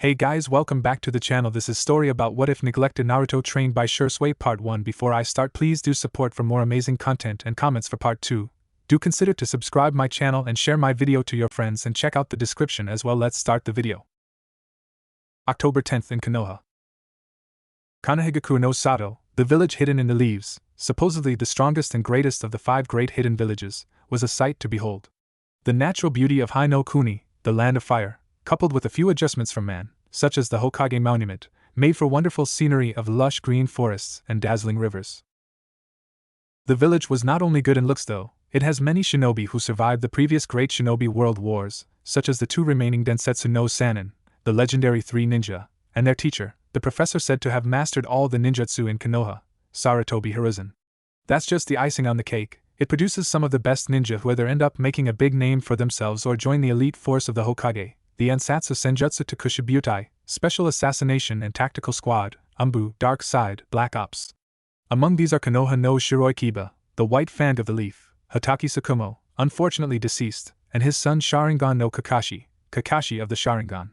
Hey guys, welcome back to the channel. This is story about what if neglected Naruto trained by Shisui part 1. Before I start, please do support for more amazing content and comments for part 2. Do consider to subscribe my channel and share my video to your friends and check out the description as well. Let's start the video. October 10th in Konoha. Kanahigaku no Sato, the village hidden in the leaves, supposedly the strongest and greatest of the 5 great hidden villages, was a sight to behold. The natural beauty of Hai no Kuni, the land of fire, coupled with a few adjustments from man, such as the Hokage monument, made for wonderful scenery of lush green forests and dazzling rivers. The village was not only good in looks though, it has many shinobi who survived the previous great shinobi world wars, such as the 2 remaining Densetsu no Sannin, the legendary 3 ninja, and their teacher, the professor said to have mastered all the ninjutsu in Konoha, Sarutobi Hiruzen. That's just the icing on the cake. It produces some of the best ninja who either end up making a big name for themselves or join the elite force of the Hokage, the Ansatsu Senjutsu Takushibutai, Special Assassination and Tactical Squad, Umbu, Dark Side, Black Ops. Among these are Konoha no Shiroikiba, the White Fang of the Leaf, Hataki Tsukumo, unfortunately deceased, and his son Sharingan no Kakashi, Kakashi of the Sharingan.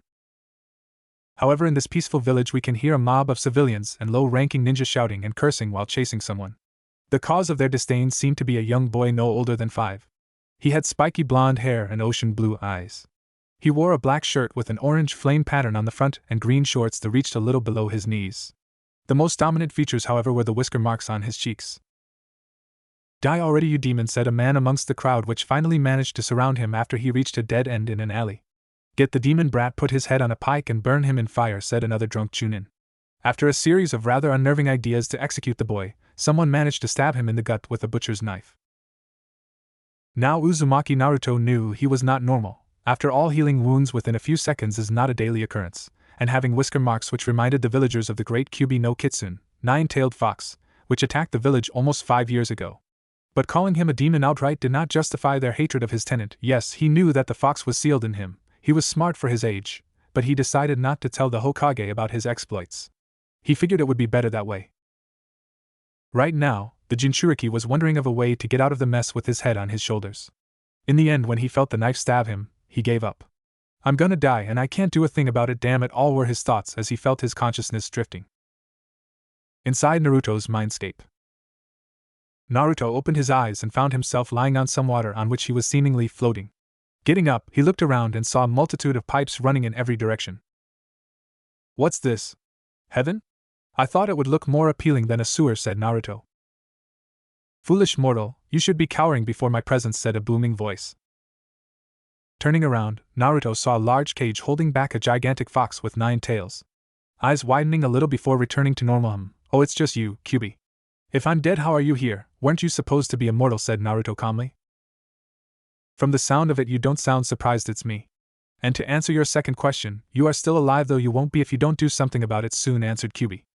However, in this peaceful village we can hear a mob of civilians and low-ranking ninja shouting and cursing while chasing someone. The cause of their disdain seemed to be a young boy no older than 5. He had spiky blonde hair and ocean blue eyes. He wore a black shirt with an orange flame pattern on the front and green shorts that reached a little below his knees. The most dominant features, however, were the whisker marks on his cheeks. "Die already, you demon," said a man amongst the crowd, which finally managed to surround him after he reached a dead end in an alley. "Get the demon brat, put his head on a pike and burn him in fire," said another drunk Chunin. After a series of rather unnerving ideas to execute the boy, someone managed to stab him in the gut with a butcher's knife. Now Uzumaki Naruto knew he was not normal. After all, healing wounds within a few seconds is not a daily occurrence, and having whisker marks which reminded the villagers of the great Kyubi no Kitsune, 9-tailed fox, which attacked the village almost 5 years ago. But calling him a demon outright did not justify their hatred of his tenant. Yes, he knew that the fox was sealed in him, he was smart for his age, but he decided not to tell the Hokage about his exploits. He figured it would be better that way. Right now, the Jinchuriki was wondering of a way to get out of the mess with his head on his shoulders. In the end, when he felt the knife stab him, he gave up. "I'm gonna die and I can't do a thing about it, damn it," all were his thoughts as he felt his consciousness drifting. Inside Naruto's mindscape. Naruto opened his eyes and found himself lying on some water on which he was seemingly floating. Getting up, he looked around and saw a multitude of pipes running in every direction. "What's this? Heaven? I thought it would look more appealing than a sewer," said Naruto. "Foolish mortal, you should be cowering before my presence," said a booming voice. Turning around, Naruto saw a large cage holding back a gigantic fox with 9 tails. Eyes widening a little before returning to normal. "Oh, it's just you, Kyubi. If I'm dead, how are you here? Weren't you supposed to be immortal?" said Naruto calmly. "From the sound of it, you don't sound surprised it's me. And to answer your second question, you are still alive, though you won't be if you don't do something about it soon," answered Kyubi.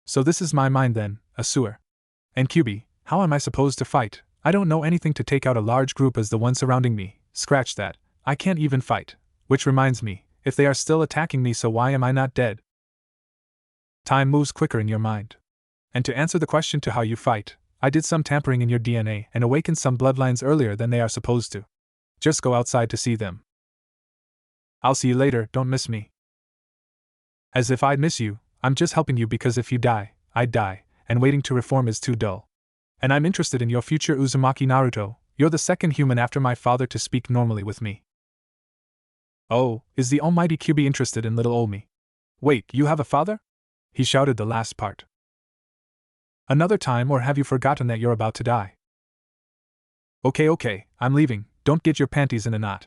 "So this is my mind then, a sewer. And Kyubi, how am I supposed to fight? I don't know anything to take out a large group as the one surrounding me. Scratch that, I can't even fight. Which reminds me, if they are still attacking me, so why am I not dead?" Time moves quicker in your mind. And to answer the question to how you fight, I did some tampering in your DNA and awakened some bloodlines earlier than they are supposed to. Just go outside to see them. I'll see you later, don't miss me. As if I'd miss you, I'm just helping you because if you die, I'd die, and waiting to reform is too dull. And I'm interested in your future, Uzumaki Naruto. You're the second human after my father to speak normally with me. Oh, is the almighty Kyubi interested in little old me? Wait, you have a father? He shouted the last part. Another time, or have you forgotten that you're about to die? Okay, I'm leaving, don't get your panties in a knot,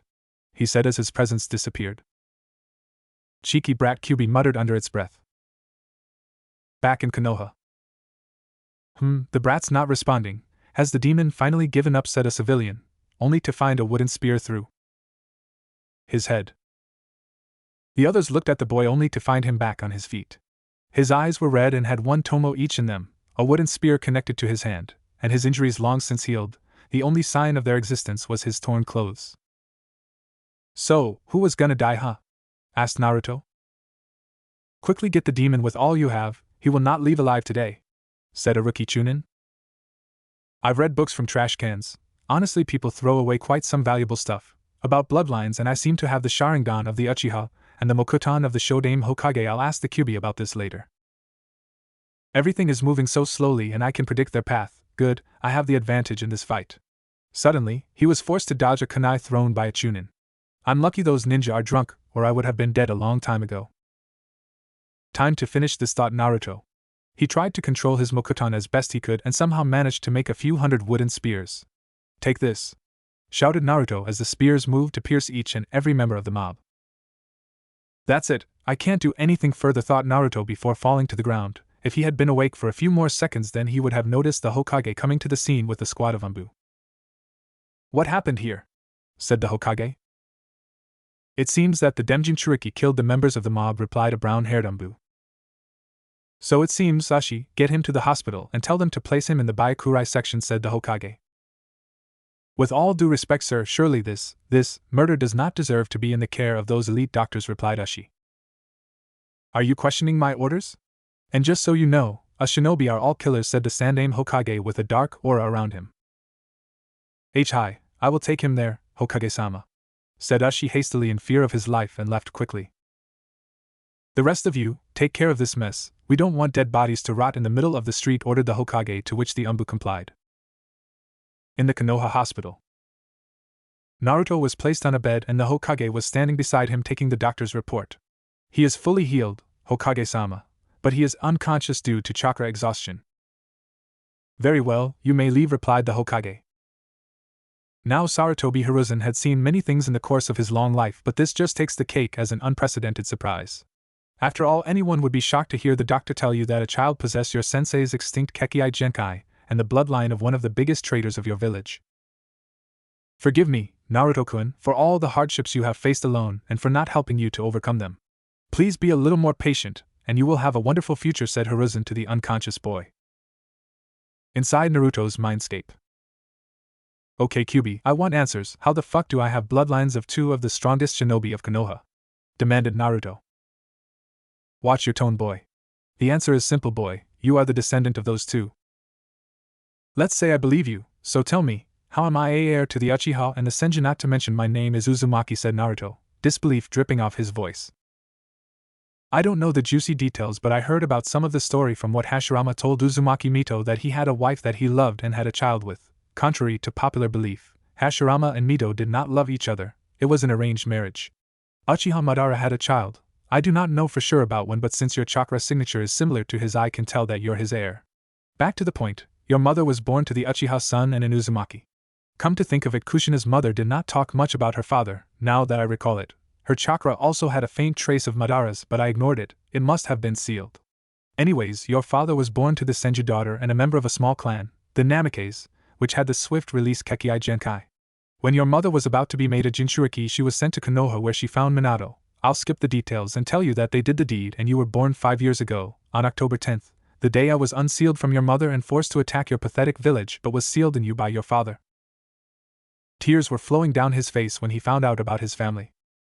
he said as his presence disappeared. Cheeky brat, Kyubi muttered under its breath. Back in Konoha. The brat's not responding. Has the demon finally given up, said a civilian, only to find a wooden spear through his head. The others looked at the boy only to find him back on his feet. His eyes were red and had 1 tomo each in them, a wooden spear connected to his hand, and his injuries long since healed. The only sign of their existence was his torn clothes. "So, who was gonna die, huh?" asked Naruto. "Quickly get the demon with all you have, he will not leave alive today," said a rookie Chunin. "I've read books from trash cans. Honestly, people throw away quite some valuable stuff about bloodlines, and I seem to have the Sharingan of the Uchiha, and the Mokutan of the Shodame Hokage. I'll ask the Kyuubi about this later. Everything is moving so slowly and I can predict their path. Good, I have the advantage in this fight. Suddenly, he was forced to dodge a kunai thrown by a Chunin. I'm lucky those ninja are drunk, or I would have been dead a long time ago. Time to finish this, thought Naruto. He tried to control his Mokutan as best he could and somehow managed to make a few hundred wooden spears. Take this! Shouted Naruto as the spears moved to pierce each and every member of the mob. That's it, I can't do anything further, thought Naruto before falling to the ground. If he had been awake for a few more seconds, then he would have noticed the Hokage coming to the scene with a squad of Anbu. What happened here? Said the Hokage. It seems that the Demjinchuriki killed the members of the mob, replied a brown-haired Anbu. So it seems, Ashi, get him to the hospital and tell them to place him in the Byakurai section, said the Hokage. With all due respect, sir, surely this murder does not deserve to be in the care of those elite doctors, replied Ashi. Are you questioning my orders? And just so you know, a shinobi are all killers, said the Sandaime Hokage with a dark aura around him. Hi, I will take him there, Hokage-sama, said Ashi hastily in fear of his life and left quickly. The rest of you, take care of this mess, we don't want dead bodies to rot in the middle of the street, ordered the Hokage, to which the Anbu complied. In the Konoha hospital, Naruto was placed on a bed and the Hokage was standing beside him taking the doctor's report. He is fully healed, Hokage-sama, but he is unconscious due to chakra exhaustion. Very well, you may leave, replied the Hokage. Now Sarutobi Hiruzen had seen many things in the course of his long life, but this just takes the cake as an unprecedented surprise. After all, anyone would be shocked to hear the doctor tell you that a child possessed your sensei's extinct Kekkai Genkai, and the bloodline of one of the biggest traders of your village. Forgive me, Naruto-kun, for all the hardships you have faced alone and for not helping you to overcome them. Please be a little more patient, and you will have a wonderful future, said Hiruzen to the unconscious boy. Inside Naruto's mindscape. Okay, Kyuubi, I want answers. How the fuck do I have bloodlines of two of the strongest shinobi of Konoha? Demanded Naruto. Watch your tone, boy. The answer is simple, boy, you are the descendant of those two. Let's say I believe you, so tell me, how am I heir to the Uchiha and the Senju? Not to mention my name is Uzumaki, said Naruto, disbelief dripping off his voice. I don't know the juicy details, but I heard about some of the story from what Hashirama told Uzumaki Mito, that he had a wife that he loved and had a child with. Contrary to popular belief, Hashirama and Mito did not love each other, it was an arranged marriage. Uchiha Madara had a child. I do not know for sure about when, but since your chakra signature is similar to his, I can tell that you're his heir. Back to the point, your mother was born to the Uchiha son and an Uzumaki. Come to think of it, Kushina's mother did not talk much about her father, now that I recall it. Her chakra also had a faint trace of Madara's, but I ignored it, it must have been sealed. Anyways, your father was born to the Senju daughter and a member of a small clan, the Namikaze, which had the swift-release Kekkai Genkai. When your mother was about to be made a Jinchuriki, she was sent to Konoha where she found Minato. I'll skip the details and tell you that they did the deed and you were born 5 years ago, on October 10th, the day I was unsealed from your mother and forced to attack your pathetic village but was sealed in you by your father. Tears were flowing down his face when he found out about his family.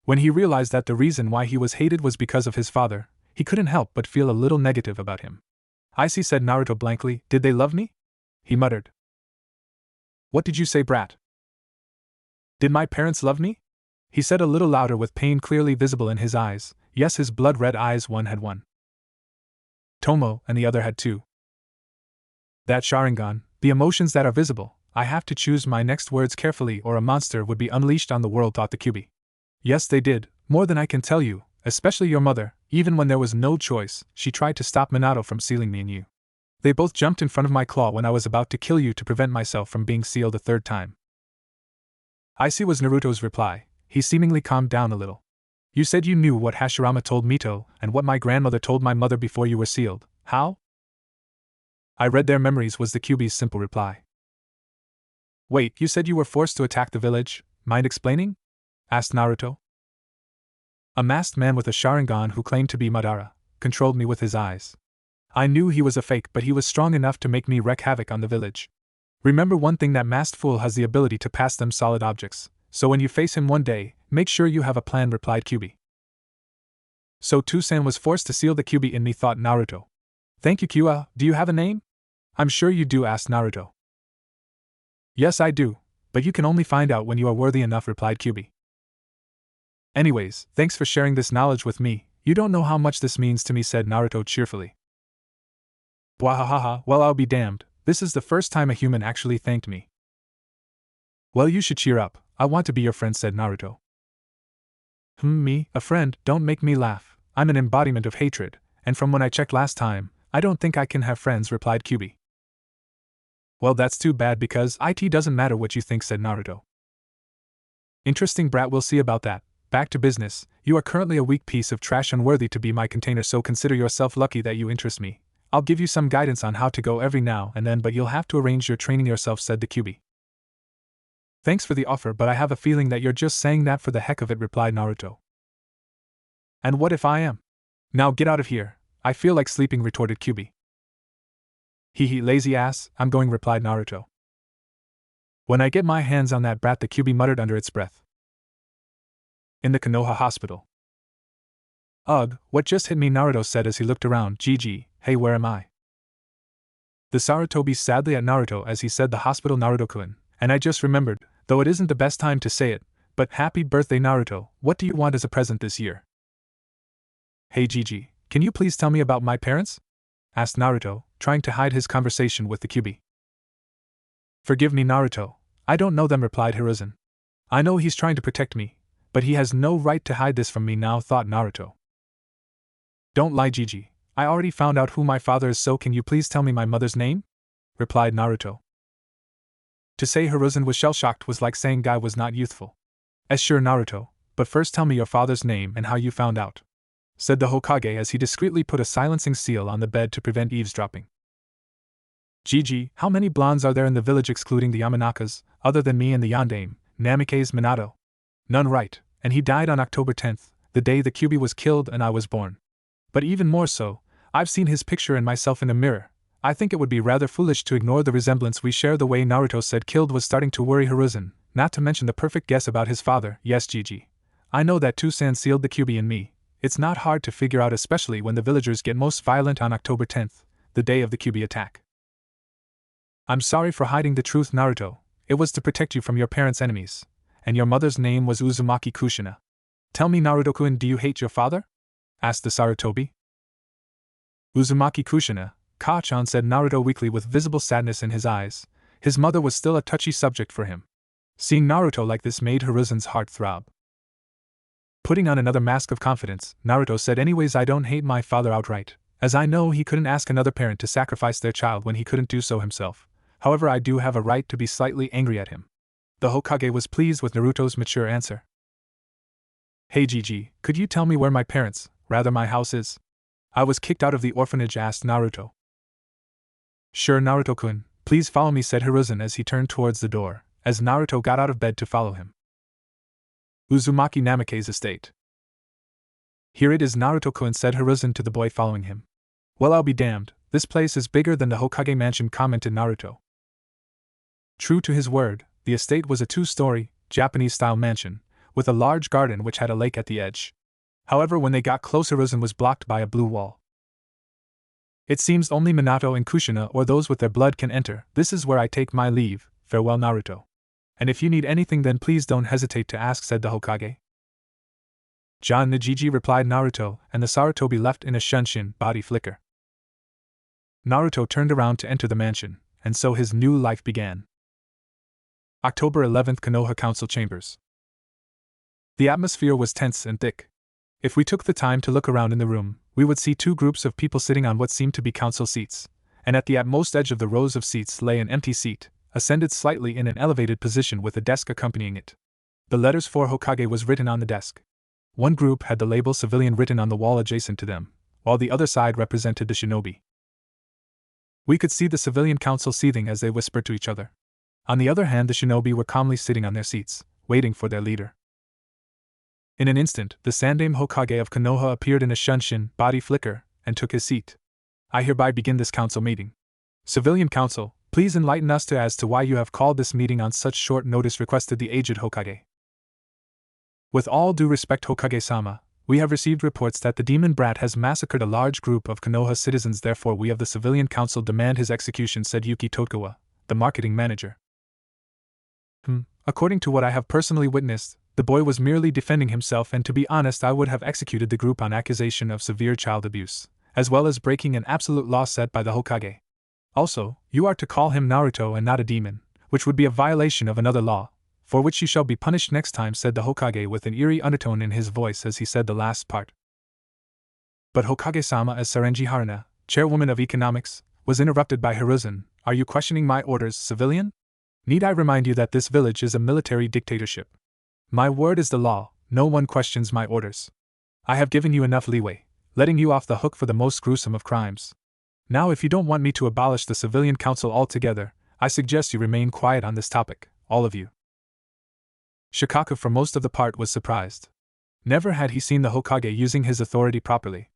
When he realized that the reason why he was hated was because of his father, he couldn't help but feel a little negative about him. I see, said Naruto blankly. Did they love me? He muttered. What did you say, brat? Did my parents love me? He said a little louder with pain clearly visible in his eyes. Yes, his blood-red eyes, one had one Tomo and the other had two. That Sharingan, the emotions that are visible, I have to choose my next words carefully or a monster would be unleashed on the world, thought the Kyuubi. Yes, they did, more than I can tell you, especially your mother. Even when there was no choice, she tried to stop Minato from sealing me and you. They both jumped in front of my claw when I was about to kill you to prevent myself from being sealed a third time. I see, was Naruto's reply. He seemingly calmed down a little. You said you knew what Hashirama told Mito and what my grandmother told my mother before you were sealed. How? I read their memories, was the Kyuubi's simple reply. Wait, you said you were forced to attack the village? Mind explaining? Asked Naruto. A masked man with a Sharingan who claimed to be Madara controlled me with his eyes. I knew he was a fake, but he was strong enough to make me wreak havoc on the village. Remember one thing, that masked fool has the ability to pass them solid objects, so when you face him one day, make sure you have a plan, replied Kyuubi. So Toussaint was forced to seal the Kyuubi in me, thought Naruto. Thank you, Kyua. Do you have a name? I'm sure you do, asked Naruto. Yes, I do, but you can only find out when you are worthy enough, replied Kyuubi. Anyways, thanks for sharing this knowledge with me. You don't know how much this means to me, said Naruto cheerfully. Wahahaha, well, I'll be damned. This is the first time a human actually thanked me. Well, you should cheer up. I want to be your friend, said Naruto. Me, a friend? Don't make me laugh. I'm an embodiment of hatred, and from when I checked last time, I don't think I can have friends, replied Kyubi. Well, that's too bad because it doesn't matter what you think, said Naruto. Interesting, brat, we'll see about that. Back to business. You are currently a weak piece of trash unworthy to be my container, so consider yourself lucky that you interest me. I'll give you some guidance on how to go every now and then, but you'll have to arrange your training yourself, said the Kyubi. Thanks for the offer, but I have a feeling that you're just saying that for the heck of it, replied Naruto. And what if I am? Now get out of here. I feel like sleeping, retorted Kyubi. Hee, lazy ass, I'm going, replied Naruto. When I get my hands on that brat, the Kyubi muttered under its breath. In the Konoha hospital. Ugh, what just hit me, Naruto said as he looked around. GG, hey, where am I? The Sarutobi sadly at Naruto as he said the hospital, Naruto-kun, and I just remembered, though it isn't the best time to say it, but happy birthday, Naruto. What do you want as a present this year? Hey Gigi, can you please tell me about my parents? Asked Naruto, trying to hide his conversation with the Kyubi. Forgive me, Naruto, I don't know them, replied Hiruzen. I know he's trying to protect me, but he has no right to hide this from me now, thought Naruto. Don't lie, Gigi, I already found out who my father is, so can you please tell me my mother's name? Replied Naruto. To say Hiruzen was shell-shocked was like saying Guy was not youthful. Sure, Naruto, but first tell me your father's name and how you found out, said the Hokage as he discreetly put a silencing seal on the bed to prevent eavesdropping. Gigi, how many blondes are there in the village excluding the Yamanakas, other than me and the Yondaime, Namikaze Minato? None, right, and he died on October 10th, the day the Kyubi was killed and I was born. But even more so, I've seen his picture and myself in a mirror. I think it would be rather foolish to ignore the resemblance we share. The way Naruto said killed was starting to worry Hiruzen, not to mention the perfect guess about his father. Yes, Gigi, I know that Toussaint sealed the Kyubi in me. It's not hard to figure out, especially when the villagers get most violent on October 10th, the day of the Kyubi attack. I'm sorry for hiding the truth, Naruto. It was to protect you from your parents' enemies. And your mother's name was Uzumaki Kushina. Tell me, Naruto-kun, do you hate your father? Asked the Sarutobi. Uzumaki Kushina, Ka-chan, said Naruto weakly with visible sadness in his eyes. His mother was still a touchy subject for him. Seeing Naruto like this made Hiruzen's heart throb. Putting on another mask of confidence, Naruto said, anyways, I don't hate my father outright, as I know he couldn't ask another parent to sacrifice their child when he couldn't do so himself. However, I do have a right to be slightly angry at him. The Hokage was pleased with Naruto's mature answer. Hey Gigi, could you tell me where my parents, rather my house is? I was kicked out of the orphanage, asked Naruto. Sure, Naruto-kun, please follow me, said Hiruzen as he turned towards the door, as Naruto got out of bed to follow him. Uzumaki Namikaze's estate. Here it is, Naruto-kun, said Hiruzen to the boy following him. Well, I'll be damned, this place is bigger than the Hokage mansion, commented Naruto. True to his word, the estate was a 2-story, Japanese-style mansion, with a large garden which had a lake at the edge. However, when they got close, Hiruzen was blocked by a blue wall. It seems only Minato and Kushina or those with their blood can enter. This is where I take my leave. Farewell, Naruto. And if you need anything, then please don't hesitate to ask, said the Hokage. John Nijiji, replied Naruto, and the Sarutobi left in a shunshin body flicker. Naruto turned around to enter the mansion, and so his new life began. October 11th, Konoha Council Chambers. The atmosphere was tense and thick. If we took the time to look around in the room, we would see 2 groups of people sitting on what seemed to be council seats, and at the utmost edge of the rows of seats lay an empty seat, ascended slightly in an elevated position with a desk accompanying it. The letters for Hokage was written on the desk. One group had the label civilian written on the wall adjacent to them, while the other side represented the shinobi. We could see the civilian council seething as they whispered to each other. On the other hand, the shinobi were calmly sitting on their seats, waiting for their leader. In an instant, the Sandaime Hokage of Konoha appeared in a shunshin body flicker and took his seat. I hereby begin this council meeting. Civilian Council, please enlighten us as to why you have called this meeting on such short notice, requested the aged Hokage. With all due respect, Hokage-sama, we have received reports that the demon brat has massacred a large group of Konoha citizens, therefore we of the Civilian Council demand his execution, said Yuki Tokugawa, the marketing manager. According to what I have personally witnessed, The boy was merely defending himself, and to be honest, I would have executed the group on accusation of severe child abuse, as well as breaking an absolute law set by the Hokage. Also, you are to call him Naruto and not a demon, which would be a violation of another law, for which you shall be punished next time, said the Hokage with an eerie undertone in his voice as he said the last part. But Hokage-sama, as Sarenji Haruna, chairwoman of economics, was interrupted by Hiruzen. Are you questioning my orders, civilian? Need I remind you that this village is a military dictatorship? My word is the law, no one questions my orders. I have given you enough leeway, letting you off the hook for the most gruesome of crimes. Now if you don't want me to abolish the civilian council altogether, I suggest you remain quiet on this topic, all of you. Shikaku for most of the part was surprised. Never had he seen the Hokage using his authority properly.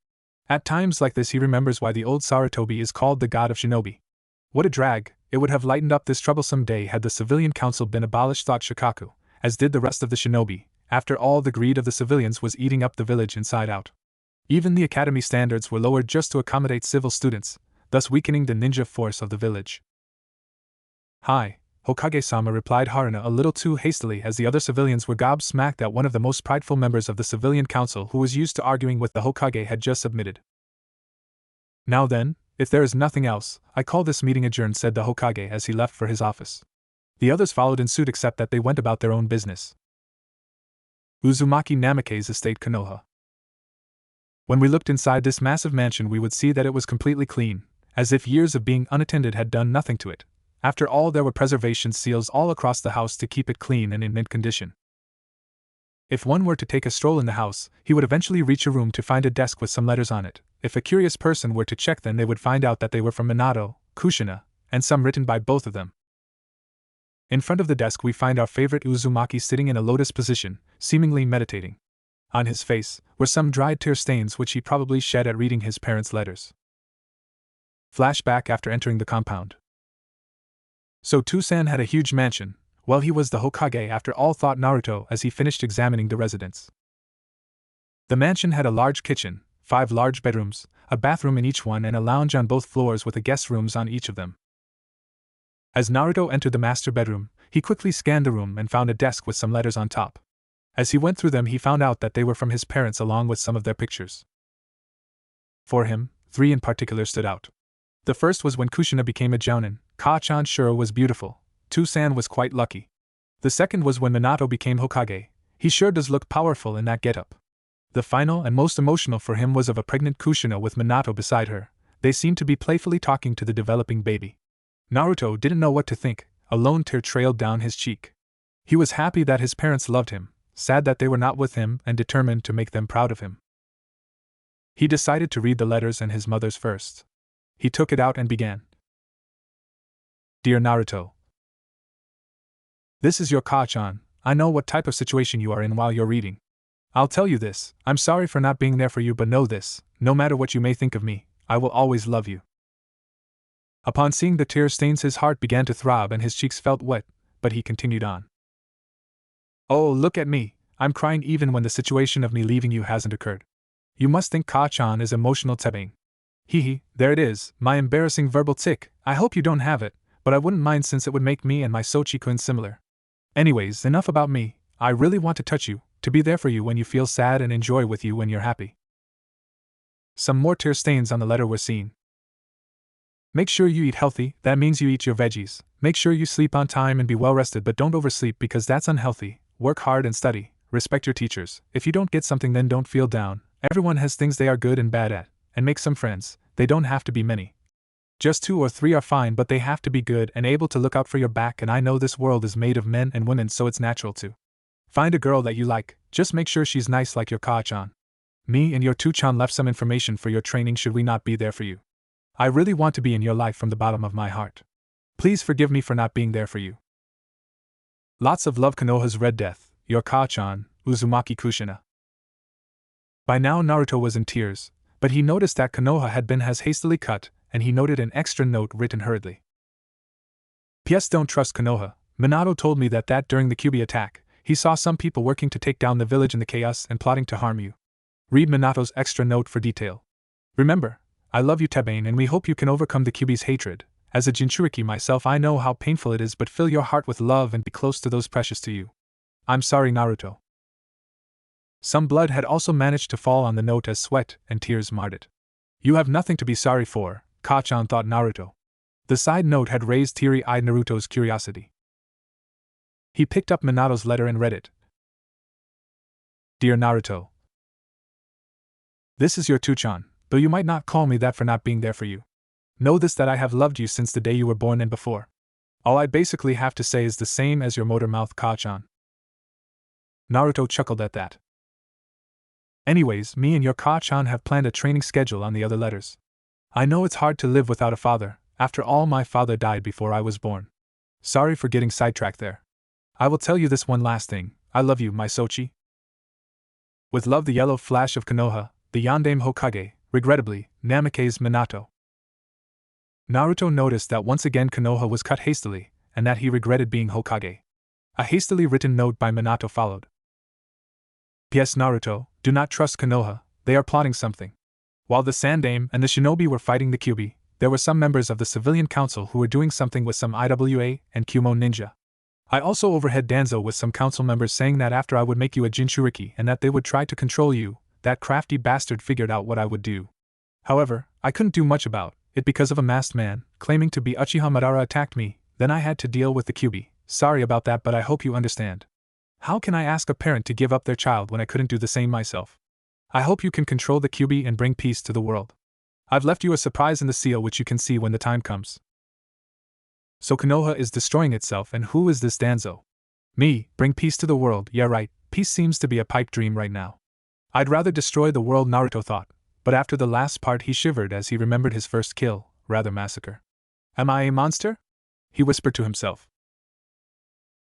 At times like this he remembers why the old Sarutobi is called the god of shinobi. What a drag, it would have lightened up this troublesome day had the civilian council been abolished, thought Shikaku, as did the rest of the shinobi. After all, the greed of the civilians was eating up the village inside out. Even the academy standards were lowered just to accommodate civil students, thus weakening the ninja force of the village. Hi, Hokage-sama, replied Haruna a little too hastily, as the other civilians were gobsmacked at one of the most prideful members of the civilian council who was used to arguing with the Hokage had just submitted. Now then, if there is nothing else, I call this meeting adjourned, said the Hokage as he left for his office. The others followed in suit, except that they went about their own business. Uzumaki Namake's estate, Konoha. When we looked inside this massive mansion, we would see that it was completely clean, as if years of being unattended had done nothing to it. After all, there were preservation seals all across the house to keep it clean and in mint condition. If one were to take a stroll in the house, he would eventually reach a room to find a desk with some letters on it. If a curious person were to check them, they would find out that they were from Minato, Kushina, and some written by both of them. In front of the desk we find our favorite Uzumaki sitting in a lotus position, seemingly meditating. On his face were some dried tear stains which he probably shed at reading his parents' letters. Flashback after entering the compound. So Toussaint had a huge mansion. Well, he was the Hokage after all, thought Naruto as he finished examining the residence. The mansion had a large kitchen, 5 large bedrooms, a bathroom in each one, and a lounge on both floors with the guest rooms on each of them. As Naruto entered the master bedroom, he quickly scanned the room and found a desk with some letters on top. As he went through them, he found out that they were from his parents along with some of their pictures. For him, 3 in particular stood out. The first was when Kushina became a jounin. Ka-chan sure was beautiful. Toussaint was quite lucky. The second was when Minato became Hokage. He sure does look powerful in that getup. The final and most emotional for him was of a pregnant Kushina with Minato beside her. They seemed to be playfully talking to the developing baby. Naruto didn't know what to think. A lone tear trailed down his cheek. He was happy that his parents loved him, sad that they were not with him, and determined to make them proud of him. He decided to read the letters and his mother's first. He took it out and began. Dear Naruto, this is your Ka-chan. I know what type of situation you are in while you're reading. I'll tell you this, I'm sorry for not being there for you, but know this, no matter what you may think of me, I will always love you. Upon seeing the tear stains, his heart began to throb and his cheeks felt wet, but he continued on. Oh, look at me, I'm crying even when the situation of me leaving you hasn't occurred. You must think Ka-chan is emotional tebbing. Hee, there it is, my embarrassing verbal tic. I hope you don't have it, but I wouldn't mind since it would make me and my Sochi-kun similar. Anyways, enough about me. I really want to touch you, to be there for you when you feel sad and enjoy with you when you're happy. Some more tear stains on the letter were seen. Make sure you eat healthy, that means you eat your veggies. Make sure you sleep on time and be well rested, but don't oversleep because that's unhealthy. Work hard and study. Respect your teachers. If you don't get something, then don't feel down. Everyone has things they are good and bad at. And make some friends. They don't have to be many. Just 2 or 3 are fine, but they have to be good and able to look out for your back, and I know this world is made of men and women, so it's natural to find a girl that you like. Just make sure she's nice like your Ka-chan. Me and your Tu-chan left some information for your training should we not be there for you. I really want to be in your life from the bottom of my heart. Please forgive me for not being there for you. Lots of love, Konoha's Red Death, your Ka-chan, Uzumaki Kushina. By now Naruto was in tears, but he noticed that Konoha had been as hastily cut, and he noted an extra note written hurriedly. P.S. Don't trust Konoha. Minato told me that during the Kyuubi attack, he saw some people working to take down the village in the chaos and plotting to harm you. Read Minato's extra note for detail. Remember, I love you, Tebane, and we hope you can overcome the Kyuubi's hatred. As a Jinchuriki myself, I know how painful it is, but fill your heart with love and be close to those precious to you. I'm sorry, Naruto. Some blood had also managed to fall on the note as sweat and tears marred it. You have nothing to be sorry for, Ka-chan thought Naruto. The side note had raised teary-eyed Naruto's curiosity. He picked up Minato's letter and read it. Dear Naruto, this is your Tuchan, though you might not call me that for not being there for you. Know this, that I have loved you since the day you were born and before. All I basically have to say is the same as your motor mouth, Ka-chan. Naruto chuckled at that. Anyways, me and your Ka-chan have planned a training schedule on the other letters. I know it's hard to live without a father. After all, my father died before I was born. Sorry for getting sidetracked there. I will tell you this one last thing. I love you, my Sochi. With love, the yellow flash of Konoha, the Yandame Hokage, regrettably, Namake's Minato. Naruto noticed that once again Konoha was cut hastily, and that he regretted being Hokage. A hastily written note by Minato followed. P.S. Naruto, do not trust Konoha, they are plotting something. While the Sandaime and the shinobi were fighting the Kyuubi, there were some members of the civilian council who were doing something with some IWA and Kumo ninja. I also overheard Danzo with some council members saying that after I would make you a Jinchuriki and that they would try to control you. That crafty bastard figured out what I would do. However, I couldn't do much about it because of a masked man, claiming to be Uchiha Madara, attacked me. Then I had to deal with the Kyuubi. Sorry about that, but I hope you understand. How can I ask a parent to give up their child when I couldn't do the same myself? I hope you can control the Kyuubi and bring peace to the world. I've left you a surprise in the seal which you can see when the time comes. So Konoha is destroying itself, and who is this Danzo? Me, bring peace to the world, yeah right, peace seems to be a pipe dream right now. I'd rather destroy the world, Naruto thought, but after the last part he shivered as he remembered his first kill, rather massacre. Am I a monster? He whispered to himself.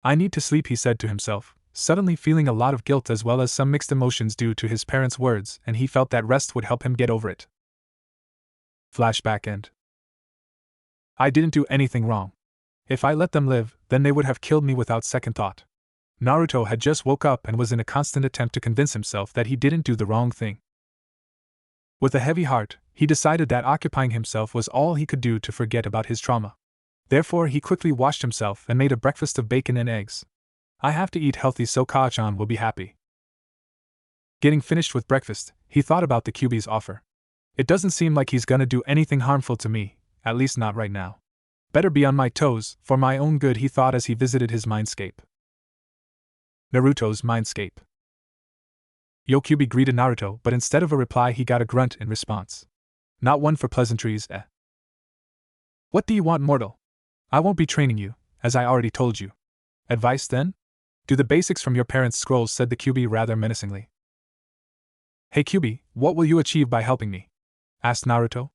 I need to sleep, he said to himself, suddenly feeling a lot of guilt as well as some mixed emotions due to his parents' words, and he felt that rest would help him get over it. Flashback end. I didn't do anything wrong. If I let them live, then they would have killed me without second thought. Naruto had just woke up and was in a constant attempt to convince himself that he didn't do the wrong thing. With a heavy heart, he decided that occupying himself was all he could do to forget about his trauma. Therefore, he quickly washed himself and made a breakfast of bacon and eggs. I have to eat healthy so Ka-chan will be happy. Getting finished with breakfast, he thought about the Kyuubi's offer. It doesn't seem like he's gonna do anything harmful to me, at least not right now. Better be on my toes, for my own good, he thought as he visited his mindscape. Naruto's mindscape. Kyuubi greeted Naruto, but instead of a reply he got a grunt in response. Not one for pleasantries, eh? What do you want, mortal? I won't be training you, as I already told you. Advice then? Do the basics from your parents' scrolls, said the Kyuubi rather menacingly. Hey Kyuubi, what will you achieve by helping me? Asked Naruto.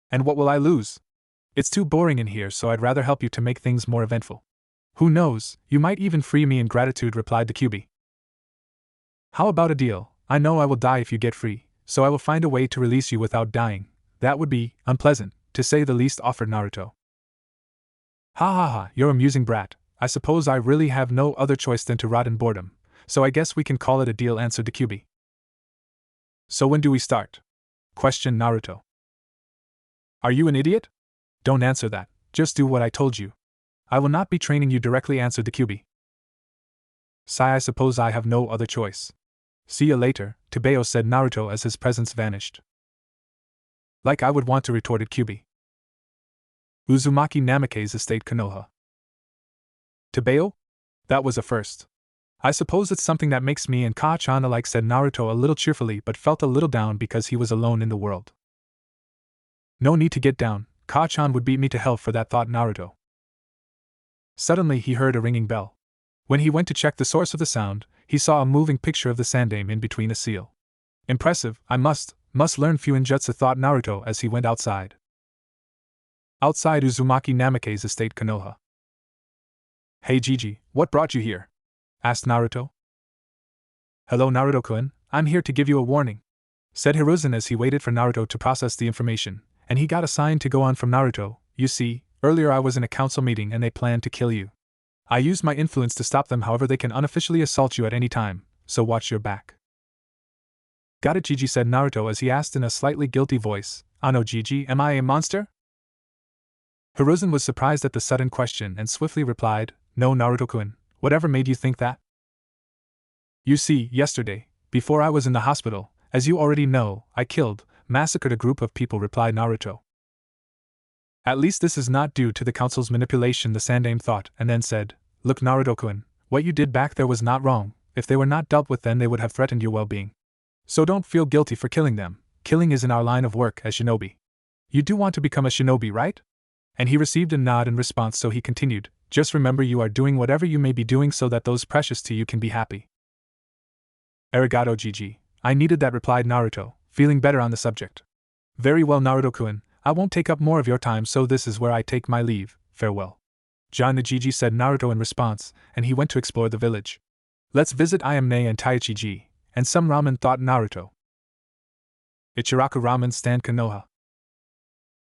And what will I lose? It's too boring in here, so I'd rather help you to make things more eventful. Who knows, you might even free me in gratitude, replied the Kyuubi. How about a deal? I know I will die if you get free, so I will find a way to release you without dying. That would be unpleasant, to say the least, offered Naruto. Ha ha ha, you're amusing brat. I suppose I really have no other choice than to rot in boredom, so I guess we can call it a deal, answered the Kyuubi. So when do we start? Questioned Naruto. Are you an idiot? Don't answer that, just do what I told you. I will not be training you directly, answered the Kyuubi. Sigh, I suppose I have no other choice. See you later, Tebeo, said Naruto as his presence vanished. Like I would want to, retorted Kyuubi. Uzumaki Namake's estate, Konoha. Tebeo? That was a first. I suppose it's something that makes me and Ka-chan alike, said Naruto a little cheerfully, but felt a little down because he was alone in the world. No need to get down, Ka-chan would beat me to hell for that, thought Naruto. Suddenly he heard a ringing bell. When he went to check the source of the sound, he saw a moving picture of the Sandaime in between a seal. Impressive, I must learn Fuinjutsu, thought Naruto as he went outside. Outside Uzumaki Namake's estate, Konoha. Hey Gigi, what brought you here? Asked Naruto. Hello Naruto-kun, I'm here to give you a warning, said Hiruzen as he waited for Naruto to process the information, and he got a sign to go on from Naruto. You see, earlier I was in a council meeting and they planned to kill you. I used my influence to stop them, however they can unofficially assault you at any time, so watch your back. Got it, Gigi, said Naruto as he asked in a slightly guilty voice. No Gigi, am I a monster? Hiruzen was surprised at the sudden question and swiftly replied, No Naruto-kun, whatever made you think that? You see, yesterday, before I was in the hospital, as you already know, I massacred a group of people, replied Naruto. At least this is not due to the council's manipulation, the Sandaime thought, and then said, Look, Naruto-kun, what you did back there was not wrong. If they were not dealt with, then they would have threatened your well-being. So don't feel guilty for killing them. Killing is in our line of work as shinobi. You do want to become a shinobi, right? And he received a nod in response, so he continued, Just remember you are doing whatever you may be doing so that those precious to you can be happy. Arigato Gigi. I needed that, replied Naruto, feeling better on the subject. Very well, Naruto-kun, I won't take up more of your time, so this is where I take my leave. Farewell. John Gigi, said Naruto in response, and he went to explore the village. Let's visit Ayame and Taichi-ji, and some ramen, thought Naruto. Ichiraku Ramen Stand, Konoha.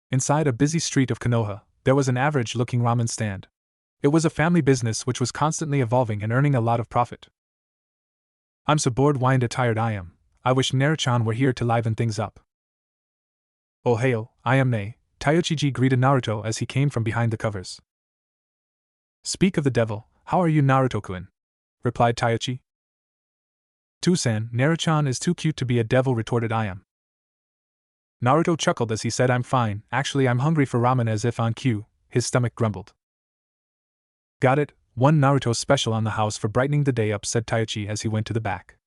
Inside a busy street of Konoha, there was an average-looking ramen stand. It was a family business which was constantly evolving and earning a lot of profit. I'm so bored, whined a tired Ayame. I wish Naruto-chan were here to liven things up. Oh hail, Ayame, Taichi-ji greeted Naruto as he came from behind the covers. Speak of the devil, how are you, Naruto-kun? Replied Taichi. Tusan, Naruto-chan is too cute to be a devil, retorted Ayame. Naruto chuckled as he said, I'm fine, actually I'm hungry for ramen, as if on cue, his stomach grumbled. Got it, one Naruto special on the house for brightening the day up, said Taichi as he went to the back.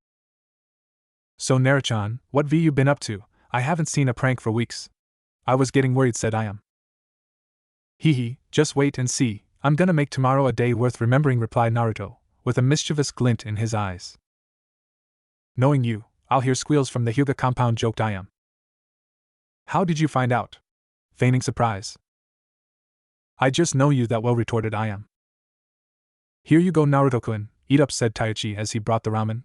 So Naruto-chan, what have you been up to? I haven't seen a prank for weeks. I was getting worried, said Ayame. Hee, just wait and see, I'm gonna make tomorrow a day worth remembering, replied Naruto, with a mischievous glint in his eyes. Knowing you, I'll hear squeals from the Hyuga compound, joked Ayame. How did you find out? Feigning surprise. I just know you that well, retorted Ayame. Here you go, Naruto-kun, eat up, said Taichi as he brought the ramen.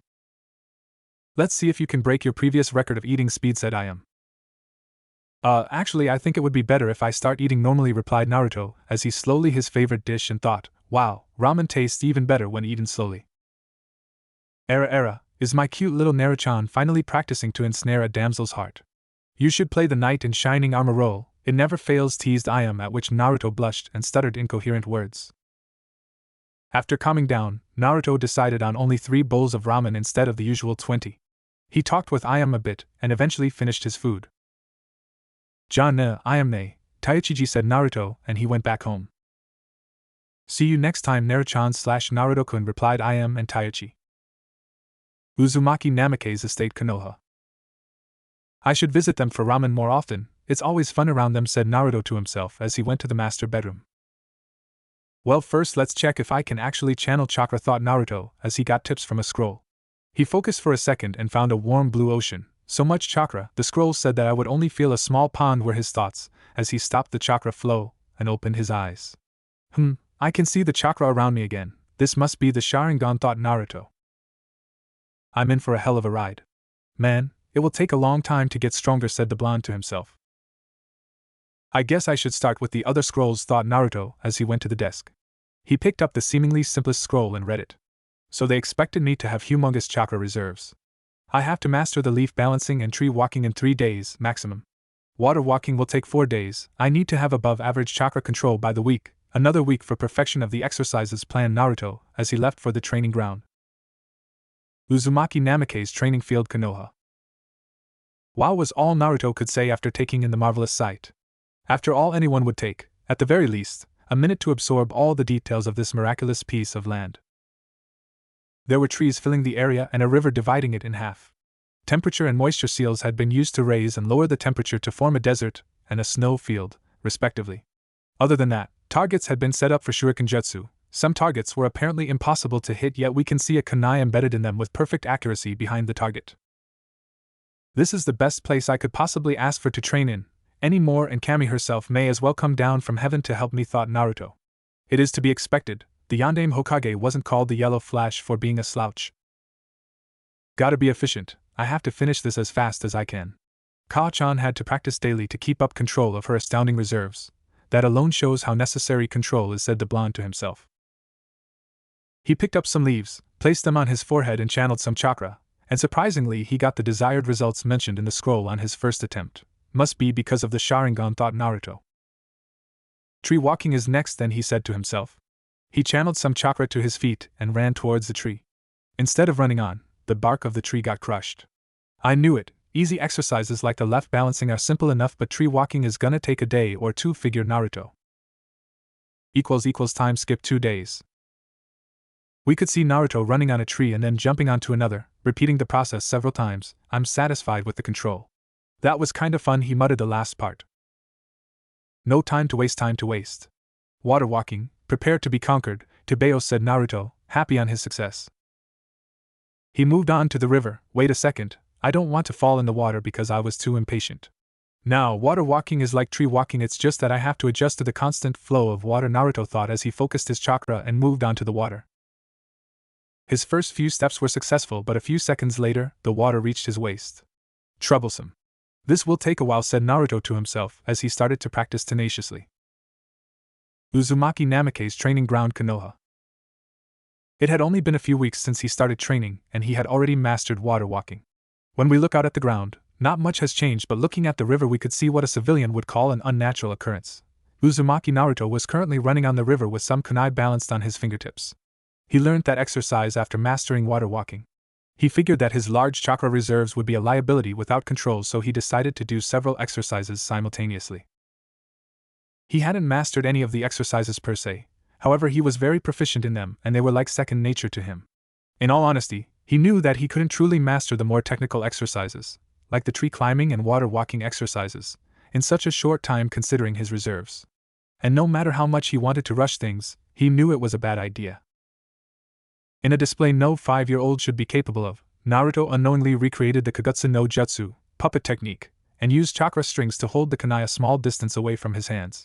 Let's see if you can break your previous record of eating speed, said Ayame. Actually I think it would be better if I start eating normally, replied Naruto as he slowly his favorite dish and thought, wow, ramen tastes even better when eaten slowly. Era, is my cute little Naruto-chan finally practicing to ensnare a damsel's heart? You should play the knight in shining armor role, it never fails, teased Ayame, at which Naruto blushed and stuttered incoherent words. After calming down, Naruto decided on only 3 bowls of ramen instead of the usual 20. He talked with Ayame a bit and eventually finished his food. Ayame, Taichi-ji, said Naruto, and he went back home. See you next time, Naruto-chan / Naruto-kun, replied Ayame and Taichi. Uzumaki Namake's estate, Konoha. I should visit them for ramen more often, it's always fun around them, said Naruto to himself as he went to the master bedroom. Well, first let's check if I can actually channel chakra, thought Naruto as he got tips from a scroll. He focused for a second and found a warm blue ocean. So much chakra, the scroll said that I would only feel a small pond, were his thoughts, as he stopped the chakra flow and opened his eyes. I can see the chakra around me again, this must be the Sharingan, thought Naruto. I'm in for a hell of a ride. Man, it will take a long time to get stronger, said the blonde to himself. I guess I should start with the other scrolls, thought Naruto as he went to the desk. He picked up the seemingly simplest scroll and read it. So they expected me to have humongous chakra reserves. I have to master the leaf balancing and tree walking in 3 days, maximum. Water walking will take 4 days, I need to have above average chakra control by the week, another week for perfection of the exercises, planned Naruto as he left for the training ground. Uzumaki Namake's training field, Konoha. Wow was all Naruto could say after taking in the marvelous sight. After all, anyone would take, at the very least, a minute to absorb all the details of this miraculous piece of land. There were trees filling the area and a river dividing it in half. Temperature and moisture seals had been used to raise and lower the temperature to form a desert and a snow field, respectively. Other than that, targets had been set up for shuriken jutsu. Some targets were apparently impossible to hit, yet we can see a kunai embedded in them with perfect accuracy behind the target. This is the best place I could possibly ask for to train in. Any more and Kami herself may as well come down from heaven to help me, thought Naruto. It is to be expected, the Yondaime Hokage wasn't called the Yellow Flash for being a slouch. Gotta be efficient, I have to finish this as fast as I can. Kao-chan had to practice daily to keep up control of her astounding reserves. That alone shows how necessary control is, said the blonde to himself. He picked up some leaves, placed them on his forehead and channeled some chakra, and surprisingly he got the desired results mentioned in the scroll on his first attempt. Must be because of the Sharingan, thought Naruto. Tree walking is next then, he said to himself. He channeled some chakra to his feet and ran towards the tree. Instead of running on, the bark of the tree got crushed. I knew it. Easy exercises like the left balancing are simple enough, but tree walking is gonna take a day or two, figured Naruto. Time skip 2 days. We could see Naruto running on a tree and then jumping onto another, repeating the process several times. I'm satisfied with the control. That was kinda fun, he muttered the last part. No time to waste. Water walking, prepare to be conquered, Tebeo, said Naruto, happy on his success. He moved on to the river. Wait a second, I don't want to fall in the water because I was too impatient. Now, water walking is like tree walking, it's just that I have to adjust to the constant flow of water, Naruto thought as he focused his chakra and moved onto the water. His first few steps were successful, but a few seconds later, the water reached his waist. Troublesome. This will take a while, said Naruto to himself as he started to practice tenaciously. Uzumaki Namake's training ground, Konoha. It had only been a few weeks since he started training, and he had already mastered water walking. When we look out at the ground, not much has changed, but looking at the river we could see what a civilian would call an unnatural occurrence. Uzumaki Naruto was currently running on the river with some kunai balanced on his fingertips. He learned that exercise after mastering water walking. He figured that his large chakra reserves would be a liability without control, so he decided to do several exercises simultaneously. He hadn't mastered any of the exercises per se, however he was very proficient in them and they were like second nature to him. In all honesty, he knew that he couldn't truly master the more technical exercises, like the tree climbing and water walking exercises, in such a short time considering his reserves. And no matter how much he wanted to rush things, he knew it was a bad idea. In a display no 5-year-old should be capable of, Naruto unknowingly recreated the Kagutsu no Jutsu, puppet technique, and used chakra strings to hold the kunai a small distance away from his hands.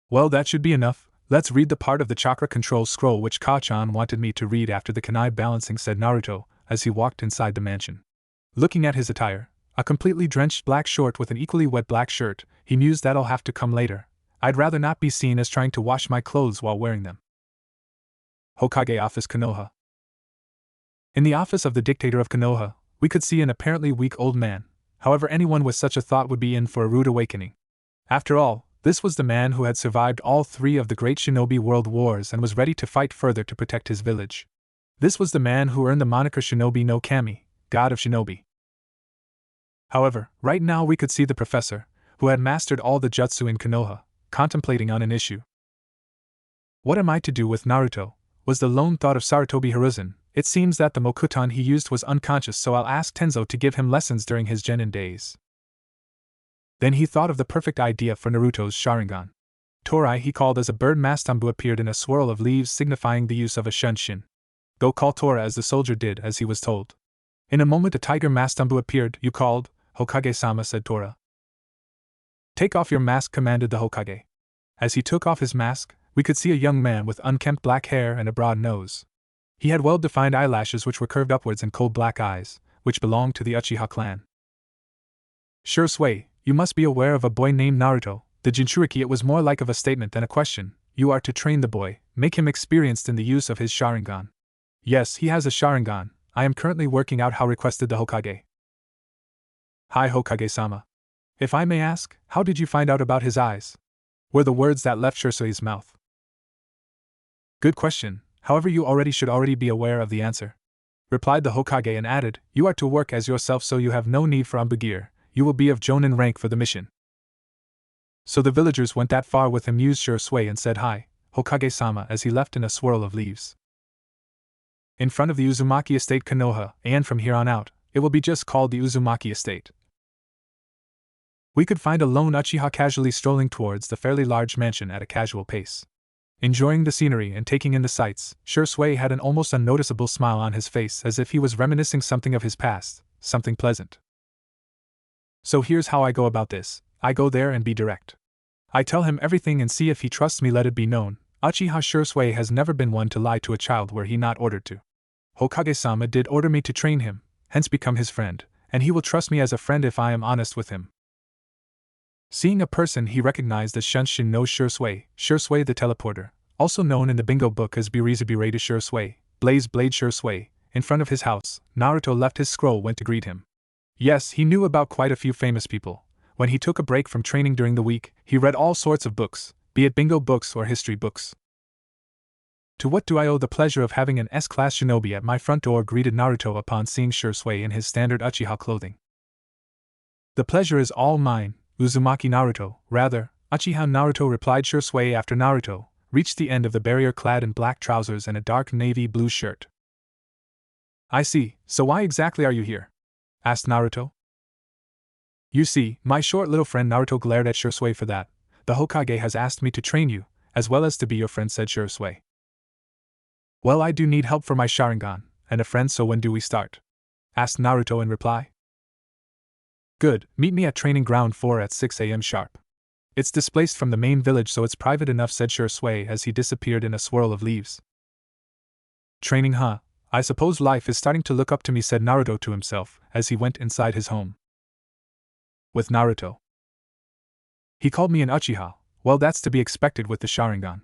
Well, that should be enough. Let's read the part of the chakra control scroll which Ka-chan wanted me to read after the kunai balancing, said Naruto, as he walked inside the mansion. Looking at his attire, a completely drenched black short with an equally wet black shirt, he mused, that'll have to come later. I'd rather not be seen as trying to wash my clothes while wearing them. Hokage Office, Konoha. In the office of the dictator of Konoha, we could see an apparently weak old man. However, anyone with such a thought would be in for a rude awakening. After all, this was the man who had survived all 3 of the great shinobi world wars and was ready to fight further to protect his village. This was the man who earned the moniker Shinobi no Kami, God of Shinobi. However, right now we could see the professor, who had mastered all the jutsu in Konoha, contemplating on an issue. What am I to do with Naruto? Was the lone thought of Sarutobi Hiruzen. It seems that the Mokuton he used was unconscious, so I'll ask Tenzo to give him lessons during his genin days. Then he thought of the perfect idea for Naruto's Sharingan. Torai, he called as a bird Mastambu appeared in a swirl of leaves signifying the use of a Shunshin. Go call Tora, as the soldier did as he was told. In a moment a tiger Mastambu appeared. You called, Hokage-sama, said Tora. Take off your mask, commanded the Hokage. As he took off his mask, we could see a young man with unkempt black hair and a broad nose. He had well-defined eyelashes which were curved upwards and cold black eyes, which belonged to the Uchiha clan. Shisui, you must be aware of a boy named Naruto. The Jinchuriki, it was more like of a statement than a question. You are to train the boy, make him experienced in the use of his Sharingan. Yes, he has a Sharingan. I am currently working out how, requested the Hokage. Hi Hokage-sama. If I may ask, how did you find out about his eyes? Were the words that left Shisui's mouth. Good question, however you should be aware of the answer. Replied the Hokage and added, you are to work as yourself, so you have no need for Ambugir. You will be of Jonin rank for the mission. So the villagers went that far with him, mused Shisui and said hi, Hokage-sama, as he left in a swirl of leaves. In front of the Uzumaki estate, Konoha, and from here on out, it will be just called the Uzumaki estate. We could find a lone Uchiha casually strolling towards the fairly large mansion at a casual pace. Enjoying the scenery and taking in the sights, Shisui had an almost unnoticeable smile on his face as if he was reminiscing something of his past, something pleasant. So here's how I go about this. I go there and be direct. I tell him everything and see if he trusts me. Let it be known, Uchiha Shisui has never been one to lie to a child were he not ordered to. Hokage-sama did order me to train him, hence become his friend, and he will trust me as a friend if I am honest with him. Seeing a person he recognized as Shunshin no Shisui, Shisui the teleporter, also known in the bingo book as Birizubirei Shisui, Blaze Blade Shisui, in front of his house, Naruto left his scroll, went to greet him. Yes, he knew about quite a few famous people. When he took a break from training during the week, he read all sorts of books, be it bingo books or history books. To what do I owe the pleasure of having an S-class shinobi at my front door? Greeted Naruto upon seeing Shisui in his standard Uchiha clothing. The pleasure is all mine, Uzumaki Naruto, rather, Uchiha Naruto, replied Shisui after Naruto reached the end of the barrier clad in black trousers and a dark navy blue shirt. I see, so why exactly are you here? Asked Naruto. You see, my short little friend, Naruto glared at Shisui. For that, the Hokage has asked me to train you, as well as to be your friend, said Shisui. Well, I do need help for my Sharingan, and a friend, so when do we start? Asked Naruto in reply. Good, meet me at training ground 4 at 6 a.m. sharp. It's displaced from the main village, so it's private enough, said Shisui as he disappeared in a swirl of leaves. Training, huh? I suppose life is starting to look up to me, said Naruto to himself as he went inside his home. With Naruto. He called me an Uchiha. Well, that's to be expected with the Sharingan.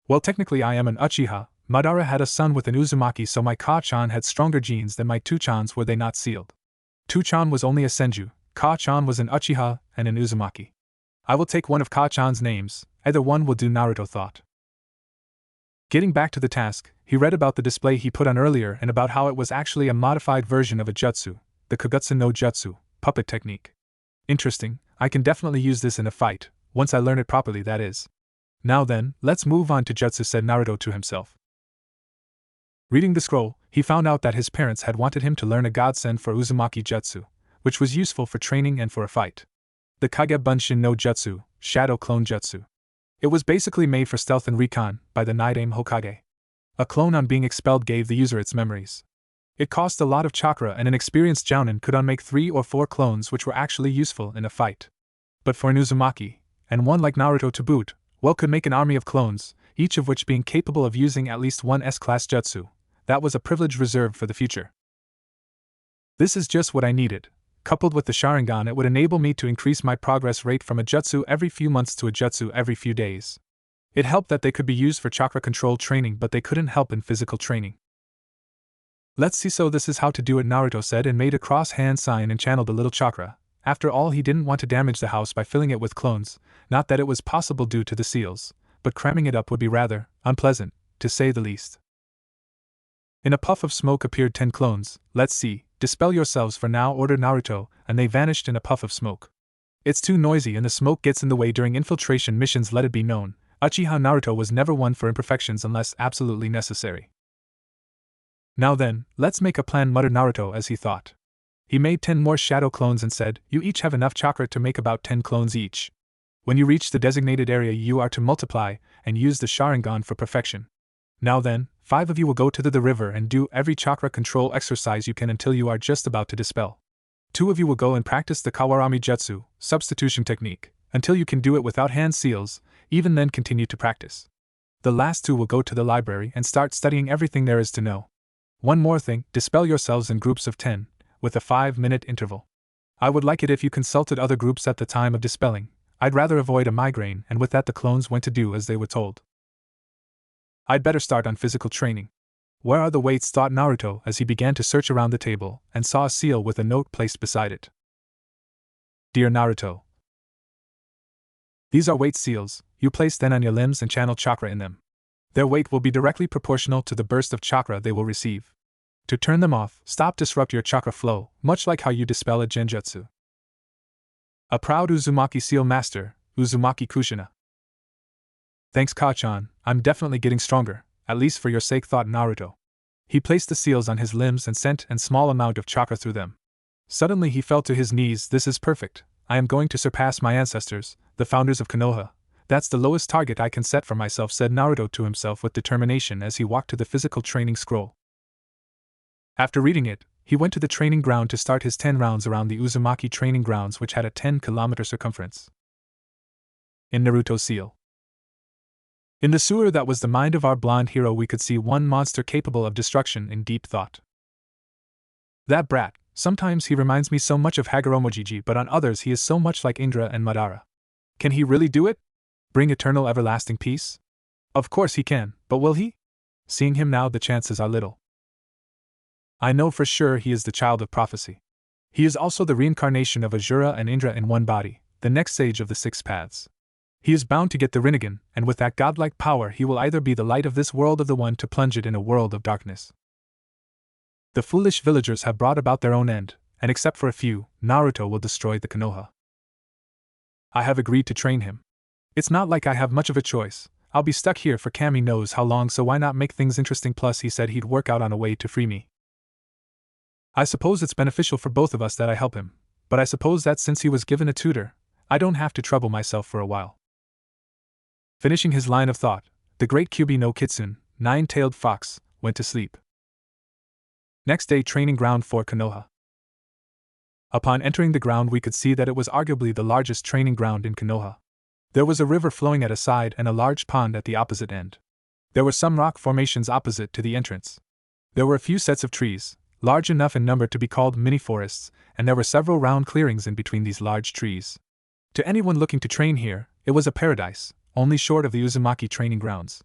Well, technically I am an Uchiha. Madara had a son with an Uzumaki, so my Ka-chan had stronger genes than my two-chans, were they not sealed. Two-chan was only a Senju, Ka-chan was an Uchiha and an Uzumaki. I will take one of Ka-chan's names, either one will do, Naruto thought. Getting back to the task, he read about the display he put on earlier and about how it was actually a modified version of a jutsu, the Kagutsu no Jutsu, puppet technique. Interesting, I can definitely use this in a fight, once I learn it properly, that is. Now then, let's move on to jutsu, said Naruto to himself. Reading the scroll, he found out that his parents had wanted him to learn a godsend for Uzumaki jutsu, which was useful for training and for a fight. The Kage Bunshin no Jutsu, Shadow Clone Jutsu. It was basically made for stealth and recon by the Night-Aim Hokage. A clone on being expelled gave the user its memories. It cost a lot of chakra, and an experienced jounin could unmake 3 or 4 clones which were actually useful in a fight. But for an Uzumaki, and one like Naruto to boot, well, could make an army of clones, each of which being capable of using at least one S-class jutsu. That was a privilege reserved for the future. This is just what I needed. Coupled with the Sharingan, it would enable me to increase my progress rate from a jutsu every few months to a jutsu every few days. It helped that they could be used for chakra control training, but they couldn't help in physical training. Let's see, so this is how to do it, Naruto said and made a cross-hand sign and channeled a little chakra. After all, he didn't want to damage the house by filling it with clones, not that it was possible due to the seals, but cramming it up would be rather unpleasant, to say the least. In a puff of smoke appeared 10 clones. Let's see, dispel yourselves for now, ordered Naruto, and they vanished in a puff of smoke. It's too noisy and the smoke gets in the way during infiltration missions, let it be known. Uchiha Naruto was never one for imperfections unless absolutely necessary. Now then, let's make a plan, muttered Naruto as he thought. He made 10 more shadow clones and said, you each have enough chakra to make about 10 clones each. When you reach the designated area, you are to multiply and use the Sharingan for perfection. Now then, 5 of you will go to the river and do every chakra control exercise you can until you are just about to dispel. 2 of you will go and practice the Kawarami Jutsu, substitution technique, until you can do it without hand seals, even then continue to practice. The last 2 will go to the library and start studying everything there is to know. One more thing, dispel yourselves in groups of 10, with a 5-minute interval. I would like it if you consulted other groups at the time of dispelling. I'd rather avoid a migraine, and with that the clones went to do as they were told. I'd better start on physical training. Where are the weights, thought Naruto as he began to search around the table and saw a seal with a note placed beside it. Dear Naruto, these are weight seals. You place them on your limbs and channel chakra in them. Their weight will be directly proportional to the burst of chakra they will receive. To turn them off, disrupt your chakra flow, much like how you dispel a genjutsu. A proud Uzumaki seal master, Uzumaki Kushina. Thanks, Ka-chan, I'm definitely getting stronger, at least for your sake, thought Naruto. He placed the seals on his limbs and sent a small amount of chakra through them. Suddenly he fell to his knees. This is perfect. I am going to surpass my ancestors, the founders of Konoha. That's the lowest target I can set for myself, said Naruto to himself with determination as he walked to the physical training scroll. After reading it, he went to the training ground to start his 10 rounds around the Uzumaki training grounds, which had a 10-kilometer circumference. In Naruto Seal. In the sewer that was the mind of our blonde hero, we could see one monster capable of destruction in deep thought. That brat, sometimes he reminds me so much of Haguromojiji, but on others he is so much like Indra and Madara. Can he really do it? Bring eternal everlasting peace? Of course he can, but will he? Seeing him now, the chances are little. I know for sure he is the child of prophecy. He is also the reincarnation of Ajura and Indra in one body, the next sage of the 6 paths. He is bound to get the Rinnegan, and with that godlike power he will either be the light of this world or the one to plunge it in a world of darkness. The foolish villagers have brought about their own end, and except for a few, Naruto will destroy the Konoha. I have agreed to train him. It's not like I have much of a choice. I'll be stuck here for Kami knows how long, so why not make things interesting? Plus he said he'd work out on a way to free me. I suppose it's beneficial for both of us that I help him, but I suppose that since he was given a tutor, I don't have to trouble myself for a while. Finishing his line of thought, the great Kyubi no Kitsune, nine-tailed fox, went to sleep. Next day, training ground for Konoha. Upon entering the ground we could see that it was arguably the largest training ground in Konoha. There was a river flowing at a side and a large pond at the opposite end. There were some rock formations opposite to the entrance. There were a few sets of trees, large enough in number to be called mini-forests, and there were several round clearings in between these large trees. To anyone looking to train here, it was a paradise, only short of the Uzumaki training grounds.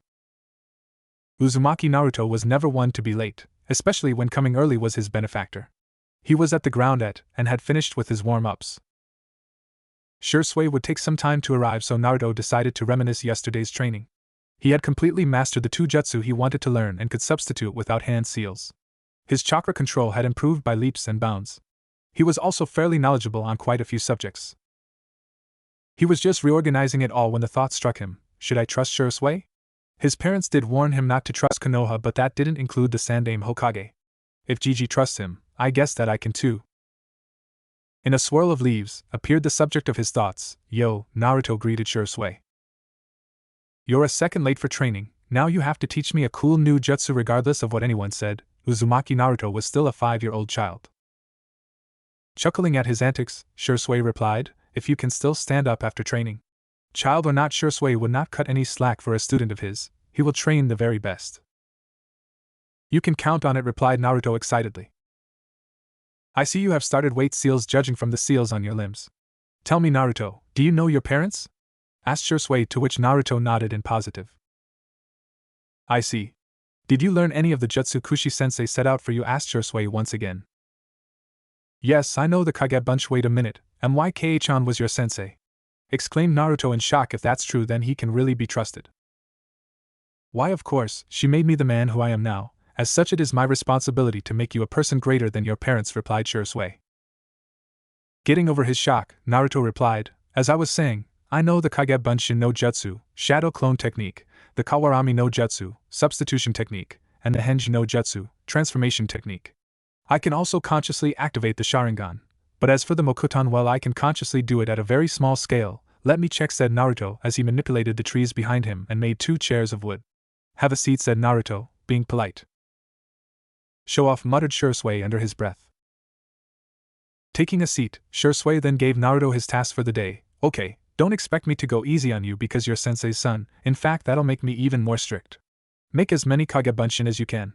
Uzumaki Naruto was never one to be late, especially when coming early was his benefactor. He was at the ground and had finished with his warm-ups. Shisui would take some time to arrive, so Naruto decided to reminisce yesterday's training. He had completely mastered the two jutsu he wanted to learn and could substitute without hand seals. His chakra control had improved by leaps and bounds. He was also fairly knowledgeable on quite a few subjects. He was just reorganizing it all when the thought struck him, should I trust Shisui? His parents did warn him not to trust Konoha, but that didn't include the Sandaime Hokage. If Gigi trusts him, I guess that I can too. In a swirl of leaves, appeared the subject of his thoughts. Yo, Naruto greeted Shisui. You're a second late for training, now you have to teach me a cool new jutsu regardless of what anyone said. Uzumaki Naruto was still a 5-year-old child. Chuckling at his antics, Shisui replied, if you can still stand up after training. Child or not, Shisui would not cut any slack for a student of his, he will train the very best. You can count on it, replied Naruto excitedly. I see you have started weight seals judging from the seals on your limbs. Tell me, Naruto, do you know your parents? Asked Shisui, to which Naruto nodded in positive. I see. Did you learn any of the jutsu Kushi-sensei set out for you? Asked Shisui once again. Yes, I know the Kage bunch. Wait a minute, MYK-chan was your sensei? Exclaimed Naruto in shock. If that's true, then he can really be trusted. Why, of course, she made me the man who I am now. As such, it is my responsibility to make you a person greater than your parents, replied Shisui. Getting over his shock, Naruto replied, as I was saying, I know the Kage Bunshin no Jutsu, Shadow Clone Technique, the Kawarami no Jutsu, Substitution Technique, and the Henji no Jutsu, Transformation Technique. I can also consciously activate the Sharingan, but as for the Mokuton, well, I can consciously do it at a very small scale. Let me check, said Naruto as he manipulated the trees behind him and made 2 chairs of wood. Have a seat, said Naruto, being polite. Show off, muttered Shisui under his breath. Taking a seat, Shisui then gave Naruto his task for the day. Okay, don't expect me to go easy on you because you're sensei's son, in fact that'll make me even more strict. Make as many Kage Bunshin as you can.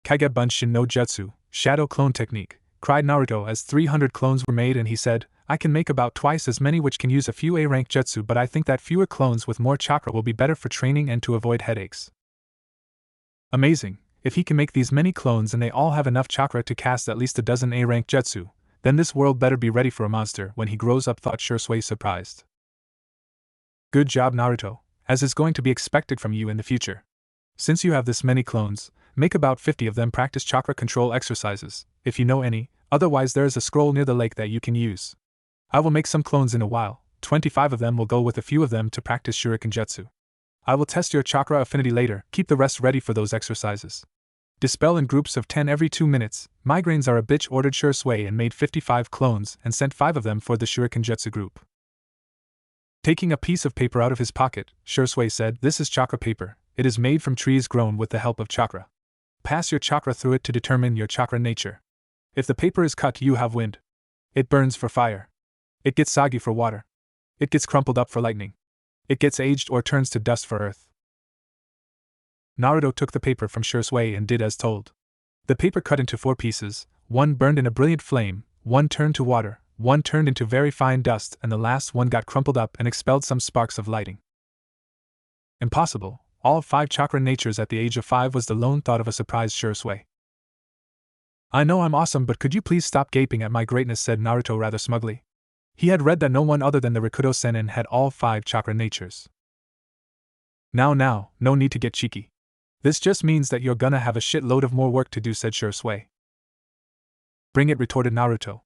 Kage Bunshin no Jutsu, Shadow Clone Technique, cried Naruto as 300 clones were made, and he said, I can make about twice as many, which can use a few A-rank jutsu, but I think that fewer clones with more chakra will be better for training and to avoid headaches. Amazing. If he can make these many clones and they all have enough chakra to cast at least a dozen A-rank jutsu, then this world better be ready for a monster when he grows up, thought Shisui, surprised. Good job, Naruto, as is going to be expected from you in the future. Since you have this many clones, make about 50 of them practice chakra control exercises, if you know any, otherwise there is a scroll near the lake that you can use. I will make some clones in a while, 25 of them will go with a few of them to practice shuriken jutsu. I will test your chakra affinity later, keep the rest ready for those exercises. Dispel in groups of 10 every 2 minutes, migraines are a bitch, ordered Shisui and made 55 clones and sent 5 of them for the shuriken jutsu group. Taking a piece of paper out of his pocket, Shisui said, this is chakra paper, it is made from trees grown with the help of chakra. Pass your chakra through it to determine your chakra nature. If the paper is cut, you have wind. It burns for fire. It gets soggy for water. It gets crumpled up for lightning. It gets aged or turns to dust for earth. Naruto took the paper from Shisui and did as told. The paper cut into 4 pieces, 1 burned in a brilliant flame, 1 turned to water, 1 turned into very fine dust, and the last one got crumpled up and expelled some sparks of lighting. Impossible, all 5 chakra natures at the age of 5 was the lone thought of a surprised Shisui. I know I'm awesome, but could you please stop gaping at my greatness, said Naruto rather smugly. He had read that no one other than the Rikudo Sennin had all 5 chakra natures. Now, no need to get cheeky. This just means that you're gonna have a shitload of more work to do, said Shisui. Bring it, retorted Naruto.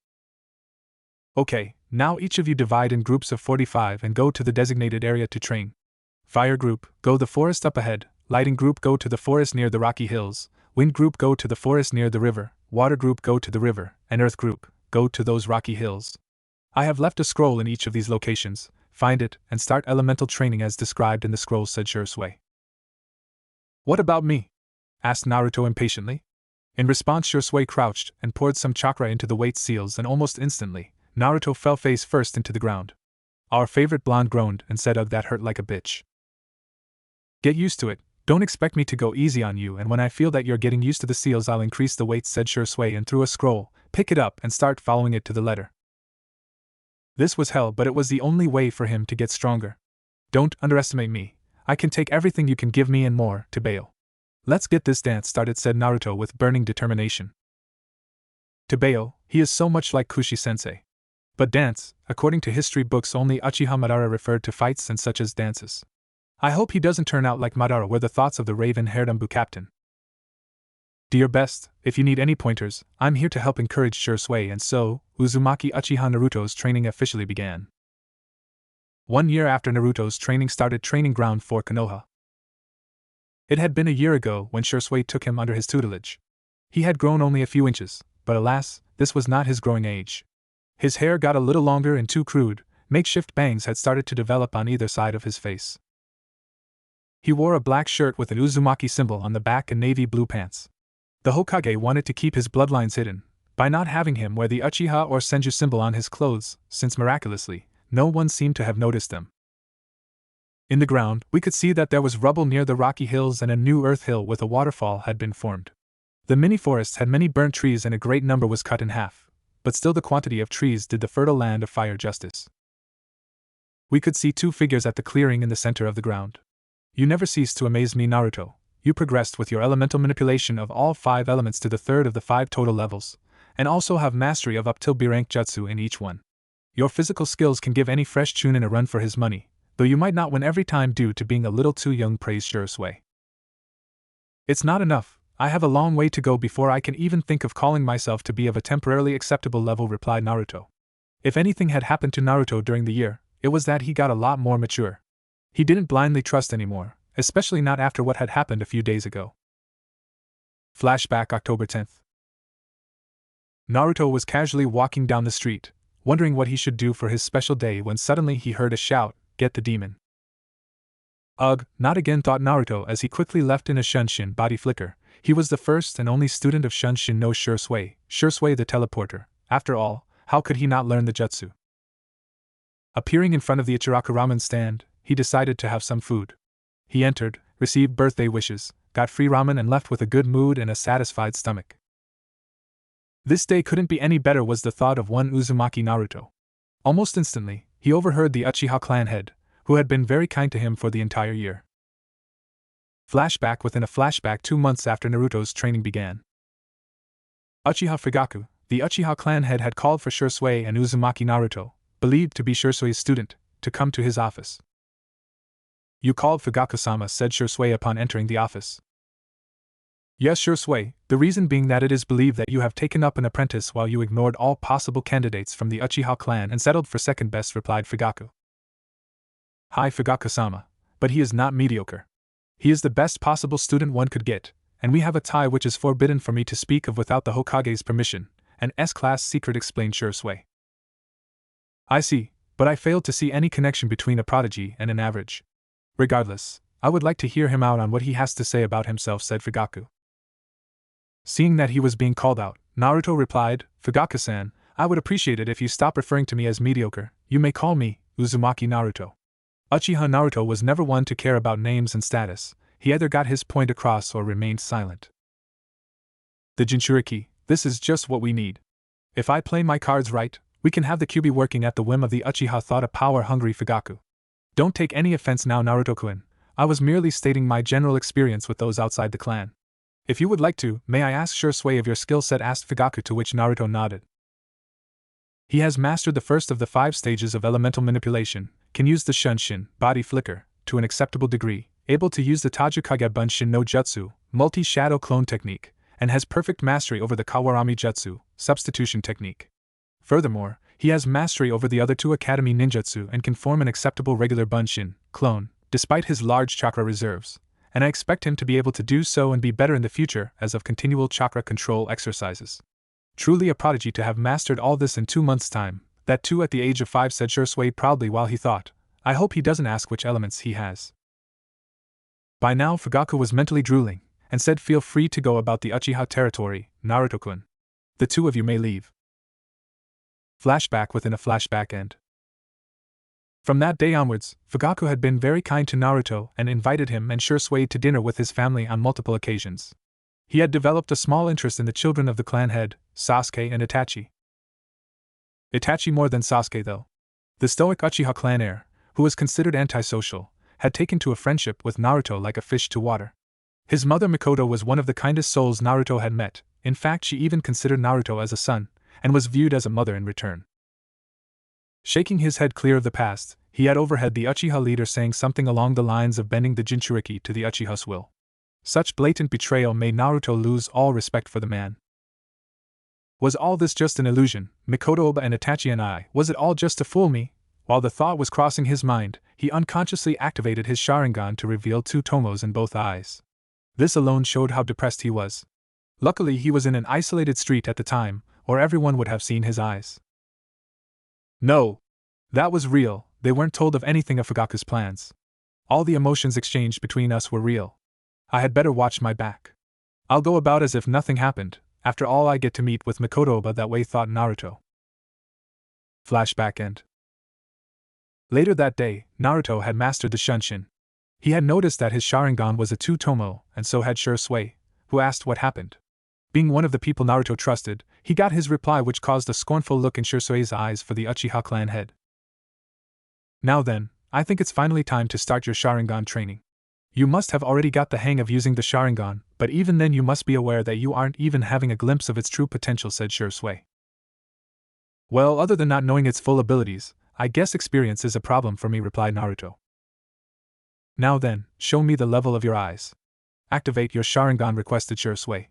Okay, now each of you divide in groups of 45 and go to the designated area to train. Fire group, go the forest up ahead. Lighting group, go to the forest near the rocky hills. Wind group, go to the forest near the river. Water group, go to the river. And earth group, go to those rocky hills. I have left a scroll in each of these locations. Find it and start elemental training as described in the scroll, said Shisui. What about me? Asked Naruto impatiently. In response, Shisui crouched and poured some chakra into the weight seals, and almost instantly, Naruto fell face first into the ground. Our favorite blonde groaned and said, "Ugh, that hurt like a bitch." Get used to it. Don't expect me to go easy on you, and when I feel that you're getting used to the seals, I'll increase the weight, said Shisui, and threw a scroll. Pick it up and start following it to the letter. This was hell, but it was the only way for him to get stronger. Don't underestimate me. I can take everything you can give me and more, to bail. Let's get this dance started, said Naruto with burning determination. To bail, he is so much like Kushi-sensei. But dance, according to history books, only Uchiha Madara referred to fights and such as dances. I hope he doesn't turn out like Madara, were the thoughts of the raven-haired Umbu captain. Do your best. If you need any pointers, I'm here to help, encouraged Shisui, and so, Uzumaki Uchiha Naruto's training officially began. 1 year after Naruto's training started, training ground for Konoha. It had been a year ago when Shisui took him under his tutelage. He had grown only a few inches, but alas, this was not his growing age. His hair got a little longer, and 2 crude, makeshift bangs had started to develop on either side of his face. He wore a black shirt with an Uzumaki symbol on the back and navy blue pants. The Hokage wanted to keep his bloodlines hidden by not having him wear the Uchiha or Senju symbol on his clothes, since miraculously, no one seemed to have noticed them. In the ground, we could see that there was rubble near the rocky hills, and a new earth hill with a waterfall had been formed. The mini-forest had many burnt trees, and a great number was cut in half, but still the quantity of trees did the fertile land of fire justice. We could see 2 figures at the clearing in the center of the ground. You never ceased to amaze me, Naruto. You progressed with your elemental manipulation of all 5 elements to the 3rd of the 5 total levels, and also have mastery of up till B-rank jutsu in each one. Your physical skills can give any fresh Chunin a run for his money, though you might not win every time due to being a little too young, praised Shisui. It's not enough. I have a long way to go before I can even think of calling myself to be of a temporarily acceptable level, replied Naruto. If anything had happened to Naruto during the year, it was that he got a lot more mature. He didn't blindly trust anymore, especially not after what had happened a few days ago. Flashback, October 10th. Naruto was casually walking down the street, wondering what he should do for his special day, when suddenly he heard a shout, "Get the demon!" Ugh, not again, thought Naruto as he quickly left in a Shunshin body flicker. He was the first and only student of Shunshin no Shisui the teleporter. After all, how could he not learn the jutsu? Appearing in front of the Ichiraku ramen stand, he decided to have some food. He entered, received birthday wishes, got free ramen, and left with a good mood and a satisfied stomach. This day couldn't be any better, was the thought of one Uzumaki Naruto. Almost instantly, he overheard the Uchiha clan head, who had been very kind to him for the entire year. Flashback within a flashback, 2 months after Naruto's training began. Uchiha Fugaku, the Uchiha clan head, had called for Shisui and Uzumaki Naruto, believed to be Shisui's student, to come to his office. You called Fugaku-sama, said Shisui upon entering the office. Yes, Shisui, the reason being that it is believed that you have taken up an apprentice while you ignored all possible candidates from the Uchiha clan and settled for second best, replied Fugaku. Hi, Fugaku-sama, but he is not mediocre. He is the best possible student one could get, and we have a tie which is forbidden for me to speak of without the Hokage's permission, an S-class secret, explained Shisui. I see, but I failed to see any connection between a prodigy and an average. Regardless, I would like to hear him out on what he has to say about himself, said Fugaku. Seeing that he was being called out, Naruto replied, Fugaku-san, I would appreciate it if you stop referring to me as mediocre. You may call me Uzumaki Naruto. Uchiha Naruto was never one to care about names and status. He either got his point across or remained silent. The Jinchuriki, this is just what we need. If I play my cards right, we can have the Kyuubi working at the whim of the Uchiha, thought a power-hungry Fugaku. Don't take any offense now, Naruto-kun. I was merely stating my general experience with those outside the clan. If you would like to, may I ask Shisui of your skill set, asked Fugaku, to which Naruto nodded. He has mastered the first of the 5 stages of elemental manipulation, can use the Shunshin, body flicker, to an acceptable degree, able to use the Tajikage Bunshin no Jutsu, multi-shadow clone technique, and has perfect mastery over the Kawarami Jutsu, substitution technique. Furthermore, he has mastery over the other 2 Academy ninjutsu and can form an acceptable regular Bunshin, clone, despite his large chakra reserves, and I expect him to be able to do so and be better in the future as of continual chakra control exercises. Truly a prodigy to have mastered all this in 2 months' time, that too at the age of 5, said Shisui proudly while he thought, I hope he doesn't ask which elements he has. By now Fugaku was mentally drooling, and said feel free to go about the Uchiha territory, Naruto-kun. The 2 of you may leave. Flashback within a flashback end. From that day onwards, Fugaku had been very kind to Naruto and invited him and Shisui to dinner with his family on multiple occasions. He had developed a small interest in the children of the clan head, Sasuke and Itachi. Itachi more than Sasuke though. The stoic Uchiha clan heir, who was considered antisocial, had taken to a friendship with Naruto like a fish to water. His mother Mikoto was one of the kindest souls Naruto had met, in fact she even considered Naruto as a son, and was viewed as a mother in return. Shaking his head clear of the past, he had overheard the Uchiha leader saying something along the lines of bending the Jinchuriki to the Uchiha's will. Such blatant betrayal made Naruto lose all respect for the man. Was all this just an illusion, Mikoto and Itachi and I, was it all just to fool me? While the thought was crossing his mind, he unconsciously activated his Sharingan to reveal 2 tomos in both eyes. This alone showed how depressed he was. Luckily he was in an isolated street at the time, or everyone would have seen his eyes. No! That was real, they weren't told of anything of Fugaku's plans. All the emotions exchanged between us were real. I had better watch my back. I'll go about as if nothing happened, after all I get to meet with Mikoto that way, thought Naruto. Flashback end. Later that day, Naruto had mastered the Shunshin. He had noticed that his Sharingan was a 2-tomo, and so had Shisui, who asked what happened. Being one of the people Naruto trusted, he got his reply which caused a scornful look in Shisui's eyes for the Uchiha clan head. Now then, I think it's finally time to start your Sharingan training. You must have already got the hang of using the Sharingan, but even then you must be aware that you aren't even having a glimpse of its true potential, said Shisui. Well, other than not knowing its full abilities, I guess experience is a problem for me, replied Naruto. Now then, show me the level of your eyes. Activate your Sharingan, requested Shisui.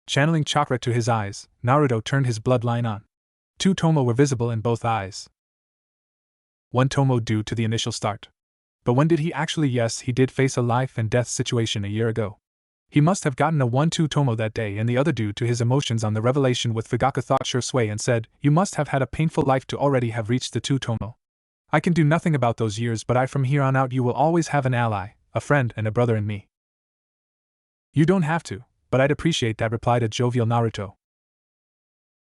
Channeling chakra to his eyes, Naruto turned his bloodline on. 2 tomo were visible in both eyes. 1 tomo due to the initial start. But when did he actually? Yes, he did face a life and death situation a year ago. He must have gotten a 1-2 tomo that day, and the other due to his emotions on the revelation with Fugaku, thought Shisui, and said, you must have had a painful life to already have reached the 2 tomo. I can do nothing about those years, but from here on out you will always have an ally, a friend and a brother in me. You don't have to, but I'd appreciate that, replied a jovial Naruto.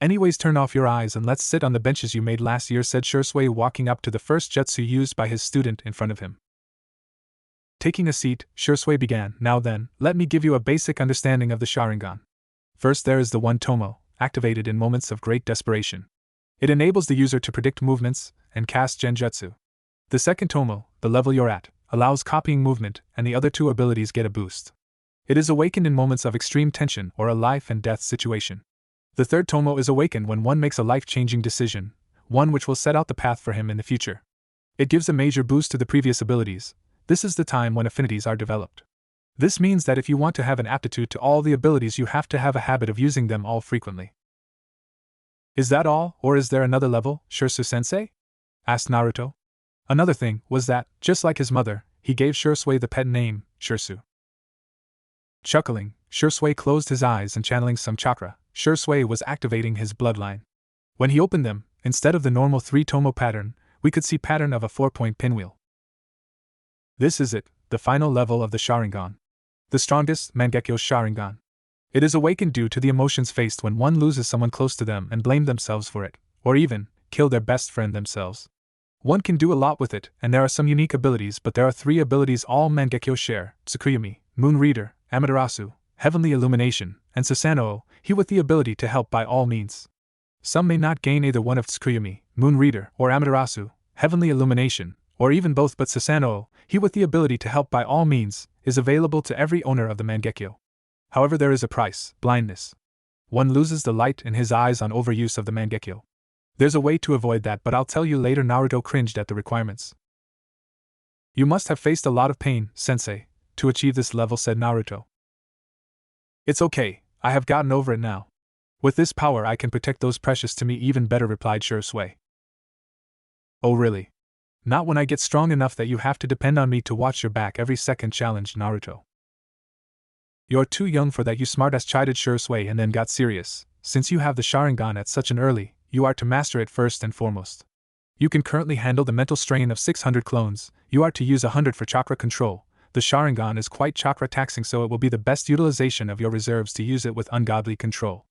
Anyways, turn off your eyes and let's sit on the benches you made last year, said Shisui, walking up to the first jutsu used by his student in front of him. Taking a seat, Shisui began, now then, let me give you a basic understanding of the Sharingan. First there is the 1 tomo, activated in moments of great desperation. It enables the user to predict movements and cast genjutsu. The 2nd tomo, the level you're at, allows copying movement, and the other 2 abilities get a boost. It is awakened in moments of extreme tension or a life and death situation. The 3rd tomo is awakened when one makes a life-changing decision, one which will set out the path for him in the future. It gives a major boost to the previous abilities. This is the time when affinities are developed. This means that if you want to have an aptitude to all the abilities, you have to have a habit of using them all frequently. Is that all, or is there another level, Shirsu-sensei? Asked Naruto. Another thing was that, just like his mother, he gave Shisui the pet name, Shirsu. Chuckling, Shisui closed his eyes and channeling some chakra, Shisui was activating his bloodline. When he opened them, instead of the normal 3-tomo pattern, we could see pattern of a 4-point pinwheel. This is it, the final level of the Sharingan. The strongest, Mangekyo Sharingan. It is awakened due to the emotions faced when one loses someone close to them and blame themselves for it, or even kill their best friend themselves. One can do a lot with it, and there are some unique abilities, but there are 3 abilities all Mangekyo share: Tsukuyomi, Moon Reader, Amaterasu, Heavenly Illumination, and Susanoo, he with the ability to help by all means. Some may not gain either one of Tsukuyomi, Moon Reader, or Amaterasu, Heavenly Illumination, or even both, but Susanoo, he with the ability to help by all means, is available to every owner of the Mangekyo. However, there is a price: blindness. One loses the light in his eyes on overuse of the Mangekyo. There's a way to avoid that, but I'll tell you later. Naruto cringed at the requirements. You must have faced a lot of pain, sensei, to achieve this level, said Naruto. It's okay, I have gotten over it now. With this power I can protect those precious to me even better, replied Shisui. Oh really? Not when I get strong enough that you have to depend on me to watch your back every second, challenged Naruto. You're too young for that, you smartass, chided Shisui, and then got serious. Since you have the Sharingan at such an early, you are to master it first and foremost. You can currently handle the mental strain of 600 clones, you are to use 100 for chakra control. The Sharingan is quite chakra taxing, so it will be the best utilization of your reserves to use it with ungodly control.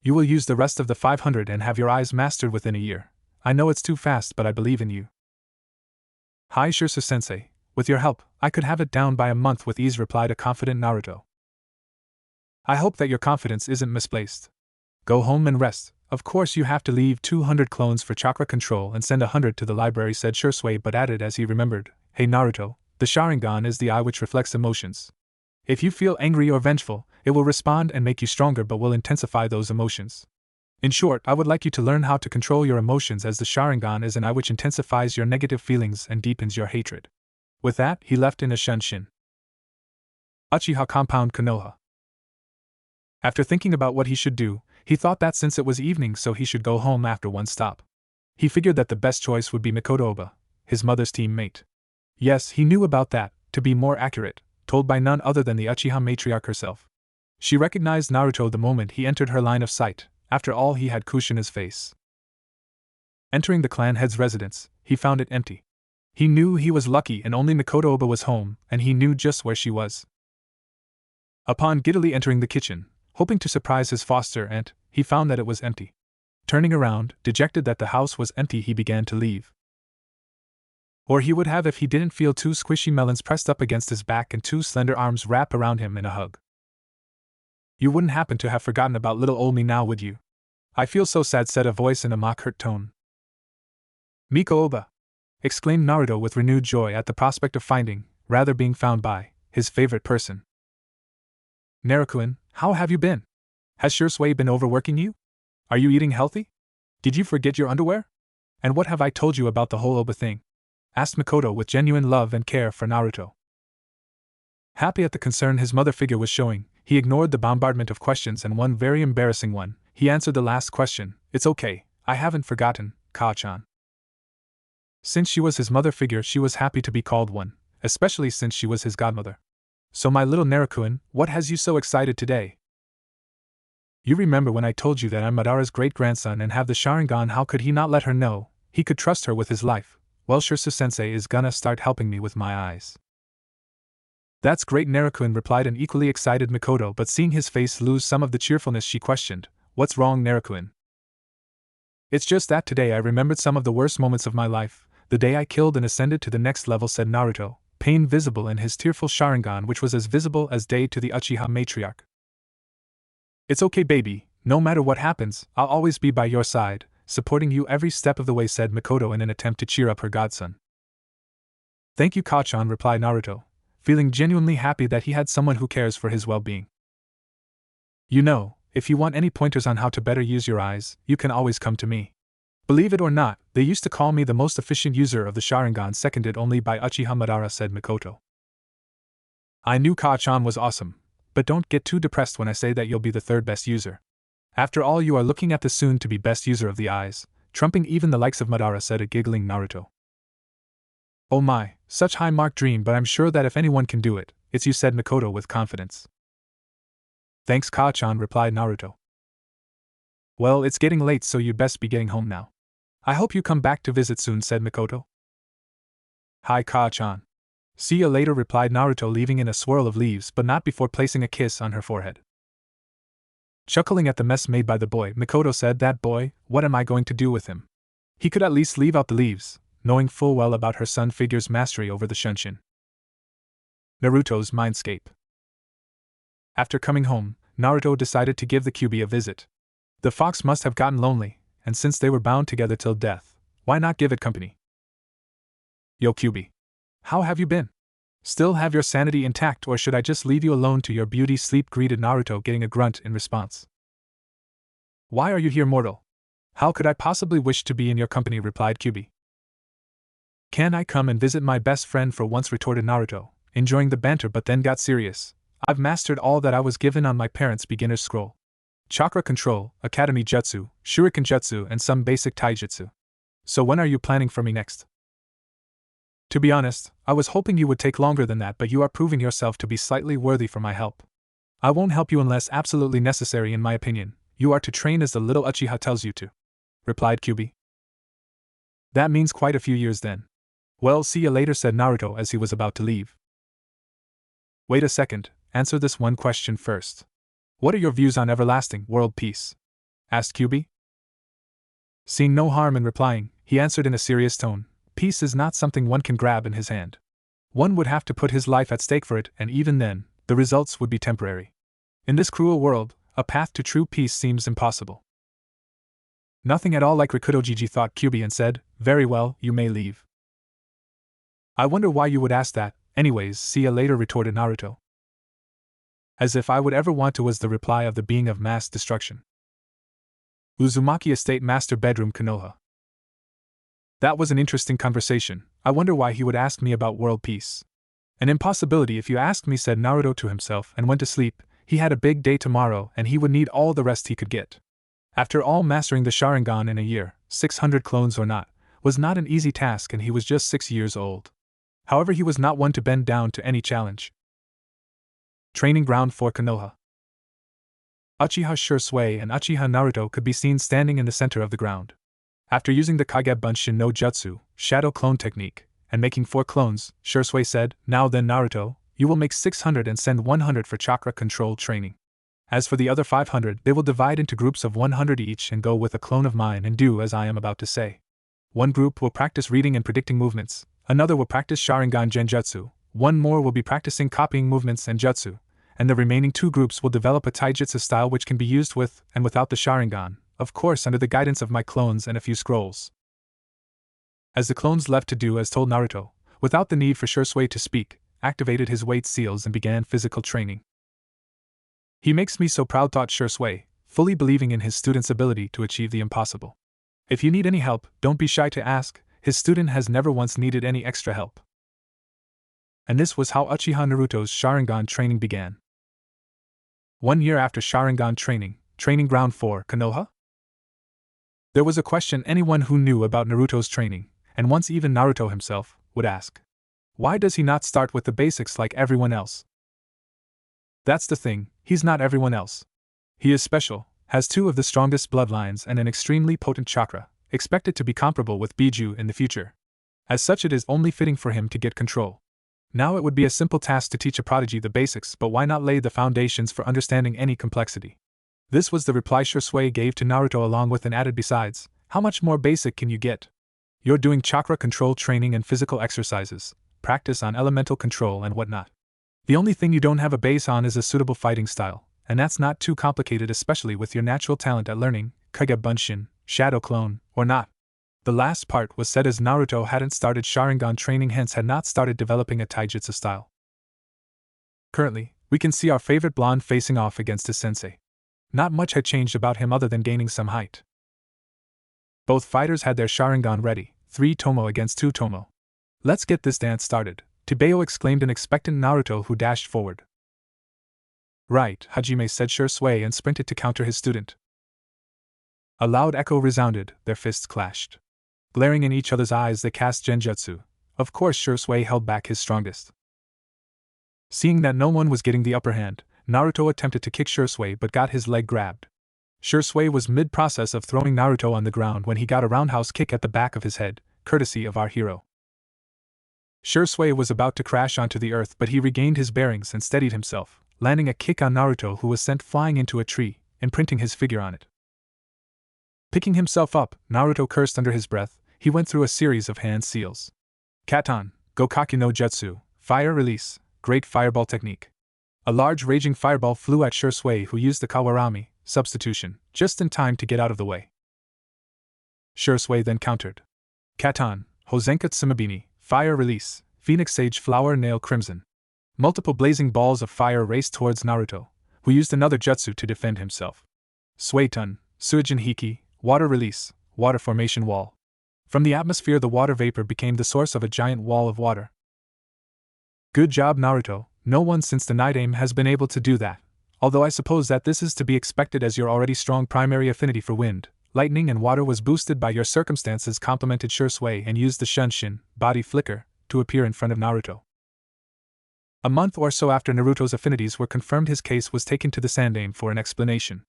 You will use the rest of the 500 and have your eyes mastered within a year. I know it's too fast, but I believe in you. Hi Shisui-sensei, with your help, I could have it down by a month with ease, replied a confident Naruto. I hope that your confidence isn't misplaced. Go home and rest. Of course you have to leave 200 clones for chakra control and send 100 to the library, said Shisui, but added as he remembered, hey Naruto, the Sharingan is the eye which reflects emotions. If you feel angry or vengeful, it will respond and make you stronger but will intensify those emotions. In short, I would like you to learn how to control your emotions, as the Sharingan is an eye which intensifies your negative feelings and deepens your hatred. With that, he left in a Shunshin. Uchiha Compound Konoha. After thinking about what he should do, he thought that since it was evening, so he should go home after one stop. He figured that the best choice would be Mikoto Oba, his mother's teammate. Yes, he knew about that, to be more accurate, told by none other than the Uchiha matriarch herself. She recognized Naruto the moment he entered her line of sight. After all, he had Kushina's face. Entering the clan head's residence, he found it empty. He knew he was lucky and only Mikoto Oba was home, and he knew just where she was. Upon giddily entering the kitchen, hoping to surprise his foster aunt, he found that it was empty. Turning around, dejected that the house was empty, he began to leave. Or he would have if he didn't feel two squishy melons pressed up against his back and two slender arms wrap around him in a hug. You wouldn't happen to have forgotten about little old me now, would you? I feel so sad, said a voice in a mock-hurt tone. Miko Oba! Exclaimed Naruto with renewed joy at the prospect of finding, rather being found by, his favorite person. Naruto-kun, how have you been? Has Shisui been overworking you? Are you eating healthy? Did you forget your underwear? And what have I told you about the whole Oba thing? Asked Mikoto with genuine love and care for Naruto. Happy at the concern his mother figure was showing, he ignored the bombardment of questions and one very embarrassing one. He answered the last question. It's okay, I haven't forgotten, Ka-chan. Since she was his mother figure, she was happy to be called one, especially since she was his godmother. So my little Naruto-kun, what has you so excited today? You remember when I told you that I'm Madara's great-grandson and have the Sharingan? How could he not let her know? He could trust her with his life. Well, Shisui-sensei is gonna start helping me with my eyes. That's great, Naruto-kun, replied an equally excited Mikoto, but seeing his face lose some of the cheerfulness, she questioned, what's wrong, Naruto-kun? It's just that today I remembered some of the worst moments of my life, the day I killed and ascended to the next level, said Naruto, pain visible in his tearful Sharingan, which was as visible as day to the Uchiha matriarch. It's okay, baby, no matter what happens, I'll always be by your side, supporting you every step of the way, said Mikoto in an attempt to cheer up her godson. Thank you, Ka-chan, replied Naruto, feeling genuinely happy that he had someone who cares for his well-being. You know, if you want any pointers on how to better use your eyes, you can always come to me. Believe it or not, they used to call me the most efficient user of the Sharingan, seconded only by Uchiha Madara, said Mikoto. I knew Ka-chan was awesome, but don't get too depressed when I say that you'll be the third best user. After all, you are looking at the soon-to-be best user of the eyes, trumping even the likes of Madara, said a giggling Naruto. Oh my, such high-mark dream, but I'm sure that if anyone can do it, it's you, said Mikoto with confidence. Thanks, Ka-chan, replied Naruto. Well, it's getting late, so you'd best be getting home now. I hope you come back to visit soon, said Mikoto. Hi, Ka-chan. See you later, replied Naruto, leaving in a swirl of leaves, but not before placing a kiss on her forehead. Chuckling at the mess made by the boy, Mikoto said, that boy, what am I going to do with him? He could at least leave out the leaves, knowing full well about her son figure's mastery over the Shunshin. Naruto's Mindscape. After coming home, Naruto decided to give the Kyuubi a visit. The fox must have gotten lonely, and since they were bound together till death, why not give it company? Yo, Kyuubi. How have you been? Still have your sanity intact, or should I just leave you alone to your beauty sleep? Greeted Naruto, getting a grunt in response. Why are you here, mortal? How could I possibly wish to be in your company, replied Kyubi. Can I come and visit my best friend for once, retorted Naruto, enjoying the banter but then got serious. I've mastered all that I was given on my parents' beginner's scroll. Chakra control, Academy Jutsu, Shuriken Jutsu and some basic Taijutsu. So when are you planning for me next? To be honest, I was hoping you would take longer than that, but you are proving yourself to be slightly worthy for my help. I won't help you unless absolutely necessary in my opinion. You are to train as the little Uchiha tells you to, replied Kyubi. That means quite a few years then. Well, see you later, said Naruto as he was about to leave. Wait a second, answer this one question first. What are your views on everlasting world peace? Asked Kyubi. Seeing no harm in replying, he answered in a serious tone. Peace is not something one can grab in his hand. One would have to put his life at stake for it, and even then, the results would be temporary. In this cruel world, a path to true peace seems impossible. Nothing at all like Rikudojiji, thought Kyubi, and said, very well, you may leave. I wonder why you would ask that. Anyways, see ya later, retorted Naruto. As if I would ever want to, was the reply of the being of mass destruction. Uzumaki Estate Master Bedroom, Konoha. That was an interesting conversation. I wonder why he would ask me about world peace. An impossibility if you asked me, said Naruto to himself and went to sleep. He had a big day tomorrow and he would need all the rest he could get. After all, mastering the Sharingan in a year, 600 clones or not, was not an easy task, and he was just 6 years old. However, he was not one to bend down to any challenge. Training ground for Konoha. Uchiha Shisui and Uchiha Naruto could be seen standing in the center of the ground. After using the Kage Bunshin no Jutsu, shadow clone technique, and making 4 clones, Shisui said, now then, Naruto, you will make 600 and send 100 for chakra control training. As for the other 500, they will divide into groups of 100 each and go with a clone of mine and do as I am about to say. One group will practice reading and predicting movements, another will practice Sharingan Genjutsu, one more will be practicing copying movements and jutsu, and the remaining 2 groups will develop a taijutsu style which can be used with and without the Sharingan, of course under the guidance of my clones and a few scrolls. As the clones left to do as told, Naruto, without the need for Shisui to speak, activated his weight seals and began physical training. He makes me so proud, thought Shisui, fully believing in his student's ability to achieve the impossible. If you need any help, don't be shy to ask. His student has never once needed any extra help. And this was how Uchiha Naruto's Sharingan training began. 1 year after Sharingan training, training ground for Konoha? There was a question anyone who knew about Naruto's training, and once even Naruto himself, would ask. Why does he not start with the basics like everyone else? That's the thing, he's not everyone else. He is special, has 2 of the strongest bloodlines and an extremely potent chakra, expected to be comparable with Biju in the future. As such, it is only fitting for him to get control. Now it would be a simple task to teach a prodigy the basics, but why not lay the foundations for understanding any complexity? This was the reply Shisui gave to Naruto, along with an added besides, how much more basic can you get? You're doing chakra control training and physical exercises, practice on elemental control and whatnot. The only thing you don't have a base on is a suitable fighting style, and that's not too complicated, especially with your natural talent at learning, Kage Bunshin, Shadow Clone, or not. The last part was said as Naruto hadn't started Sharingan training, hence had not started developing a taijutsu style. Currently, we can see our favorite blonde facing off against his sensei. Not much had changed about him other than gaining some height. Both fighters had their Sharingan ready, 3 Tomo against 2 Tomo. Let's get this dance started, Tibeo exclaimed an expectant Naruto who dashed forward. Right, Hajime, said Shisui and sprinted to counter his student. A loud echo resounded, their fists clashed. Glaring in each other's eyes, they cast Genjutsu. Of course, Shisui held back his strongest. Seeing that no one was getting the upper hand, Naruto attempted to kick Shisui but got his leg grabbed. Shisui was mid-process of throwing Naruto on the ground when he got a roundhouse kick at the back of his head, courtesy of our hero. Shisui was about to crash onto the earth, but he regained his bearings and steadied himself, landing a kick on Naruto, who was sent flying into a tree, imprinting his figure on it. Picking himself up, Naruto cursed under his breath. He went through a series of hand seals. Katon, Gokaki no Jutsu, fire release, great fireball technique. A large raging fireball flew at Shisui, who used the Kawarami, substitution, just in time to get out of the way. Shisui then countered. Katon, Hozenka Tsumabini, fire release, Phoenix Sage Flower Nail Crimson. Multiple blazing balls of fire raced towards Naruto, who used another jutsu to defend himself. Suetun, Suijin Hiki, water release, water formation wall. From the atmosphere, the water vapor became the source of a giant wall of water. Good job, Naruto. No one since the Night Aim has been able to do that. Although I suppose that this is to be expected as your already strong primary affinity for wind, lightning, and water was boosted by your circumstances, complemented Shisui and used the Shunshin, body flicker, to appear in front of Naruto. A month or so after Naruto's affinities were confirmed, his case was taken to the Sandaime for an explanation.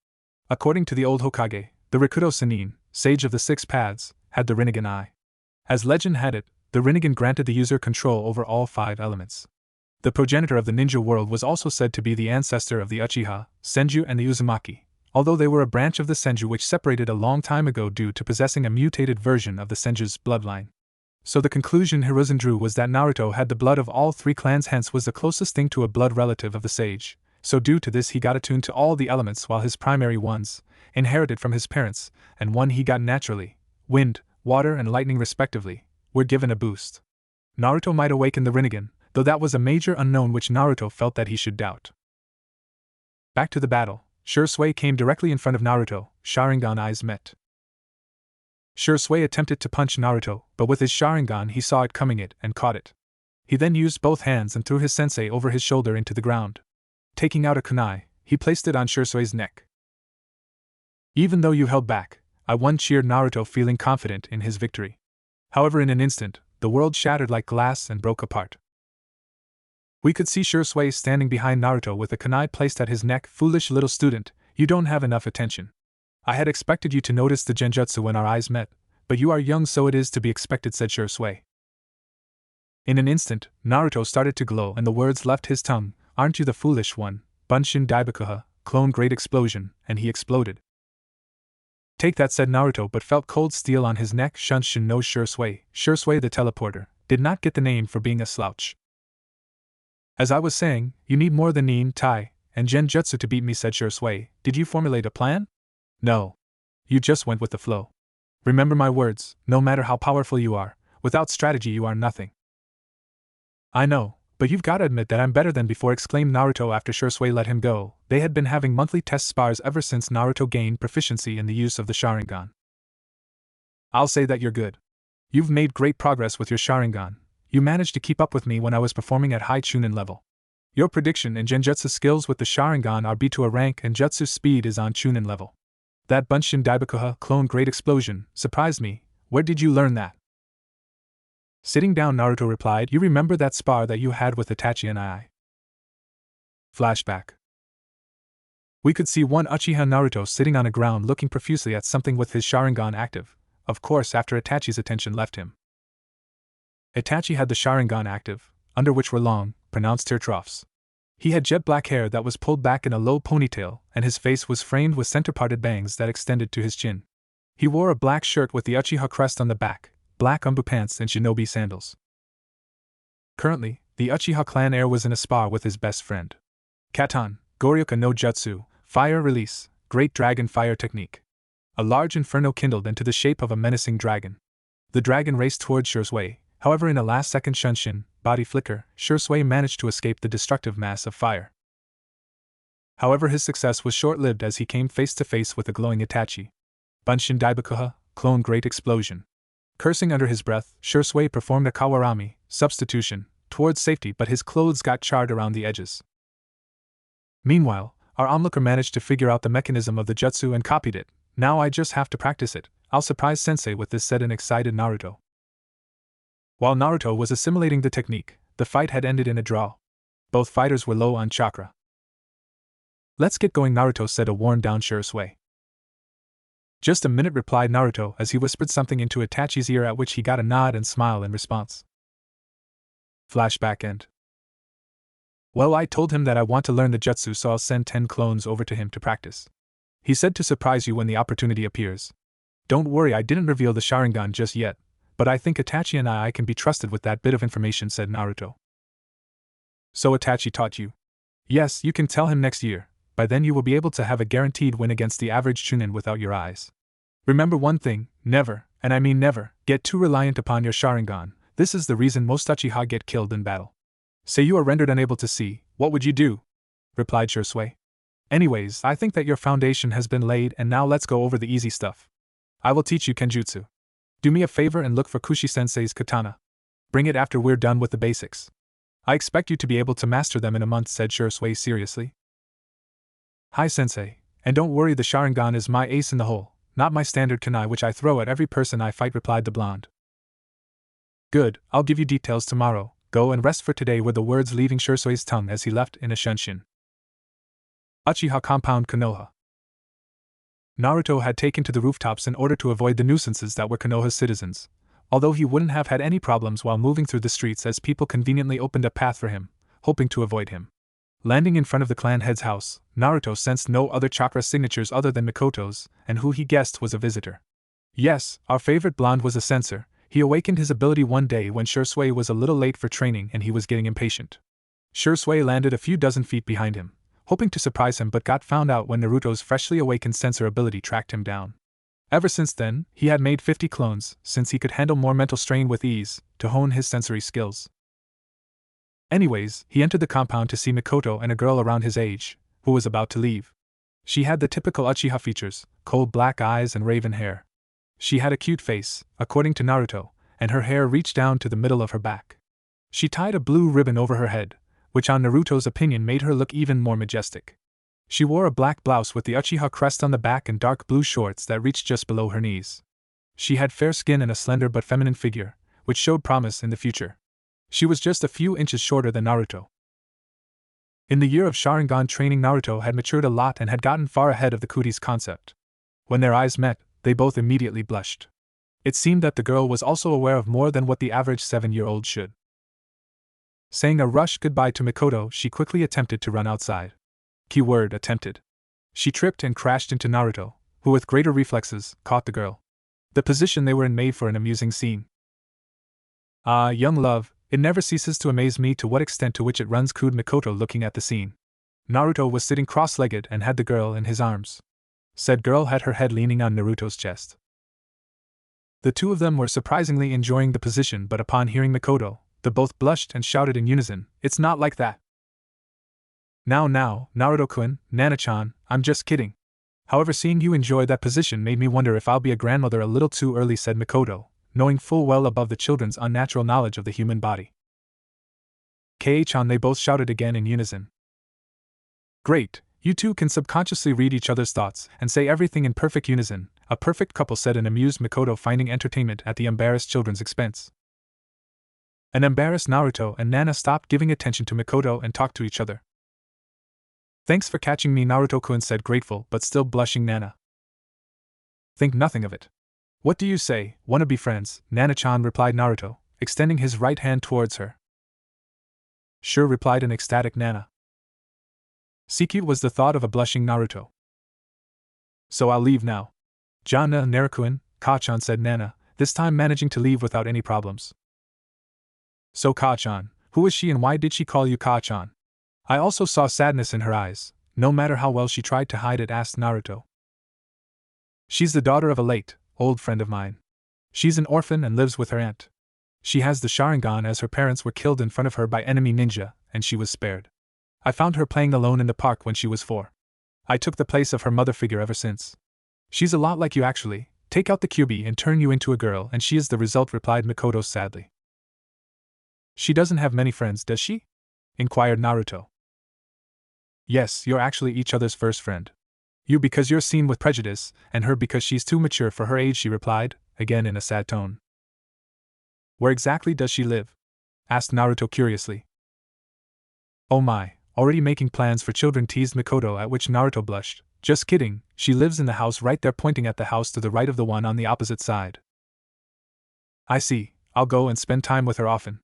According to the old Hokage, the Rikudo Sannin, sage of the six paths, had the Rinnegan eye. As legend had it, the Rinnegan granted the user control over all 5 elements. The progenitor of the ninja world was also said to be the ancestor of the Uchiha, Senju, and the Uzumaki, although they were a branch of the Senju which separated a long time ago due to possessing a mutated version of the Senju's bloodline. So the conclusion Hiruzen drew was that Naruto had the blood of all 3 clans, hence was the closest thing to a blood relative of the sage. So due to this he got attuned to all the elements, while his primary ones, inherited from his parents, and one he got naturally, wind, water, and lightning respectively, were given a boost. Naruto might awaken the Rinnegan, though that was a major unknown which Naruto felt that he should doubt. Back to the battle, Shisui came directly in front of Naruto, Sharingan eyes met. Shisui attempted to punch Naruto, but with his Sharingan he saw it coming and caught it. He then used both hands and threw his sensei over his shoulder into the ground. Taking out a kunai, he placed it on Shisui's neck. Even though you held back, I won, cheered Naruto, feeling confident in his victory. However, in an instant, the world shattered like glass and broke apart. We could see Shisui standing behind Naruto with a kunai placed at his neck. Foolish little student, you don't have enough attention. I had expected you to notice the genjutsu when our eyes met, but you are young, so it is to be expected, said Shisui. In an instant, Naruto started to glow and the words left his tongue, aren't you the foolish one, Bunshin Daibakuha, clone great explosion, and he exploded. Take that, said Naruto, but felt cold steel on his neck. Shunshin no Shisui, Shisui the teleporter, did not get the name for being a slouch. As I was saying, you need more than Nin, Tai, and Genjutsu to beat me, said Shisui. Did you formulate a plan? No. You just went with the flow. Remember my words, no matter how powerful you are, without strategy you are nothing. I know, but you've got to admit that I'm better than before, exclaimed Naruto after Shisui let him go. They had been having monthly test spars ever since Naruto gained proficiency in the use of the Sharingan. I'll say that you're good. You've made great progress with your Sharingan. You managed to keep up with me when I was performing at high Chunin level. Your prediction and Genjutsu skills with the Sharingan are B to a rank, and Jutsu speed is on Chunin level. That Bunshin Daibakuha clone great explosion surprised me. Where did you learn that? Sitting down, Naruto replied. You remember that spar that you had with Itachi and I? Flashback. We could see one Uchiha Naruto sitting on the ground looking profusely at something with his Sharingan active, of course after Itachi's attention left him. Itachi had the Sharingan active, under which were long, pronounced tear troughs. He had jet black hair that was pulled back in a low ponytail, and his face was framed with center-parted bangs that extended to his chin. He wore a black shirt with the Uchiha crest on the back, black umbu pants, and shinobi sandals. Currently, the Uchiha clan heir was in a spar with his best friend. Katan, Goryoka no Jutsu, fire release, great dragon fire technique. A large inferno kindled into the shape of a menacing dragon. The dragon raced towards Shisui. However, in a last-second Shunshin, body flicker, Shisui managed to escape the destructive mass of fire. However, his success was short-lived as he came face-to-face with a glowing Itachi. Bunshin Daibakuha, clone great explosion. Cursing under his breath, Shisui performed a Kawarami, substitution, towards safety, but his clothes got charred around the edges. Meanwhile, our onlooker managed to figure out the mechanism of the jutsu and copied it. Now I just have to practice it. I'll surprise Sensei with this, said an excited Naruto. While Naruto was assimilating the technique, the fight had ended in a draw. Both fighters were low on chakra. Let's get going, Naruto said a worn-down Shisui. Just a minute, replied Naruto as he whispered something into Itachi's ear, at which he got a nod and smile in response. Flashback end. Well, I told him that I want to learn the jutsu, so I'll send 10 clones over to him to practice. He said to surprise you when the opportunity appears. Don't worry, I didn't reveal the Sharingan just yet, but I think Itachi and I can be trusted with that bit of information, said Naruto. So Itachi taught you? Yes, you can tell him next year. By then you will be able to have a guaranteed win against the average Chunin without your eyes. Remember one thing, never, and I mean never, get too reliant upon your Sharingan. This is the reason most Uchiha get killed in battle. Say you are rendered unable to see, what would you do? Replied Shisui. Anyways, I think that your foundation has been laid, and now let's go over the easy stuff. I will teach you kenjutsu. Do me a favor and look for Kushi-sensei's katana. Bring it after we're done with the basics. I expect you to be able to master them in a month, said Shisui seriously. Hi, sensei, and don't worry, the Sharingan is my ace in the hole, not my standard kunai which I throw at every person I fight, replied the blonde. Good, I'll give you details tomorrow. Go and rest for today, were the words leaving Shisui's tongue as he left in a shunshin. Uchiha Compound Konoha. Naruto had taken to the rooftops in order to avoid the nuisances that were Konoha's citizens, although he wouldn't have had any problems while moving through the streets as people conveniently opened a path for him, hoping to avoid him. Landing in front of the clan head's house, Naruto sensed no other chakra signatures other than Mikoto's, and who he guessed was a visitor. Yes, our favorite blonde was a censor. He awakened his ability one day when Shisui was a little late for training and he was getting impatient. Shisui landed a few dozen feet behind him, hoping to surprise him, but got found out when Naruto's freshly awakened sensor ability tracked him down. Ever since then, he had made 50 clones, since he could handle more mental strain with ease, to hone his sensory skills. Anyways, he entered the compound to see Mikoto and a girl around his age, who was about to leave. She had the typical Uchiha features, cold black eyes and raven hair. She had a cute face, according to Naruto, and her hair reached down to the middle of her back. She tied a blue ribbon over her head, which on Naruto's opinion made her look even more majestic. She wore a black blouse with the Uchiha crest on the back and dark blue shorts that reached just below her knees. She had fair skin and a slender but feminine figure, which showed promise in the future. She was just a few inches shorter than Naruto. In the year of Sharingan training, Naruto had matured a lot and had gotten far ahead of the cooties concept. When their eyes met, they both immediately blushed. It seemed that the girl was also aware of more than what the average 7-year-old should. Saying a rushed goodbye to Mikoto, she quickly attempted to run outside. Keyword attempted. She tripped and crashed into Naruto, who with greater reflexes, caught the girl. The position they were in made for an amusing scene. Ah, young love, it never ceases to amaze me to what extent to which it runs, cooed Mikoto looking at the scene. Naruto was sitting cross-legged and had the girl in his arms. Said girl had her head leaning on Naruto's chest. The two of them were surprisingly enjoying the position, but upon hearing Mikoto, they both blushed and shouted in unison, "It's not like that." Now, Naruto-kun, Nana-chan, I'm just kidding. However, seeing you enjoy that position made me wonder if I'll be a grandmother a little too early, said Mikoto, knowing full well above the children's unnatural knowledge of the human body. K-chan, they both shouted again in unison. Great, you two can subconsciously read each other's thoughts and say everything in perfect unison, a perfect couple, said an amused Mikoto, finding entertainment at the embarrassed children's expense. An embarrassed Naruto and Nana stopped giving attention to Mikoto and talked to each other. Thanks for catching me, Naruto-kun, said grateful but still blushing Nana. Think nothing of it. What do you say, wanna be friends, Nana-chan, replied Naruto, extending his right hand towards her. Sure, replied an ecstatic Nana. See, cute was the thought of a blushing Naruto. So I'll leave now. Jana Naruto-kun, Ka-chan, said Nana, this time managing to leave without any problems. So Ka-chan, who is she and why did she call you Ka-chan? I also saw sadness in her eyes, no matter how well she tried to hide it, asked Naruto. She's the daughter of a late, old friend of mine. She's an orphan and lives with her aunt. She has the Sharingan as her parents were killed in front of her by enemy ninja, and she was spared. I found her playing alone in the park when she was 4. I took the place of her mother figure ever since. She's a lot like you actually. Take out the Kyuubi and turn you into a girl and she is the result, replied Mikoto sadly. She doesn't have many friends, does she? Inquired Naruto. Yes, you're actually each other's first friend. You because you're seen with prejudice, and her because she's too mature for her age, she replied, again in a sad tone. Where exactly does she live? Asked Naruto curiously. Oh my, already making plans for children, teased Mikoto, at which Naruto blushed. Just kidding, she lives in the house right there, pointing at the house to the right of the one on the opposite side. I see, I'll go and spend time with her often.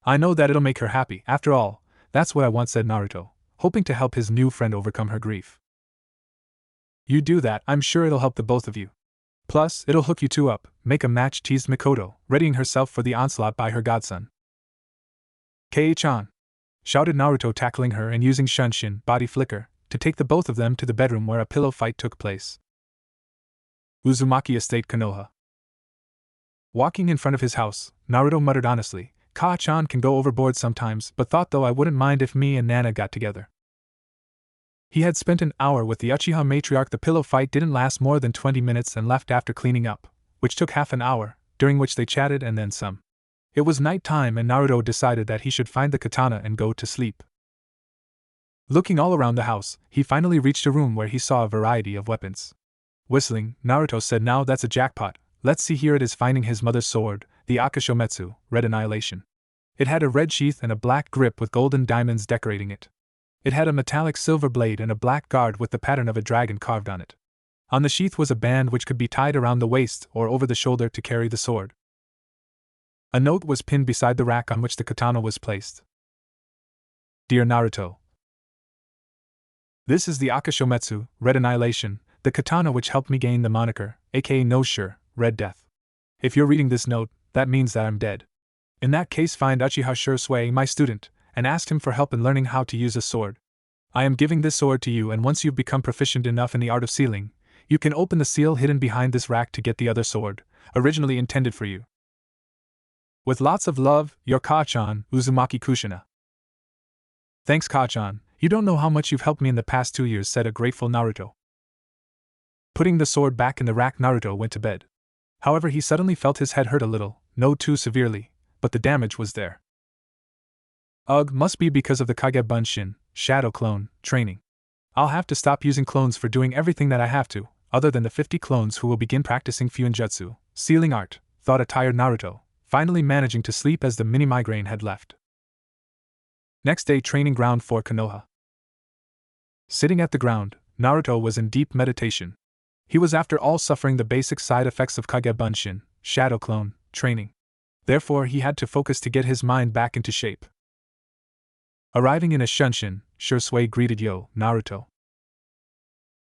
I know that it'll make her happy, after all, that's what I want, said Naruto, hoping to help his new friend overcome her grief. You do that, I'm sure it'll help the both of you. Plus, it'll hook you two up, make a match, teased Mikoto, readying herself for the onslaught by her godson. Kei-chan! Shouted Naruto, tackling her and using Shunshin body flicker to take the both of them to the bedroom where a pillow fight took place. Uzumaki Estate, Konoha. Walking in front of his house, Naruto muttered honestly, Ka-chan can go overboard sometimes, but thought though I wouldn't mind if me and Nana got together. He had spent an hour with the Uchiha matriarch. The pillow fight didn't last more than 20 minutes and left after cleaning up, which took half an hour, during which they chatted and then some. It was night time and Naruto decided that he should find the katana and go to sleep. Looking all around the house, he finally reached a room where he saw a variety of weapons. Whistling, Naruto said, "Now that's a jackpot. Let's see." Here it is, finding his mother's sword, the Akashometsu, Red Annihilation. It had a red sheath and a black grip with golden diamonds decorating it. It had a metallic silver blade and a black guard with the pattern of a dragon carved on it. On the sheath was a band which could be tied around the waist or over the shoulder to carry the sword. A note was pinned beside the rack on which the katana was placed. Dear Naruto, this is the Akashometsu, Red Annihilation, the katana which helped me gain the moniker, aka Nosure, Red Death. If you're reading this note, that means that I'm dead. In that case, find Uchiha Shisui, my student, and ask him for help in learning how to use a sword. I am giving this sword to you, and once you've become proficient enough in the art of sealing, you can open the seal hidden behind this rack to get the other sword, originally intended for you. With lots of love, your Ka-chan, Uzumaki Kushina. Thanks, Ka-chan. You don't know how much you've helped me in the past 2 years, said a grateful Naruto. Putting the sword back in the rack, Naruto went to bed. However, he suddenly felt his head hurt a little, no too severely, but the damage was there. Ugh, must be because of the Kage Bunshin, shadow clone, training. I'll have to stop using clones for doing everything that I have to, other than the 50 clones who will begin practicing Fuinjutsu, sealing art, thought a tired Naruto, finally managing to sleep as the mini migraine had left. Next day, training ground for Konoha. Sitting at the ground, Naruto was in deep meditation. He was after all suffering the basic side effects of Kage Bunshin, shadow clone, training. Therefore he had to focus to get his mind back into shape. Arriving in a shunshin, Shisui greeted Yo, Naruto.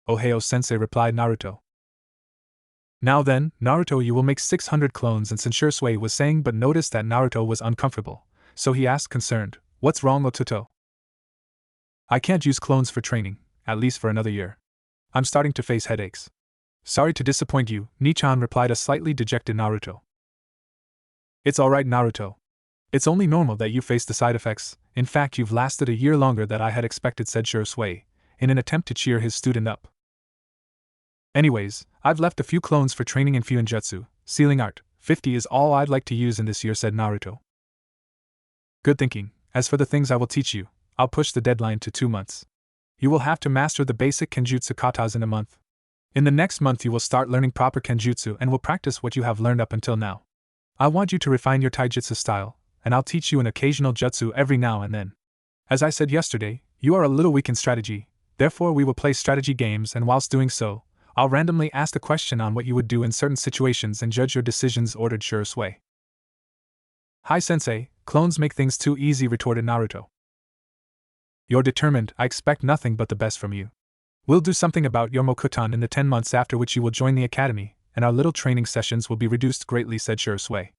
Ohio sensei, replied Naruto. Now then, Naruto, you will make 600 clones, and Shisui was saying, but noticed that Naruto was uncomfortable, so he asked concerned, what's wrong, Ototo? I can't use clones for training, at least for another year. I'm starting to face headaches. Sorry to disappoint you, Nichan, replied a slightly dejected Naruto. It's alright, Naruto. It's only normal that you face the side effects. In fact, you've lasted a year longer than I had expected, said Shisui, in an attempt to cheer his student up. Anyways, I've left a few clones for training in Fuinjutsu, sealing art. 50 is all I'd like to use in this year, said Naruto. Good thinking. As for the things I will teach you, I'll push the deadline to 2 months. You will have to master the basic Kenjutsu katas in a month. In the next month you will start learning proper Kenjutsu and will practice what you have learned up until now. I want you to refine your taijutsu style, and I'll teach you an occasional jutsu every now and then. As I said yesterday, you are a little weak in strategy, therefore we will play strategy games, and whilst doing so, I'll randomly ask a question on what you would do in certain situations and judge your decisions, ordered Shisui. Hi sensei, clones make things too easy, retorted Naruto. You're determined, I expect nothing but the best from you. We'll do something about your Mokutan in the 10 months after which you will join the academy, and our little training sessions will be reduced greatly, said Shisui.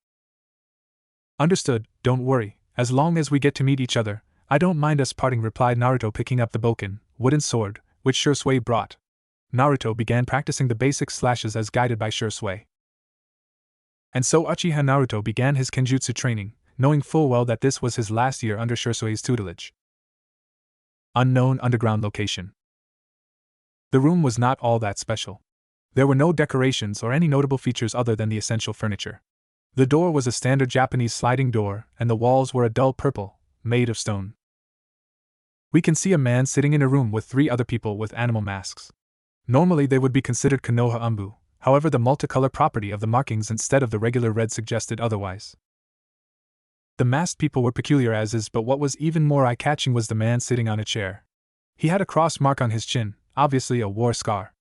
Understood, don't worry, as long as we get to meet each other, I don't mind us parting, replied Naruto, picking up the bokken, wooden sword, which Shisui brought. Naruto began practicing the basic slashes as guided by Shisui. And so Uchiha Naruto began his Kenjutsu training, knowing full well that this was his last year under Shisui's tutelage. Unknown underground location. The room was not all that special. There were no decorations or any notable features other than the essential furniture. The door was a standard Japanese sliding door, and the walls were a dull purple, made of stone. We can see a man sitting in a room with 3 other people with animal masks. Normally they would be considered Konoha Umbu, however the multicolor property of the markings instead of the regular red suggested otherwise. The masked people were peculiar as is, but what was even more eye-catching was the man sitting on a chair. He had a cross mark on his chin, obviously a war scar.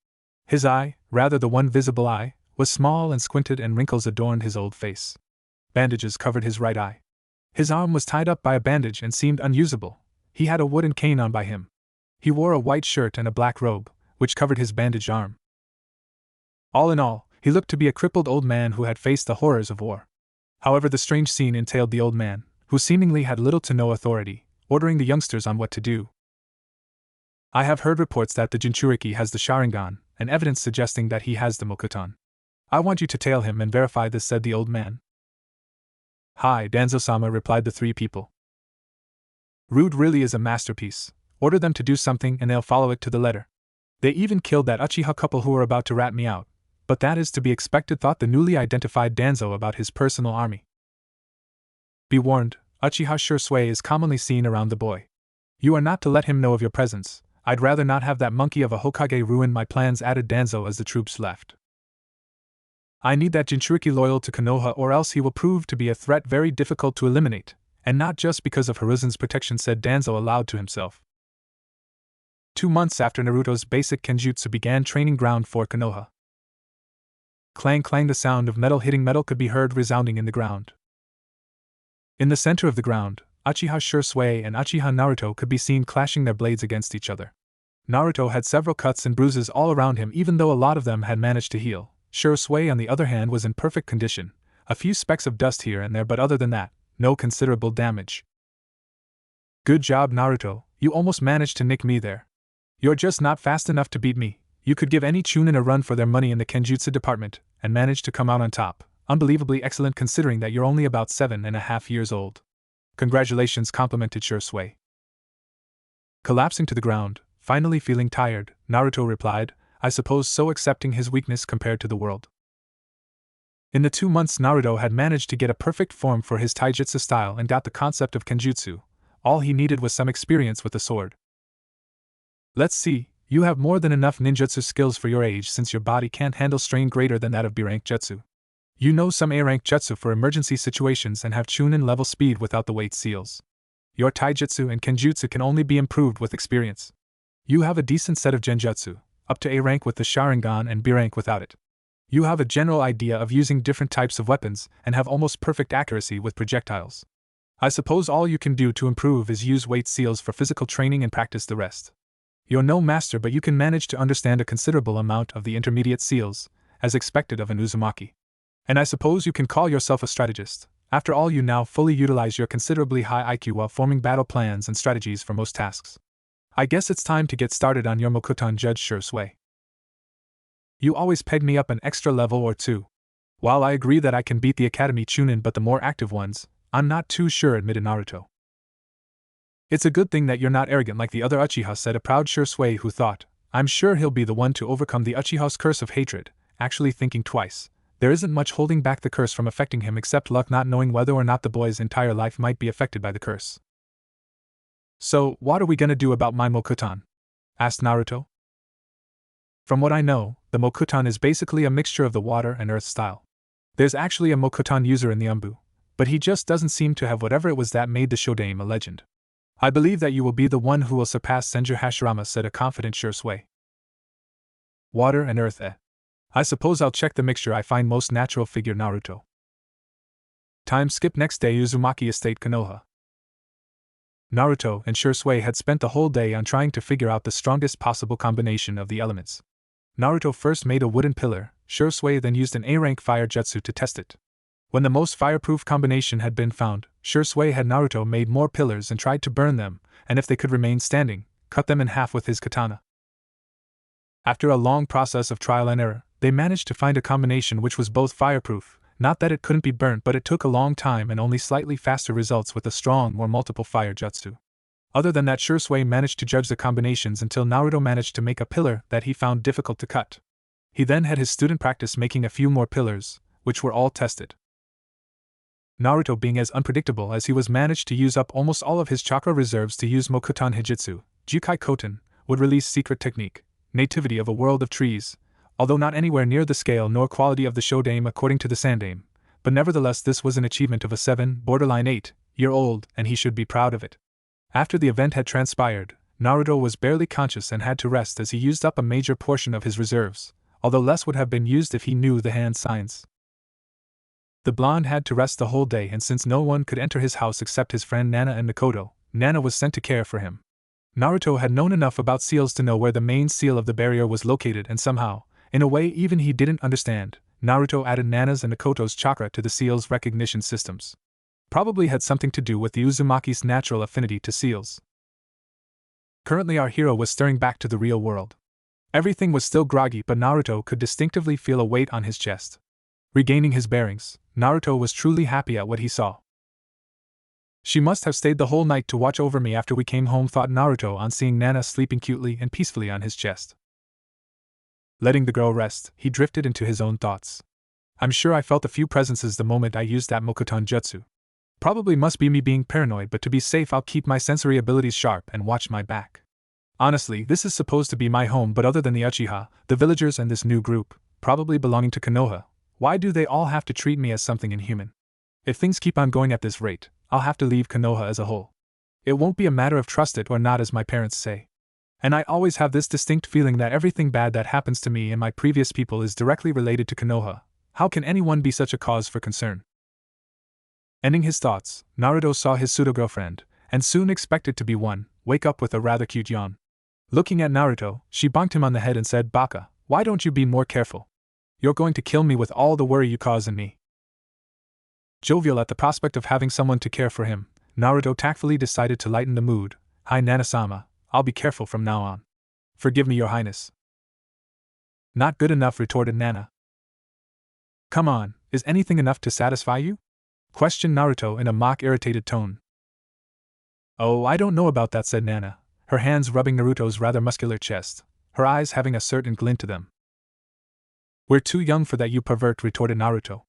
His eye, rather the one visible eye, was small and squinted, and wrinkles adorned his old face. Bandages covered his right eye. His arm was tied up by a bandage and seemed unusable. He had a wooden cane on by him. He wore a white shirt and a black robe, which covered his bandaged arm. All in all, he looked to be a crippled old man who had faced the horrors of war. However, the strange scene entailed the old man, who seemingly had little to no authority, ordering the youngsters on what to do. I have heard reports that the Jinchuriki has the Sharingan, and evidence suggesting that he has the Mokutan. I want you to tail him and verify this, said the old man. Hi, Danzo-sama, replied the 3 people. Rude really is a masterpiece. Order them to do something and they'll follow it to the letter. They even killed that Uchiha couple who were about to rat me out, but that is to be expected, thought the newly identified Danzo about his personal army. Be warned, Uchiha Shisui is commonly seen around the boy. You are not to let him know of your presence. I'd rather not have that monkey of a Hokage ruin my plans, added Danzo as the troops left. I need that Jinchuriki loyal to Konoha, or else he will prove to be a threat very difficult to eliminate, and not just because of Hiruzen's protection, said Danzo aloud to himself. 2 months after Naruto's basic kenjutsu began, training ground for Konoha. Clang clang, the sound of metal hitting metal could be heard resounding in the ground. In the center of the ground, Uchiha Shisui and Uchiha Naruto could be seen clashing their blades against each other. Naruto had several cuts and bruises all around him, even though a lot of them had managed to heal. Shisui, on the other hand, was in perfect condition, a few specks of dust here and there, but other than that, no considerable damage. Good job, Naruto, you almost managed to nick me there. You're just not fast enough to beat me. You could give any Chunin a run for their money in the Kenjutsu department, and manage to come out on top. Unbelievably excellent considering that you're only about 7.5 years old. Congratulations, complimented Shisui. Collapsing to the ground, finally feeling tired, Naruto replied, I suppose so, accepting his weakness compared to the world. In the 2 months Naruto had managed to get a perfect form for his taijutsu style and got the concept of kenjutsu. All he needed was some experience with the sword. Let's see, you have more than enough ninjutsu skills for your age, since your body can't handle strain greater than that of B-rank jutsu. You know some A-rank jutsu for emergency situations and have Chunin level speed without the weight seals. Your taijutsu and kenjutsu can only be improved with experience. You have a decent set of genjutsu, up to A rank with the Sharingan and B rank without it. You have a general idea of using different types of weapons and have almost perfect accuracy with projectiles. I suppose all you can do to improve is use weight seals for physical training and practice the rest. You're no master, but you can manage to understand a considerable amount of the intermediate seals, as expected of an Uzumaki. And I suppose you can call yourself a strategist. After all, you now fully utilize your considerably high IQ while forming battle plans and strategies for most tasks. I guess it's time to get started on your Mokuton, judged Shisui. You always peg me up an extra level or two. While I agree that I can beat the Academy Chunin, but the more active ones, I'm not too sure, admitted Naruto. It's a good thing that you're not arrogant like the other Uchiha, said a proud Shisui who thought, I'm sure he'll be the one to overcome the Uchiha's curse of hatred, actually thinking twice. There isn't much holding back the curse from affecting him except luck, not knowing whether or not the boy's entire life might be affected by the curse. So, what are we gonna do about my Mokuton? Asked Naruto. From what I know, the Mokuton is basically a mixture of the water and earth style. There's actually a Mokuton user in the Umbu, but he just doesn't seem to have whatever it was that made the Shodaime a legend. I believe that you will be the one who will surpass Senju Hashirama, said a confident Shisui. Water and earth, eh? I suppose I'll check the mixture I find most natural, figured Naruto. Time skip. Next day, Uzumaki Estate, Konoha. Naruto and Shisui had spent the whole day on trying to figure out the strongest possible combination of the elements. Naruto first made a wooden pillar, Shisui then used an A-rank fire jutsu to test it. When the most fireproof combination had been found, Shisui had Naruto made more pillars and tried to burn them, and if they could remain standing, cut them in half with his katana. After a long process of trial and error, they managed to find a combination which was both fireproof, not that it couldn't be burnt, but it took a long time and only slightly faster results with a strong or multiple fire jutsu. Other than that, Shisui managed to judge the combinations until Naruto managed to make a pillar that he found difficult to cut. He then had his student practice making a few more pillars, which were all tested. Naruto, being as unpredictable as he was, managed to use up almost all of his chakra reserves to use Mokuton Hijitsu. Jukai Koten would release secret technique, nativity of a world of trees, although not anywhere near the scale nor quality of the Shodaime according to the Sandaime, but nevertheless this was an achievement of a 7-8-year-old, and he should be proud of it. After the event had transpired, Naruto was barely conscious and had to rest as he used up a major portion of his reserves, although less would have been used if he knew the hand signs. The blonde had to rest the whole day, and since no one could enter his house except his friend Nana and Mikoto, Nana was sent to care for him. Naruto had known enough about seals to know where the main seal of the barrier was located, and somehow, in a way even he didn't understand, Naruto added Nana's and Mikoto's chakra to the seal's recognition systems. Probably had something to do with the Uzumaki's natural affinity to seals. Currently our hero was staring back to the real world. Everything was still groggy, but Naruto could distinctively feel a weight on his chest. Regaining his bearings, Naruto was truly happy at what he saw. She must have stayed the whole night to watch over me after we came home, thought Naruto on seeing Nana sleeping cutely and peacefully on his chest. Letting the girl rest, he drifted into his own thoughts. I'm sure I felt a few presences the moment I used that Mokuton jutsu. Probably must be me being paranoid, but to be safe I'll keep my sensory abilities sharp and watch my back. Honestly, this is supposed to be my home, but other than the Uchiha, the villagers and this new group, probably belonging to Konoha, why do they all have to treat me as something inhuman? If things keep on going at this rate, I'll have to leave Konoha as a whole. It won't be a matter of trust it or not, as my parents say. And I always have this distinct feeling that everything bad that happens to me and my previous people is directly related to Konoha. How can anyone be such a cause for concern? Ending his thoughts, Naruto saw his pseudo-girlfriend, and soon expected to be one, wake up with a rather cute yawn. Looking at Naruto, she bonked him on the head and said, "Baka, why don't you be more careful? You're going to kill me with all the worry you cause in me." Jovial at the prospect of having someone to care for him, Naruto tactfully decided to lighten the mood. "Hi Nana-sama, I'll be careful from now on." "Forgive me, your highness." "Not good enough," retorted Nana. "Come on, is anything enough to satisfy you?" questioned Naruto in a mock-irritated tone. "Oh, I don't know about that," said Nana, her hands rubbing Naruto's rather muscular chest, her eyes having a certain glint to them. "We're too young for that, you pervert," retorted Naruto.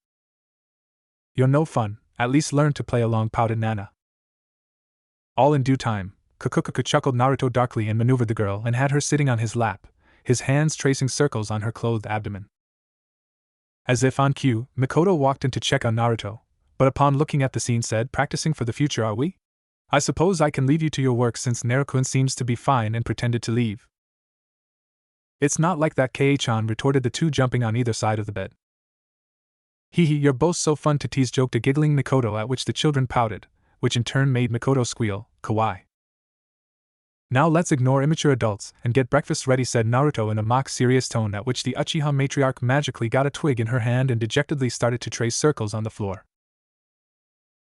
"You're no fun, at least learn to play along," pouted Nana. All in due time, Kakukaku chuckled Naruto darkly and maneuvered the girl and had her sitting on his lap, his hands tracing circles on her clothed abdomen. As if on cue, Mikoto walked in to check on Naruto, but upon looking at the scene said, "Practicing for the future, are we? I suppose I can leave you to your work since Naruto-kun seems to be fine," and pretended to leave. "It's not like that, Kei-chan," retorted the two, jumping on either side of the bed. "Hee hee, you're both so fun to tease," joked a giggling Mikoto, at which the children pouted, which in turn made Mikoto squeal, "Kawaii." "Now let's ignore immature adults and get breakfast ready," said Naruto in a mock-serious tone, at which the Uchiha matriarch magically got a twig in her hand and dejectedly started to trace circles on the floor.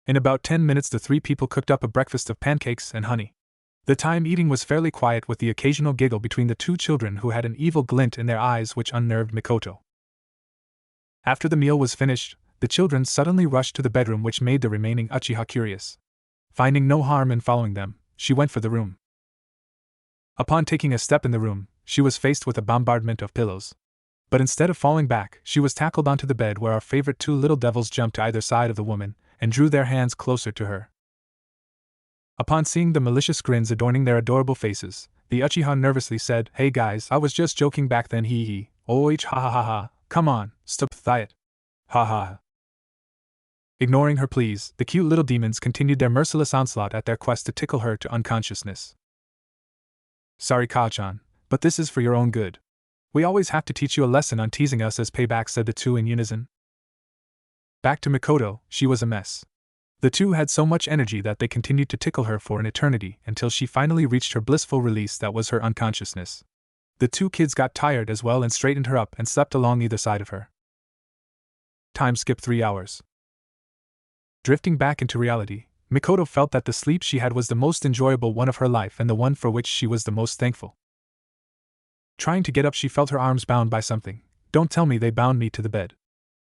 In about 10 minutes the three people cooked up a breakfast of pancakes and honey. The time eating was fairly quiet, with the occasional giggle between the two children who had an evil glint in their eyes which unnerved Mikoto. After the meal was finished, the children suddenly rushed to the bedroom, which made the remaining Uchiha curious. Finding no harm in following them, she went for the room. Upon taking a step in the room, she was faced with a bombardment of pillows. But instead of falling back, she was tackled onto the bed, where our favorite two little devils jumped to either side of the woman and drew their hands closer to her. Upon seeing the malicious grins adorning their adorable faces, the Uchiha nervously said, "Hey guys, I was just joking back then, hee hee. Oh ha ha ha ha, come on, stop it. Ha ha." Ignoring her pleas, the cute little demons continued their merciless onslaught at their quest to tickle her to unconsciousness. "Sorry Ka-chan, but this is for your own good. We always have to teach you a lesson on teasing us as payback," said the two in unison. Back to Mikoto, she was a mess. The two had so much energy that they continued to tickle her for an eternity until she finally reached her blissful release, that was her unconsciousness. The two kids got tired as well and straightened her up and slept along either side of her. Time skipped 3 hours. Drifting back into reality, Mikoto felt that the sleep she had was the most enjoyable one of her life and the one for which she was the most thankful. Trying to get up, she felt her arms bound by something. Don't tell me they bound me to the bed.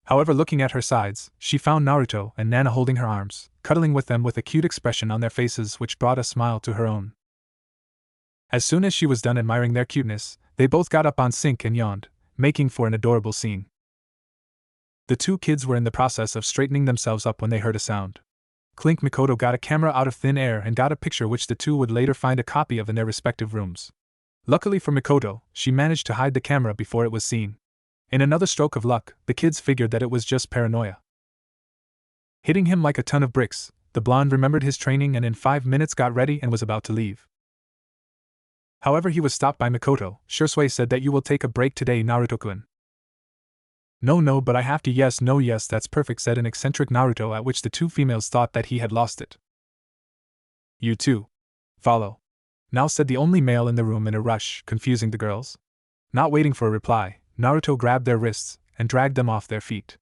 However, looking at her sides, she found Naruto and Nana holding her arms, cuddling with them with a cute expression on their faces which brought a smile to her own. As soon as she was done admiring their cuteness, they both got up on sync and yawned, making for an adorable scene. The two kids were in the process of straightening themselves up when they heard a sound. Clink. Mikoto got a camera out of thin air and got a picture which the two would later find a copy of in their respective rooms. Luckily for Mikoto, she managed to hide the camera before it was seen. In another stroke of luck, the kids figured that it was just paranoia. Hitting him like a ton of bricks, the blonde remembered his training and in 5 minutes got ready and was about to leave. However, he was stopped by Mikoto. "Shisui said that you will take a break today, Naruto-kun." No, but I have to." "Yes, no, yes, that's perfect," said an eccentric Naruto, at which the two females thought that he had lost it. "You too. Follow. Now," said the only male in the room in a rush, confusing the girls. Not waiting for a reply, Naruto grabbed their wrists and dragged them off their feet.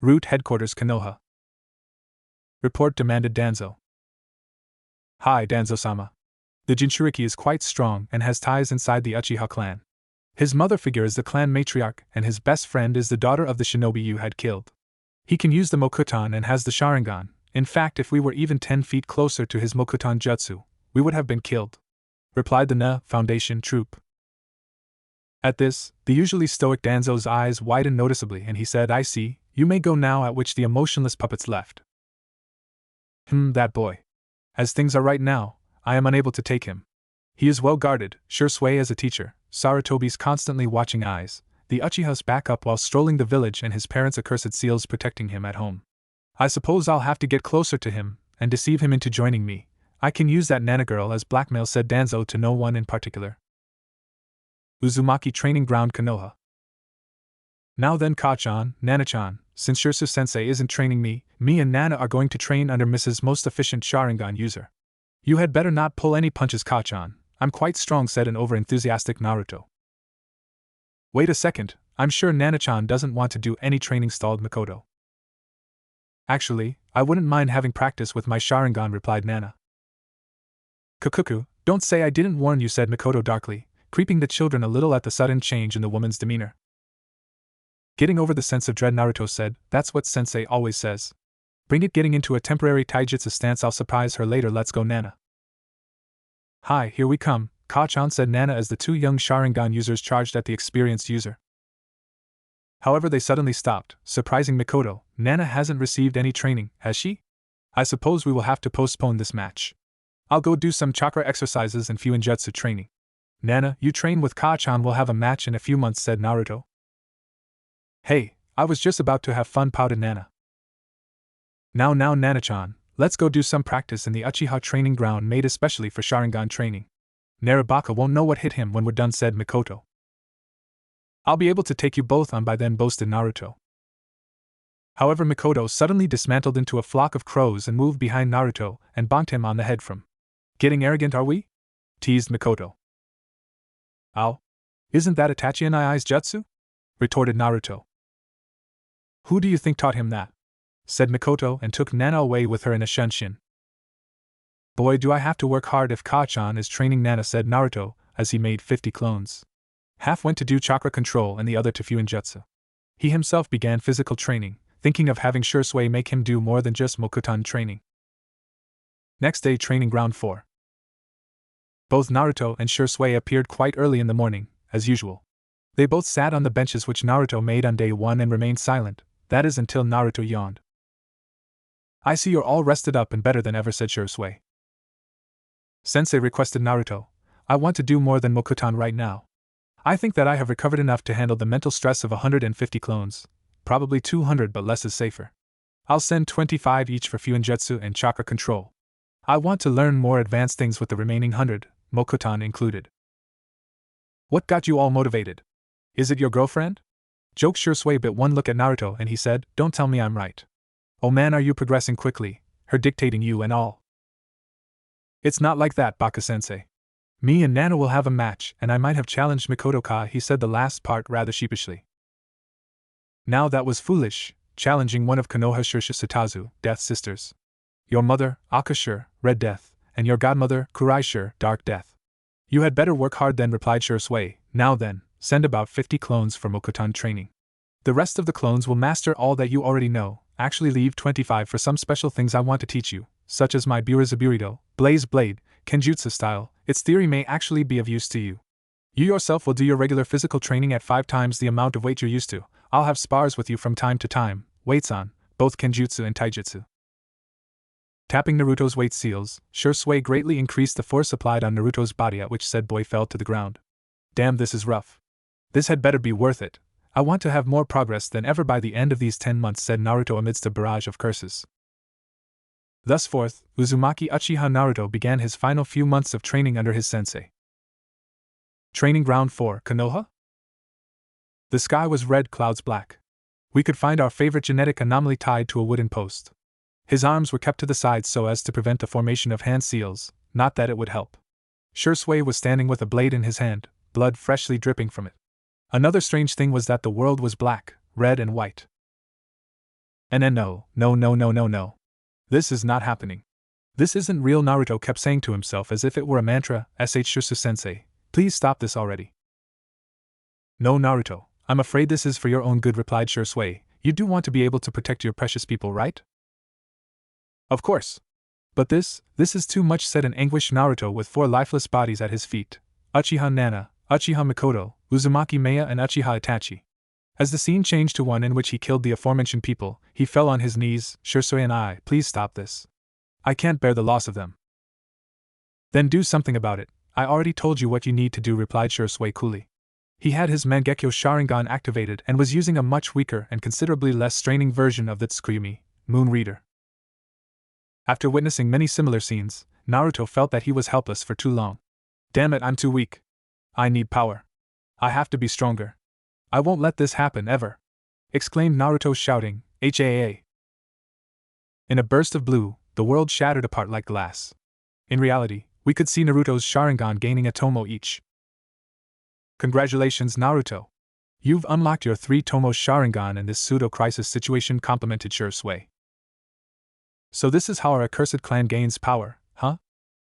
"Route headquarters, Konoha." "Report," demanded Danzo. "Hi, Danzo-sama. The Jinchuriki is quite strong and has ties inside the Uchiha clan. His mother figure is the clan matriarch and his best friend is the daughter of the shinobi you had killed. He can use the Mokuton and has the Sharingan, In fact, if we were even 10 feet closer to his Mokutan Jutsu, we would have been killed," replied the Na Foundation troop. At this, the usually stoic Danzo's eyes widened noticeably and he said, "I see, you may go now," at which the emotionless puppets left. That boy. As things are right now, I am unable to take him. He is well guarded, Shisui as a teacher, Sarutobi's constantly watching eyes, the Uchiha's backup while strolling the village and his parents' accursed seals protecting him at home. I suppose I'll have to get closer to him, and deceive him into joining me. I can use that Nana girl as blackmail, said Danzo to no one in particular. Uzumaki Training Ground Konoha. Now then, Ka-chan, Nana-chan, since Shirsu-sensei isn't training me and Nana are going to train under Mrs. Most Efficient Sharingan User. You had better not pull any punches, Ka-chan. I'm quite strong, said an overenthusiastic Naruto. Wait a second, I'm sure Nana-chan doesn't want to do any training, stalled Mikoto. Actually, I wouldn't mind having practice with my Sharingan, replied Nana. Kukuku, don't say I didn't warn you, said Mikoto darkly, creeping the children a little at the sudden change in the woman's demeanor. Getting over the sense of dread, Naruto said, that's what sensei always says. Bring it. Getting into a temporary taijutsu stance, I'll surprise her later. Let's go, Nana. Hi, here we come, Ka-chan, said Nana as the two young Sharingan users charged at the experienced user. However, they suddenly stopped, surprising Mikoto. Nana hasn't received any training, has she? I suppose we will have to postpone this match. I'll go do some chakra exercises and Fuinjutsu training. Nana, you train with Ka-chan, we'll have a match in a few months, said Naruto. Hey, I was just about to have fun, pouted Nana. Now Nana-chan, let's go do some practice in the Uchiha training ground made especially for Sharingan training. Narabaka won't know what hit him when we're done, said Mikoto. I'll be able to take you both on by then, boasted Naruto. However, Mikoto suddenly dismantled into a flock of crows and moved behind Naruto and bonked him on the head from. Getting arrogant, are we? Teased Mikoto. Ow. Isn't that Itachi and I's jutsu? Retorted Naruto. Who do you think taught him that? Said Mikoto and took Nana away with her in a shunshin. Boy, do I have to work hard if Ka-chan is training Nana, said Naruto as he made 50 clones. Half went to do chakra control and the other to Fuinjutsu. He himself began physical training, thinking of having Shisui make him do more than just Mokutan training. Next day, training ground 4. Both Naruto and Shisui appeared quite early in the morning, as usual. They both sat on the benches which Naruto made on day 1 and remained silent, that is until Naruto yawned. I see you're all rested up and better than ever, said Shisui. Sensei, requested Naruto, I want to do more than Mokutan right now. I think that I have recovered enough to handle the mental stress of 150 clones, probably 200, but less is safer. I'll send 25 each for Fuinjutsu and chakra control. I want to learn more advanced things with the remaining 100, Mokutan included. What got you all motivated? Is it your girlfriend? Joked Shisui, but one look at Naruto and he said, don't tell me I'm right. Oh man, are you progressing quickly, her dictating you and all. It's not like that, Baka-sensei. Me and Nana will have a match, and I might have challenged Mikoto-ka, he said the last part rather sheepishly. Now that was foolish, challenging one of Konoha Satazu, Death sisters. Your mother, Akashur, Red Death, and your godmother, Kuraishur, Dark Death. You had better work hard then, replied Shisui. Now then, send about 50 clones for Mokutan training. The rest of the clones will master all that you already know, actually leave 25 for some special things I want to teach you, such as my Birazaburido, Blaze Blade, Kenjutsu style. Its theory may actually be of use to you. You yourself will do your regular physical training at 5 times the amount of weight you're used to. I'll have spars with you from time to time, weights on, both Kenjutsu and Taijutsu. Tapping Naruto's weight seals, Shisui greatly increased the force applied on Naruto's body, at which said boy fell to the ground. Damn, this is rough. This had better be worth it. I want to have more progress than ever by the end of these 10 months, said Naruto amidst a barrage of curses. Thus forth, Uzumaki Uchiha Naruto began his final few months of training under his sensei. Training Ground 4, Konoha? The sky was red, clouds black. We could find our favorite genetic anomaly tied to a wooden post. His arms were kept to the sides so as to prevent the formation of hand seals, not that it would help. Shisui was standing with a blade in his hand, blood freshly dripping from it. Another strange thing was that the world was black, red and white. And no. This is not happening. This isn't real, Naruto kept saying to himself as if it were a mantra. Shirsu-sensei, please stop this already. No, Naruto, I'm afraid this is for your own good, replied Shisui. You do want to be able to protect your precious people, right? Of course. But this is too much, said in anguish Naruto with 4 lifeless bodies at his feet: Uchiha Nana, Uchiha Mikoto, Uzumaki Maya, and Uchiha Itachi. As the scene changed to one in which he killed the aforementioned people, he fell on his knees. Shisui and I, please stop this. I can't bear the loss of them. Then do something about it. I already told you what you need to do, replied Shisui coolly. He had his Mangekyo Sharingan activated and was using a much weaker and considerably less straining version of the Tsukuyumi, Moon Reader. After witnessing many similar scenes, Naruto felt that he was helpless for too long. Damn it, I'm too weak. I need power. I have to be stronger. I won't let this happen ever, exclaimed Naruto, shouting, HAA. In a burst of blue, the world shattered apart like glass. In reality, we could see Naruto's Sharingan gaining a tomo each. Congratulations, Naruto. You've unlocked your 3 tomo Sharingan in this pseudo-crisis situation, complimented Shisui. So this is how our accursed clan gains power, huh?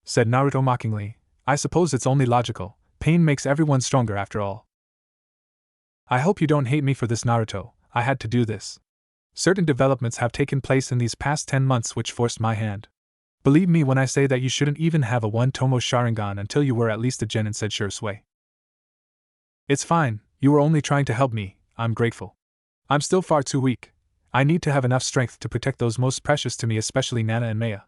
Said Naruto mockingly. I suppose it's only logical. Pain makes everyone stronger after all. I hope you don't hate me for this, Naruto. I had to do this. Certain developments have taken place in these past 10 months which forced my hand. Believe me when I say that you shouldn't even have a 1 tomo Sharingan until you were at least a genin, said Shisui. It's fine, you were only trying to help me. I'm grateful. I'm still far too weak. I need to have enough strength to protect those most precious to me, especially Nana and Maya.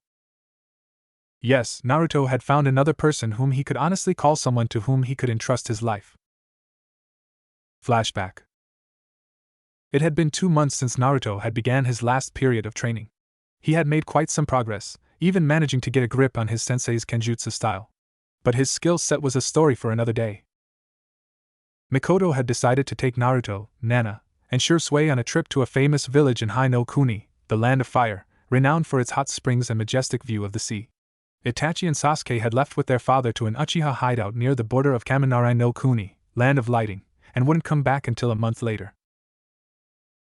Yes, Naruto had found another person whom he could honestly call someone to whom he could entrust his life. Flashback. It had been 2 months since Naruto had began his last period of training. He had made quite some progress, even managing to get a grip on his sensei's kenjutsu style. But his skill set was a story for another day. Mikoto had decided to take Naruto, Nana, and Shisui on a trip to a famous village in Hai no Kuni, the land of fire, renowned for its hot springs and majestic view of the sea. Itachi and Sasuke had left with their father to an Uchiha hideout near the border of Kaminari no Kuni, land of lighting, and wouldn't come back until a month later.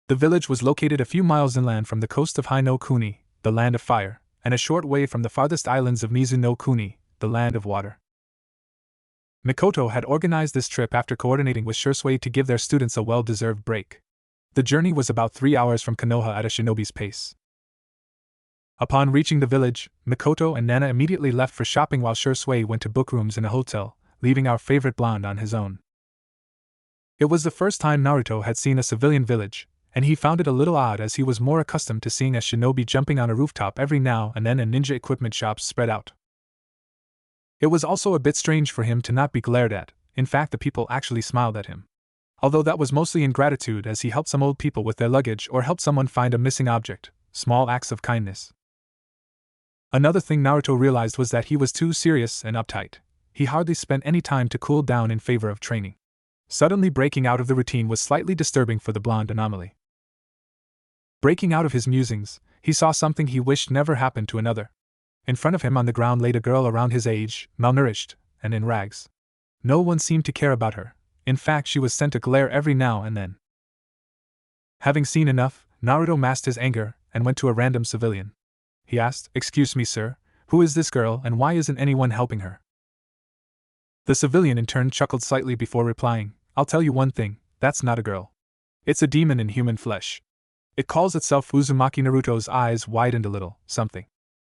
The village was located a few miles inland from the coast of Hai no Kuni, the land of fire, and a short way from the farthest islands of Mizu no Kuni, the land of water. Mikoto had organized this trip after coordinating with Shisui to give their students a well-deserved break. The journey was about 3 hours from Konoha at a shinobi's pace. Upon reaching the village, Mikoto and Nana immediately left for shopping while Shisui went to book rooms in a hotel, leaving our favorite blonde on his own. It was the first time Naruto had seen a civilian village, and he found it a little odd as he was more accustomed to seeing a shinobi jumping on a rooftop every now and then and ninja equipment shops spread out. It was also a bit strange for him to not be glared at. In fact, the people actually smiled at him. Although that was mostly in gratitude as he helped some old people with their luggage or helped someone find a missing object, small acts of kindness. Another thing Naruto realized was that he was too serious and uptight. He hardly spent any time to cool down in favor of training. Suddenly breaking out of the routine was slightly disturbing for the blonde anomaly. Breaking out of his musings, he saw something he wished never happened to another. In front of him on the ground laid a girl around his age, malnourished, and in rags. No one seemed to care about her. In fact, she was sent a glare every now and then. Having seen enough, Naruto masked his anger and went to a random civilian. He asked, "Excuse me, sir, who is this girl and why isn't anyone helping her?" The civilian in turn chuckled slightly before replying, "I'll tell you one thing, that's not a girl. It's a demon in human flesh. It calls itself Uzumaki." Naruto's eyes widened a little, something.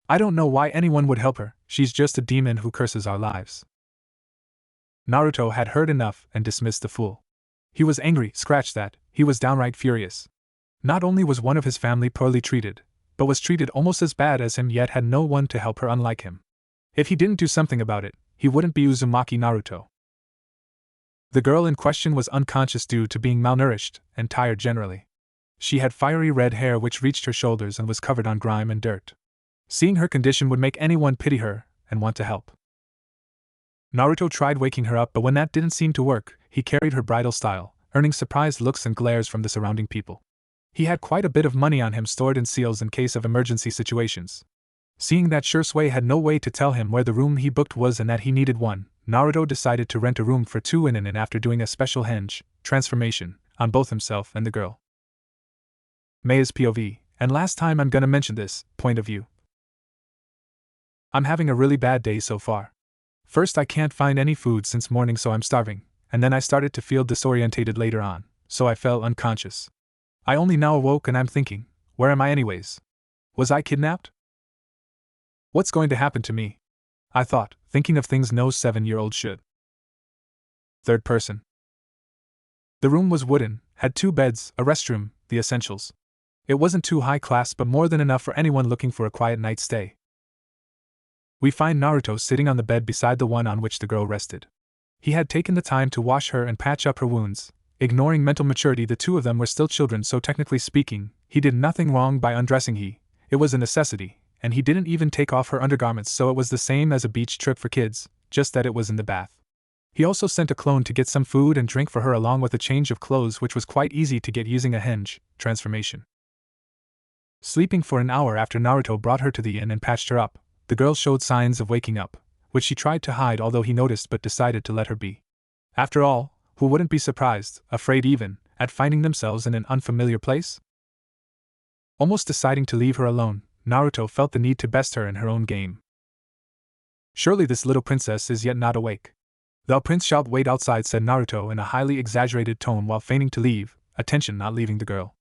"I don't know why anyone would help her, she's just a demon who curses our lives." Naruto had heard enough and dismissed the fool. He was angry, scratch that, he was downright furious. Not only was one of his family poorly treated, but was treated almost as bad as him, yet had no one to help her unlike him. If he didn't do something about it, he wouldn't be Uzumaki Naruto. The girl in question was unconscious due to being malnourished and tired generally. She had fiery red hair which reached her shoulders and was covered on grime and dirt. Seeing her condition would make anyone pity her and want to help. Naruto tried waking her up, but when that didn't seem to work, he carried her bridal style, earning surprised looks and glares from the surrounding people. He had quite a bit of money on him stored in seals in case of emergency situations. Seeing that Shisui had no way to tell him where the room he booked was and that he needed one, Naruto decided to rent a room for 2 in it after doing a special henge transformation on both himself and the girl. Maya's POV, and last time I'm gonna mention this, point of view. I'm having a really bad day so far. First, I can't find any food since morning, so I'm starving, and then I started to feel disorientated later on, so I fell unconscious. I only now awoke and I'm thinking, where am I anyways? Was I kidnapped? What's going to happen to me? I thought, thinking of things no 7-year-old should. Third person. The room was wooden, had 2 beds, a restroom, the essentials. It wasn't too high class but more than enough for anyone looking for a quiet night's stay. We find Naruto sitting on the bed beside the one on which the girl rested. He had taken the time to wash her and patch up her wounds. Ignoring mental maturity, the two of them were still children, so technically speaking, he did nothing wrong by undressing it was a necessity, and he didn't even take off her undergarments, so it was the same as a beach trip for kids, just that it was in the bath. He also sent a clone to get some food and drink for her along with a change of clothes, which was quite easy to get using a henge transformation. Sleeping for an hour after Naruto brought her to the inn and patched her up, the girl showed signs of waking up, which she tried to hide, although he noticed but decided to let her be. After all, who wouldn't be surprised, afraid even, at finding themselves in an unfamiliar place? Almost deciding to leave her alone, Naruto felt the need to best her in her own game. Surely this little princess is yet not awake. "Thou prince shalt wait outside," said Naruto in a highly exaggerated tone while feigning to leave, attention not leaving the girl.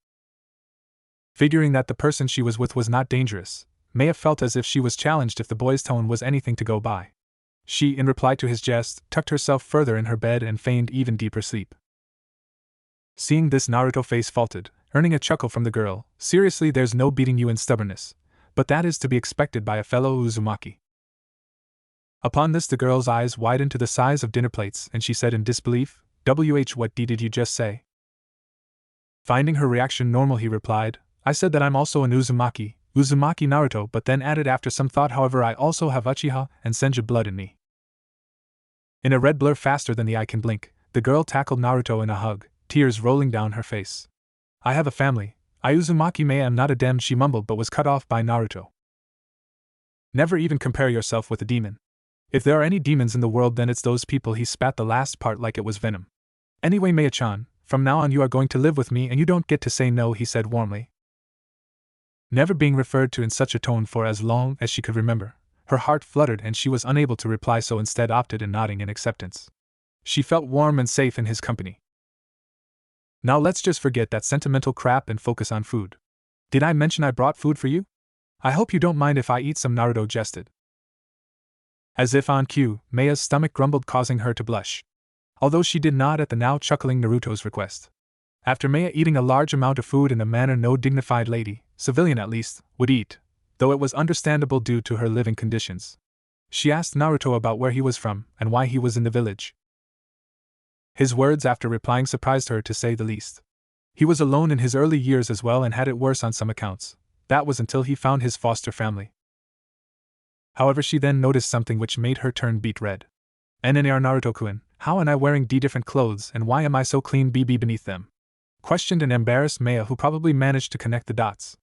Figuring that the person she was with was not dangerous, Maya felt as if she was challenged if the boy's tone was anything to go by. She, in reply to his jest, tucked herself further in her bed and feigned even deeper sleep. Seeing this, Naruto's face faltered, earning a chuckle from the girl. "Seriously, there's no beating you in stubbornness, but that is to be expected by a fellow Uzumaki." Upon this, the girl's eyes widened to the size of dinner plates, and she said in disbelief, What did you just say?" Finding her reaction normal, he replied, "I said that I'm also an Uzumaki Naruto, but then added after some thought, however, I also have Uchiha and Senju blood in me." In a red blur faster than the eye can blink, the girl tackled Naruto in a hug, tears rolling down her face. "I have a family. I Uzumaki Mei am not a dem," she mumbled, but was cut off by Naruto. "Never even compare yourself with a demon. If there are any demons in the world, then it's those people." He spat the last part like it was venom. "Anyway, Mei-chan, from now on you are going to live with me and you don't get to say no," he said warmly. Never being referred to in such a tone for as long as she could remember, her heart fluttered and she was unable to reply, so instead opted in nodding in acceptance. She felt warm and safe in his company. "Now let's just forget that sentimental crap and focus on food. Did I mention I brought food for you? I hope you don't mind if I eat some," Naruto jested. As if on cue, Maya's stomach grumbled, causing her to blush. Although she did nod at the now chuckling Naruto's request. After Maya eating a large amount of food in a manner no dignified lady, civilian at least, would eat, though it was understandable due to her living conditions, she asked Naruto about where he was from and why he was in the village. His words, after replying, surprised her to say the least. He was alone in his early years as well and had it worse on some accounts. That was until he found his foster family. However, she then noticed something which made her turn beet red. "NNR Naruto-kun, how am I wearing different clothes and why am I so clean BB beneath them?" questioned an embarrassed Maya, who probably managed to connect the dots.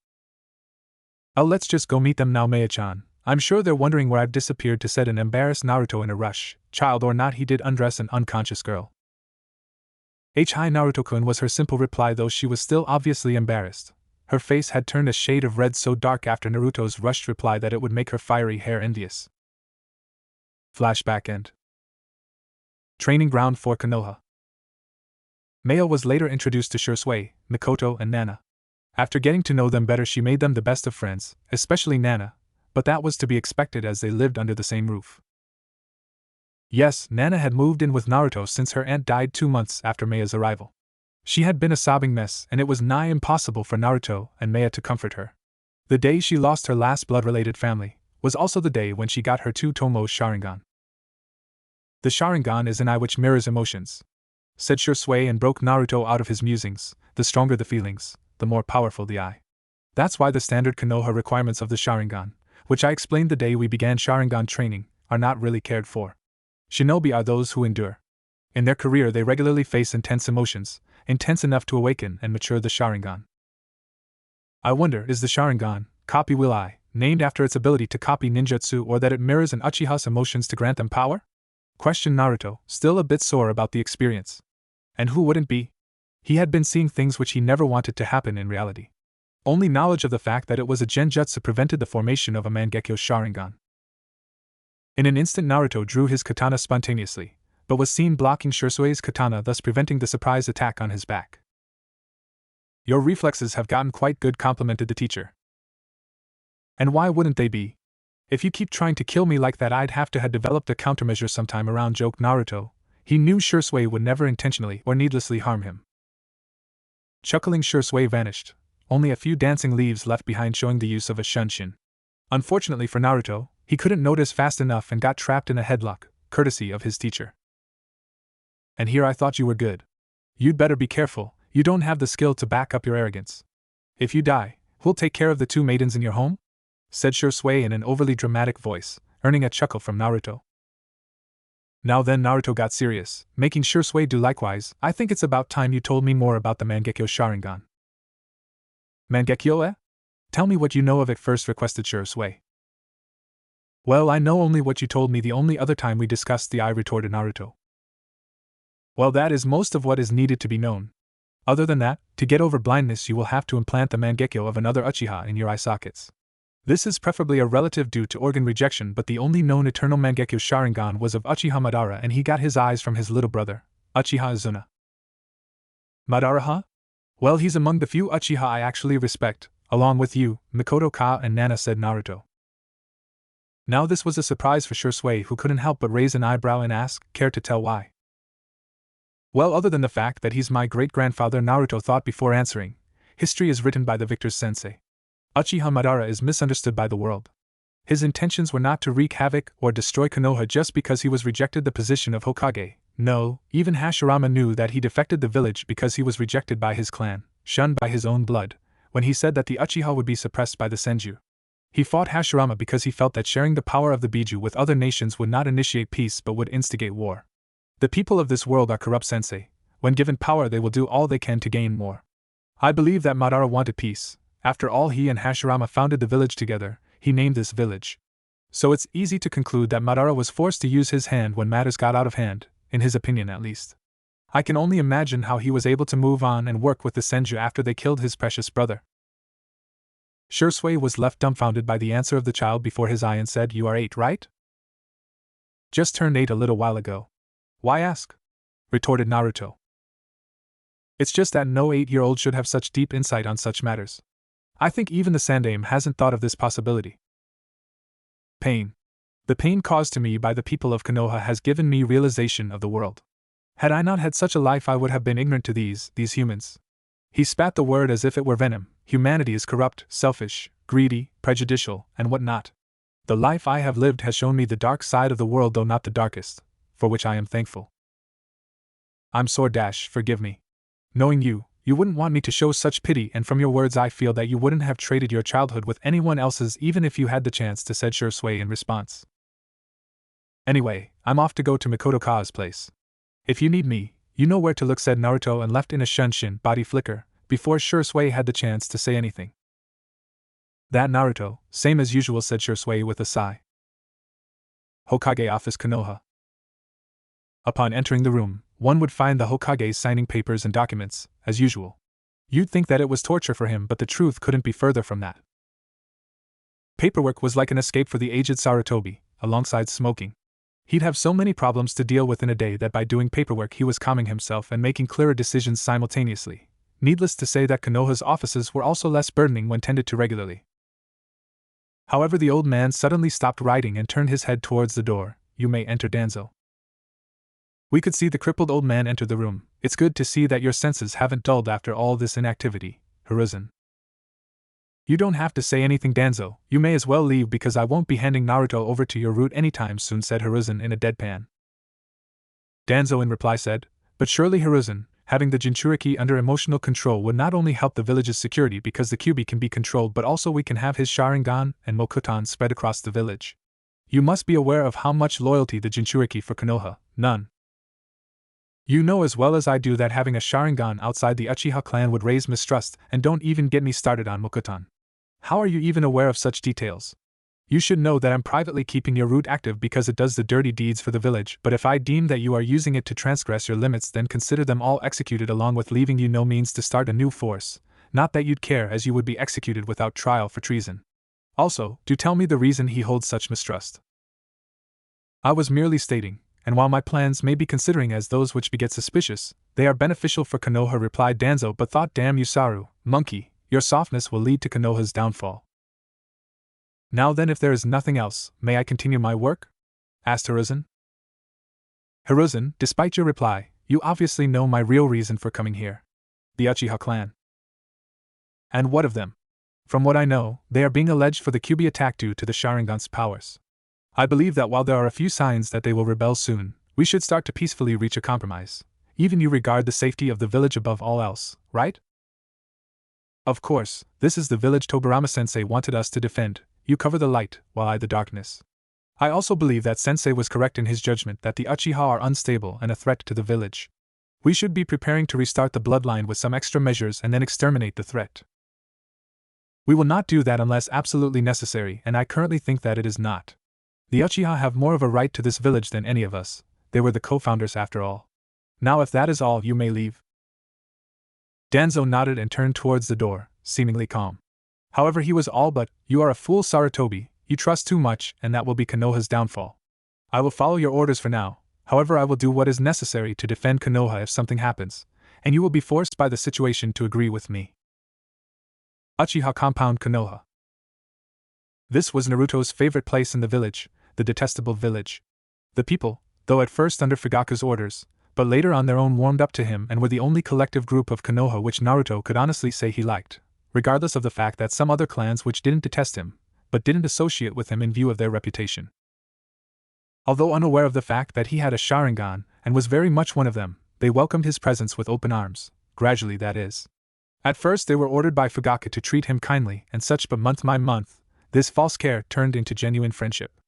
"Oh, let's just go meet them now, Maya-chan. I'm sure they're wondering where I've disappeared to," said an embarrassed Naruto in a rush. Child or not, he did undress an unconscious girl. "Hi Naruto-kun," was her simple reply, though she was still obviously embarrassed. Her face had turned a shade of red so dark after Naruto's rushed reply that it would make her fiery hair envious. Flashback end. Training ground for Konoha. Maya was later introduced to Shisui, Mikoto, and Nana. After getting to know them better, she made them the best of friends, especially Nana, but that was to be expected as they lived under the same roof. Yes, Nana had moved in with Naruto since her aunt died 2 months after Maya's arrival. She had been a sobbing mess, and it was nigh impossible for Naruto and Maya to comfort her. The day she lost her last blood-related family was also the day when she got her 2 Tomo Sharingan. "The Sharingan is an eye which mirrors emotions," said Shisui and broke Naruto out of his musings. "The stronger the feelings, the more powerful the eye. That's why the standard Konoha requirements of the Sharingan, which I explained the day we began Sharingan training, are not really cared for. Shinobi are those who endure. In their career they regularly face intense emotions, intense enough to awaken and mature the Sharingan. I wonder, is the Sharingan, copy will eye, named after its ability to copy ninjutsu, or that it mirrors an Uchiha's emotions to grant them power?" questioned Naruto, still a bit sore about the experience. And who wouldn't be? He had been seeing things which he never wanted to happen in reality. Only knowledge of the fact that it was a genjutsu prevented the formation of a Mangekyo Sharingan. In an instant Naruto drew his katana spontaneously, but was seen blocking Shisui's katana, thus preventing the surprise attack on his back. "Your reflexes have gotten quite good," complimented the teacher. "And why wouldn't they be? If you keep trying to kill me like that, I'd have to have developed a countermeasure sometime around, joked Naruto. He knew Shisui would never intentionally or needlessly harm him. Chuckling, Shisui vanished, only a few dancing leaves left behind showing the use of a shunshin. Unfortunately for Naruto, he couldn't notice fast enough and got trapped in a headlock, courtesy of his teacher. And here I thought you were good. You'd better be careful, you don't have the skill to back up your arrogance. If you die, who'll take care of the two maidens in your home? Said Shisui in an overly dramatic voice, earning a chuckle from Naruto. Now then, Naruto got serious, making Shisui do likewise. I think it's about time you told me more about the Mangekyo Sharingan. Mangekyo, eh? Tell me what you know of it first, requested Shisui. Well, I know only what you told me the only other time we discussed the eye, retorted Naruto. Well, that is most of what is needed to be known. Other than that, to get over blindness you will have to implant the Mangekyo of another Uchiha in your eye sockets. This is preferably a relative due to organ rejection, but the only known eternal Mangekyo Sharingan was of Uchiha Madara, and he got his eyes from his little brother, Uchiha Izuna. Madara, huh? Well, he's among the few Uchiha I actually respect, along with you, Mikoto Ka and Nana, said Naruto. Now this was a surprise for Shisui, who couldn't help but raise an eyebrow and ask, care to tell why? Well, other than the fact that he's my great-grandfather, Naruto thought before answering. History is written by the victor's sensei. Uchiha Madara is misunderstood by the world. His intentions were not to wreak havoc or destroy Konoha just because he was rejected the position of Hokage. No, even Hashirama knew that he defected the village because he was rejected by his clan, shunned by his own blood, when he said that the Uchiha would be suppressed by the Senju. He fought Hashirama because he felt that sharing the power of the Biju with other nations would not initiate peace but would instigate war. The people of this world are corrupt, sensei. When given power they will do all they can to gain more. I believe that Madara wanted peace. After all, he and Hashirama founded the village together, he named this village. So it's easy to conclude that Madara was forced to use his hand when matters got out of hand, in his opinion at least. I can only imagine how he was able to move on and work with the Senju after they killed his precious brother. Shisui was left dumbfounded by the answer of the child before his eye and said, "You are 8, right?" "Just turned 8 a little while ago." "Why ask?" retorted Naruto. "It's just that no 8-year-old should have such deep insight on such matters. I think even the Sandaime hasn't thought of this possibility. Pain. The pain caused to me by the people of Konoha has given me realization of the world. Had I not had such a life I would have been ignorant to these humans." He spat the word as if it were venom. Humanity is corrupt, selfish, greedy, prejudicial, and what not. The life I have lived has shown me the dark side of the world, though not the darkest, for which I am thankful. I'm sore, forgive me. Knowing you, you wouldn't want me to show such pity, and from your words I feel that you wouldn't have traded your childhood with anyone else's even if you had the chance to, said Shisui in response. Anyway, I'm off to go to Mikoto Ka's place. If you need me, you know where to look, said Naruto, and left in a shunshin body flicker, before Shisui had the chance to say anything. That Naruto, same as usual, said Shisui with a sigh. Hokage office, Konoha. Upon entering the room, one would find the Hokage signing papers and documents, as usual. You'd think that it was torture for him, but the truth couldn't be further from that. Paperwork was like an escape for the aged Sarutobi, alongside smoking. He'd have so many problems to deal with in a day that by doing paperwork he was calming himself and making clearer decisions simultaneously. Needless to say that Konoha's offices were also less burdening when tended to regularly. However, the old man suddenly stopped writing and turned his head towards the door. "You may enter, Danzo." We could see the crippled old man enter the room. "It's good to see that your senses haven't dulled after all this inactivity, Hiruzen." "You don't have to say anything, Danzo. You may as well leave because I won't be handing Naruto over to your route anytime soon," said Hiruzen in a deadpan. Danzo in reply said, "But surely, Hiruzen, having the Jinchuriki under emotional control would not only help the village's security because the Kyuubi can be controlled, but also we can have his Sharingan and Mokuton spread across the village. You must be aware of how much loyalty the Jinchuriki for Konoha, none. You know as well as I do that having a Sharingan outside the Uchiha clan would raise mistrust, and don't even get me started on Mokuton. How are you even aware of such details? You should know that I'm privately keeping your route active because it does the dirty deeds for the village, but if I deem that you are using it to transgress your limits, then consider them all executed along with leaving you no means to start a new force. Not that you'd care, as you would be executed without trial for treason. Also, do tell me the reason he holds such mistrust." "I was merely stating, and while my plans may be considering as those which beget suspicious, they are beneficial for Konoha," replied Danzo, "but thought, damn you Saru, monkey, your softness will lead to Konoha's downfall." Now then, if there is nothing else, may I continue my work? Asked Hiruzen. Hiruzen, despite your reply, you obviously know my real reason for coming here. The Uchiha clan. And what of them? From what I know, they are being alleged for the Kyuubi attack due to the Sharingan's powers. I believe that while there are a few signs that they will rebel soon, we should start to peacefully reach a compromise. Even you regard the safety of the village above all else, right? Of course, this is the village Tobirama-sensei wanted us to defend. You cover the light, while I the darkness. I also believe that sensei was correct in his judgment that the Uchiha are unstable and a threat to the village. We should be preparing to restart the bloodline with some extra measures and then exterminate the threat. We will not do that unless absolutely necessary, and I currently think that it is not. The Uchiha have more of a right to this village than any of us. They were the co-founders after all. Now if that is all, you may leave. Danzo nodded and turned towards the door, seemingly calm. However, he was all but, "You are a fool, Sarutobi, you trust too much, and that will be Konoha's downfall. I will follow your orders for now, however I will do what is necessary to defend Konoha if something happens, and you will be forced by the situation to agree with me." Uchiha Compound Konoha. This was Naruto's favorite place in the village, the detestable village. The people, though at first under Fugaku's orders, but later on their own, warmed up to him and were the only collective group of Konoha which Naruto could honestly say he liked, regardless of the fact that some other clans which didn't detest him, but didn't associate with him in view of their reputation. Although unaware of the fact that he had a Sharingan and was very much one of them, they welcomed his presence with open arms, gradually that is. At first they were ordered by Fugaku to treat him kindly and such, but month by month, this false care turned into genuine friendship.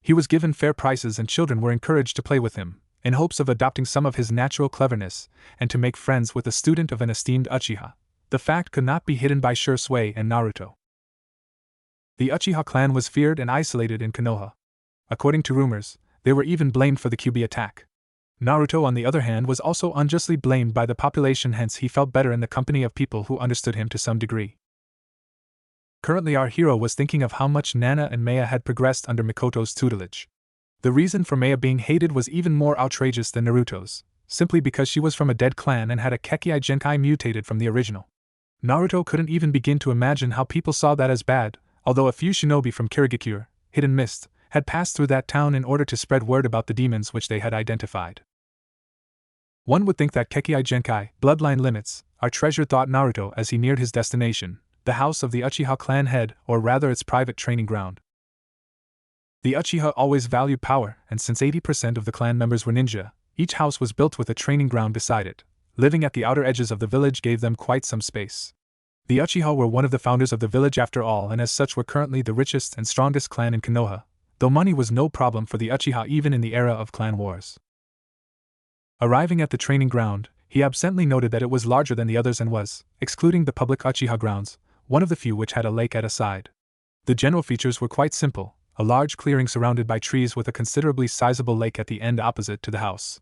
He was given fair prices and children were encouraged to play with him, in hopes of adopting some of his natural cleverness, and to make friends with a student of an esteemed Uchiha. The fact could not be hidden by Shisui and Naruto. The Uchiha clan was feared and isolated in Konoha. According to rumors, they were even blamed for the Kyuubi attack. Naruto, on the other hand, was also unjustly blamed by the population, hence he felt better in the company of people who understood him to some degree. Currently our hero was thinking of how much Nana and Maya had progressed under Mikoto's tutelage. The reason for Maya being hated was even more outrageous than Naruto's, simply because she was from a dead clan and had a Kekkai Genkai mutated from the original. Naruto couldn't even begin to imagine how people saw that as bad, although a few shinobi from Kirigakure, Hidden Mist, had passed through that town in order to spread word about the demons which they had identified. One would think that Kekkai Genkai, bloodline limits, are treasured, thought Naruto as he neared his destination, the house of the Uchiha clan head, or rather its private training ground. The Uchiha always valued power, and since 80% of the clan members were ninja, each house was built with a training ground beside it. Living at the outer edges of the village gave them quite some space. The Uchiha were one of the founders of the village after all, and as such were currently the richest and strongest clan in Konoha, though money was no problem for the Uchiha even in the era of clan wars. Arriving at the training ground, he absently noted that it was larger than the others and was, excluding the public Uchiha grounds, one of the few which had a lake at a side. The general features were quite simple, a large clearing surrounded by trees with a considerably sizable lake at the end opposite to the house.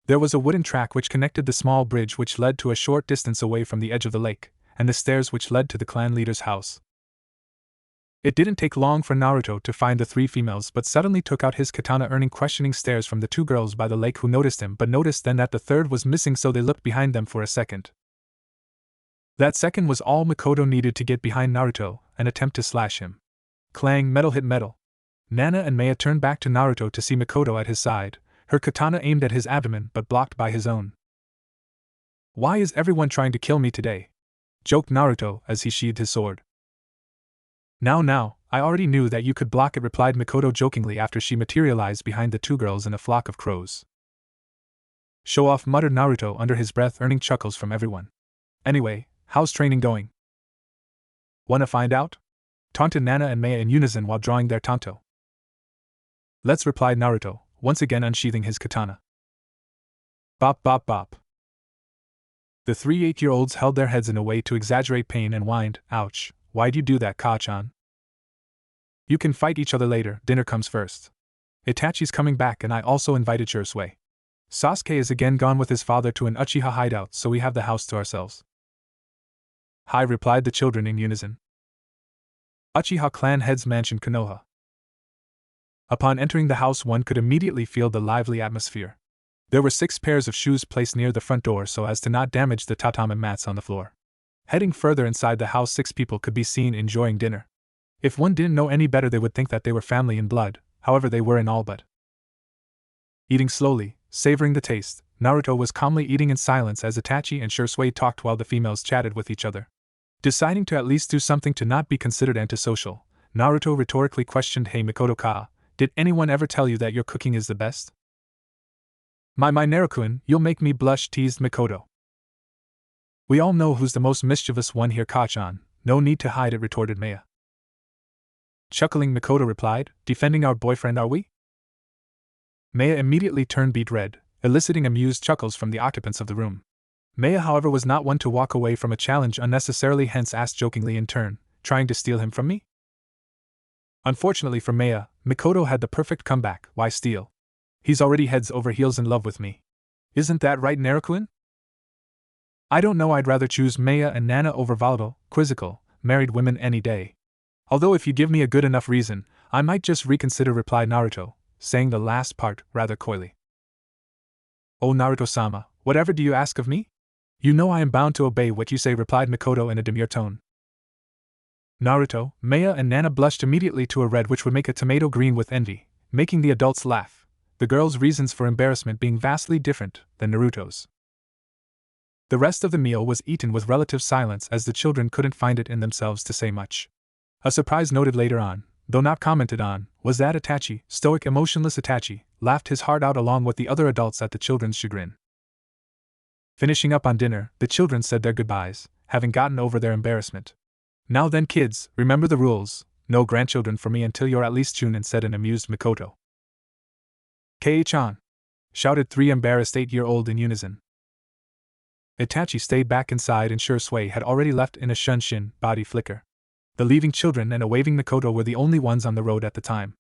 There was a wooden track which connected the small bridge which led to a short distance away from the edge of the lake, and the stairs which led to the clan leader's house. It didn't take long for Naruto to find the three females, but suddenly took out his katana, earning questioning stares from the two girls by the lake who noticed him, but noticed then that the third was missing, so they looked behind them for a second. That second was all Mikoto needed to get behind Naruto and attempt to slash him. Clang, metal hit metal. Nana and Maya turned back to Naruto to see Mikoto at his side, her katana aimed at his abdomen but blocked by his own. "Why is everyone trying to kill me today?" joked Naruto as he sheathed his sword. Now, I already knew that you could block it," replied Mikoto jokingly after she materialized behind the two girls in a flock of crows. "Show off," muttered Naruto under his breath, earning chuckles from everyone. "Anyway, how's training going?" "Wanna find out?" taunted Nana and Maya in unison while drawing their tanto. "Let's," replied Naruto, once again unsheathing his katana. Bop bop bop. The 3 8-year-olds held their heads in a way to exaggerate pain and whined, "Ouch, why'd you do that, Ka-chan?" "You can fight each other later, dinner comes first. Itachi's coming back and I also invited Shisui. Sasuke is again gone with his father to an Uchiha hideout, so we have the house to ourselves." "Hi," replied the children in unison. Uchiha clan head's mansion, Konoha. Upon entering the house one could immediately feel the lively atmosphere. There were 6 pairs of shoes placed near the front door so as to not damage the tatami mats on the floor. Heading further inside the house, 6 people could be seen enjoying dinner. If one didn't know any better, they would think that they were family in blood, however, they were in all but. Eating slowly, savoring the taste, Naruto was calmly eating in silence as Itachi and Shisui talked while the females chatted with each other. Deciding to at least do something to not be considered antisocial, Naruto rhetorically questioned, "Hey Mikoto-ka, did anyone ever tell you that your cooking is the best?" My Naruto-kun, you'll make me blush," teased Mikoto. "We all know who's the most mischievous one here, Ka-chan, no need to hide it," retorted Maya. Chuckling, Mikoto replied, "Defending our boyfriend, are we?" Maya immediately turned beet red, eliciting amused chuckles from the occupants of the room. Maya, however, was not one to walk away from a challenge unnecessarily, hence asked jokingly in turn, "Trying to steal him from me?" Unfortunately for Maya, Mikoto had the perfect comeback. "Why steal? He's already heads over heels in love with me. Isn't that right, Naruto-kun?" "I don't know, I'd rather choose Maya and Nana over volatile, quizzical, married women any day. Although if you give me a good enough reason, I might just reconsider," replied Naruto, saying the last part rather coyly. "Oh Naruto-sama, whatever do you ask of me? You know I am bound to obey what you say," replied Mikoto in a demure tone. Naruto, Maya and Nana blushed immediately to a red which would make a tomato green with envy, making the adults laugh, the girls' reasons for embarrassment being vastly different than Naruto's. The rest of the meal was eaten with relative silence as the children couldn't find it in themselves to say much. A surprise noted later on, though not commented on, was that Itachi, stoic, emotionless Itachi, laughed his heart out along with the other adults at the children's chagrin. Finishing up on dinner, the children said their goodbyes, having gotten over their embarrassment. "Now then, kids, remember the rules. No grandchildren for me until you're at least Chunin," said an amused Mikoto. "Kei-chan!" shouted three embarrassed 8-year-olds in unison. Itachi stayed back inside and Shisui had already left in a shunshin body flicker. The leaving children and a waving Mikoto were the only ones on the road at the time.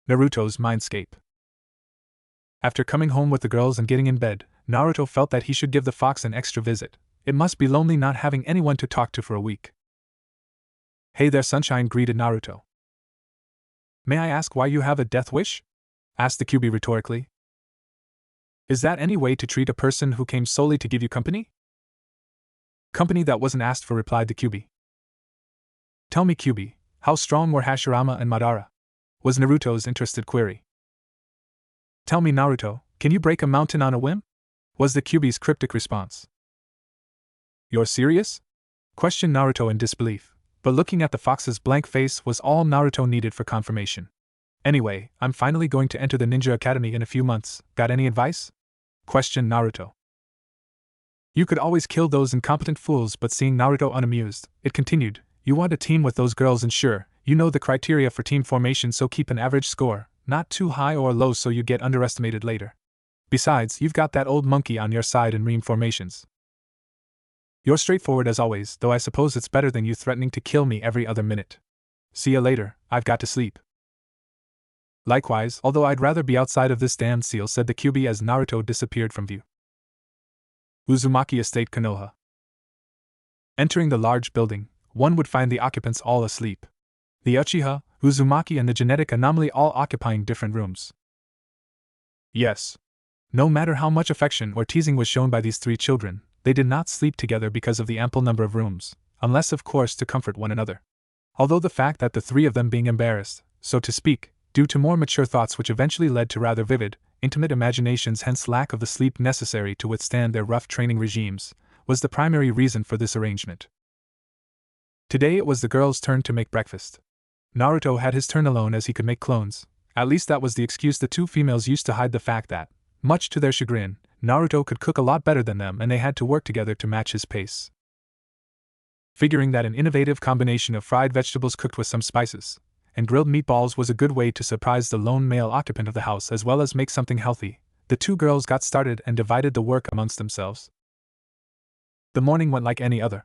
Naruto's mindscape. After coming home with the girls and getting in bed, Naruto felt that he should give the fox an extra visit. It must be lonely not having anyone to talk to for a week. "Hey there, sunshine," greeted Naruto. "May I ask why you have a death wish?" asked the Kyuubi rhetorically. "Is that any way to treat a person who came solely to give you company?" "Company that wasn't asked for," replied the Kyuubi. "Tell me, Kyuubi, how strong were Hashirama and Madara?" was Naruto's interested query. "Tell me, Naruto, can you break a mountain on a whim?" was the Kyuubi's cryptic response. "You're serious?" questioned Naruto in disbelief, but looking at the fox's blank face was all Naruto needed for confirmation. "Anyway, I'm finally going to enter the ninja academy in a few months. Got any advice?" questioned Naruto. "You could always kill those incompetent fools," but seeing Naruto unamused, it continued, "You want a team with those girls, and sure, you know the criteria for team formation, so keep an average score, not too high or low so you get underestimated later. Besides, you've got that old monkey on your side in ream formations. You're straightforward as always, though I suppose it's better than you threatening to kill me every other minute. See ya later, I've got to sleep." "Likewise, although I'd rather be outside of this damned seal," said the Kyuubi as Naruto disappeared from view. Uzumaki Estate, Konoha. Entering the large building, one would find the occupants all asleep. The Uchiha, Uzumaki and the genetic anomaly all occupying different rooms. Yes. No matter how much affection or teasing was shown by these three children, they did not sleep together because of the ample number of rooms, unless of course to comfort one another. Although the fact that the three of them being embarrassed, so to speak, due to more mature thoughts which eventually led to rather vivid, intimate imaginations, hence lack of the sleep necessary to withstand their rough training regimes, was the primary reason for this arrangement. Today it was the girls' turn to make breakfast. Naruto had his turn alone as he could make clones, at least that was the excuse the two females used to hide the fact that, much to their chagrin, Naruto could cook a lot better than them and they had to work together to match his pace. Figuring that an innovative combination of fried vegetables cooked with some spices and grilled meatballs was a good way to surprise the lone male occupant of the house as well as make something healthy, the two girls got started and divided the work amongst themselves. The morning went like any other.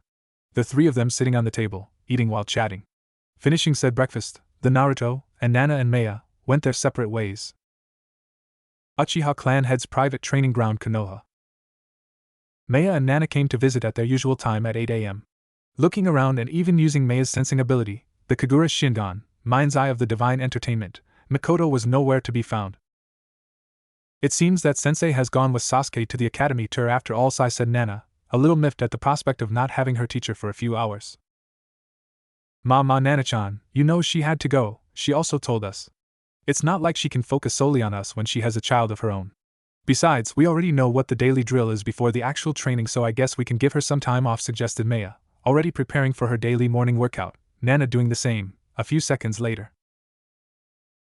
The three of them sitting on the table, eating while chatting. Finishing said breakfast, the Naruto, and Nana and Maya, went their separate ways. Uchiha clan head's private training ground, Konoha. Maya and Nana came to visit at their usual time at 8 a.m. Looking around and even using Maya's sensing ability, the Kagura Shingon, mind's eye of the divine entertainment, Mikoto was nowhere to be found. "It seems that Sensei has gone with Sasuke to the academy tour after all," said Nana, a little miffed at the prospect of not having her teacher for a few hours. Nana-chan, she had to go, she also told us. It's not like she can focus solely on us when she has a child of her own. Besides, we already know what the daily drill is before the actual training, so I guess we can give her some time off, suggested Maya, already preparing for her daily morning workout, Nana doing the same, a few seconds later.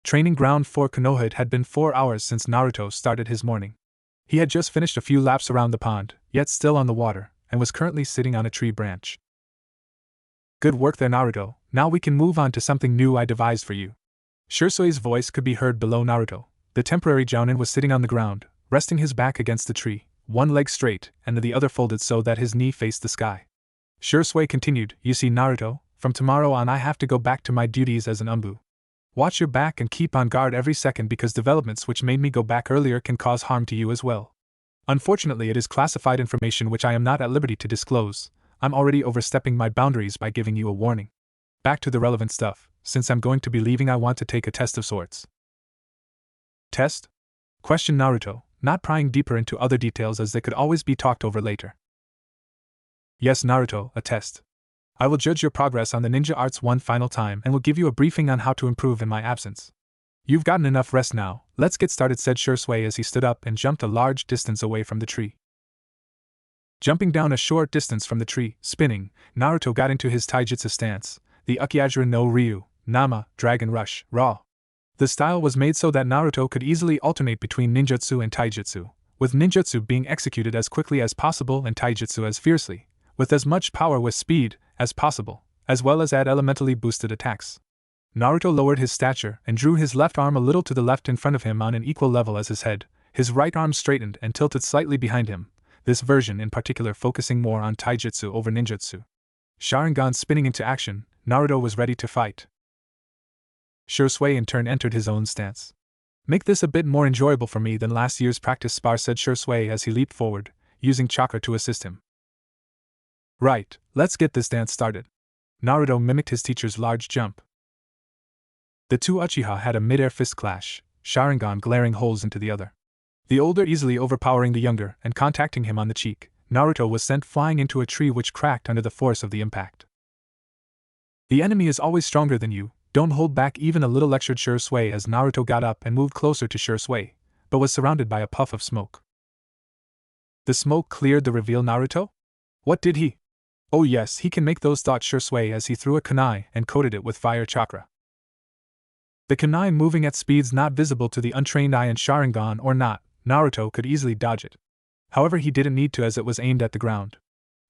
Training ground for Konoha. It had been 4 hours since Naruto started his morning. He had just finished a few laps around the pond, yet still on the water, and was currently sitting on a tree branch. Good work there, Naruto. Now we can move on to something new I devised for you. Shisui's voice could be heard below Naruto. The temporary Jounin was sitting on the ground, resting his back against the tree, one leg straight and the other folded so that his knee faced the sky. Shisui continued, you see, Naruto, from tomorrow on I have to go back to my duties as an umbu. Watch your back and keep on guard every second, because developments which made me go back earlier can cause harm to you as well. Unfortunately, it is classified information which I am not at liberty to disclose. I'm already overstepping my boundaries by giving you a warning. Back to the relevant stuff. Since I'm going to be leaving, I want to take a test of sorts. Test? Questioned Naruto, not prying deeper into other details as they could always be talked over later. Yes, Naruto, a test. I will judge your progress on the ninja arts one final time and will give you a briefing on how to improve in my absence. You've gotten enough rest now, let's get started, said Shisui as he stood up and jumped a large distance away from the tree. Jumping down a short distance from the tree, spinning, Naruto got into his taijutsu stance, the Ukiajira no Ryu, Nama, Dragon Rush, Raw. The style was made so that Naruto could easily alternate between ninjutsu and taijutsu, with ninjutsu being executed as quickly as possible and taijutsu as fiercely, with as much power with speed as possible, as well as add elementally boosted attacks. Naruto lowered his stature and drew his left arm a little to the left in front of him on an equal level as his head, his right arm straightened and tilted slightly behind him, this version in particular focusing more on taijutsu over ninjutsu. Sharingan spinning into action, Naruto was ready to fight. Shisui in turn entered his own stance. Make this a bit more enjoyable for me than last year's practice spar, said Shisui as he leaped forward, using chakra to assist him. Right, let's get this dance started. Naruto mimicked his teacher's large jump. The two Uchiha had a mid-air fist clash, Sharingan glaring holes into the other. The older easily overpowering the younger and contacting him on the cheek, Naruto was sent flying into a tree which cracked under the force of the impact. The enemy is always stronger than you, don't hold back even a little, lectured Shisui as Naruto got up and moved closer to Shisui, but was surrounded by a puff of smoke. The smoke cleared the reveal, Naruto? What did he? Oh yes, he can make those, thought Shisui as he threw a kunai and coated it with fire chakra. The kunai moving at speeds not visible to the untrained eye, and Sharingan or not, Naruto could easily dodge it. However, he didn't need to as it was aimed at the ground.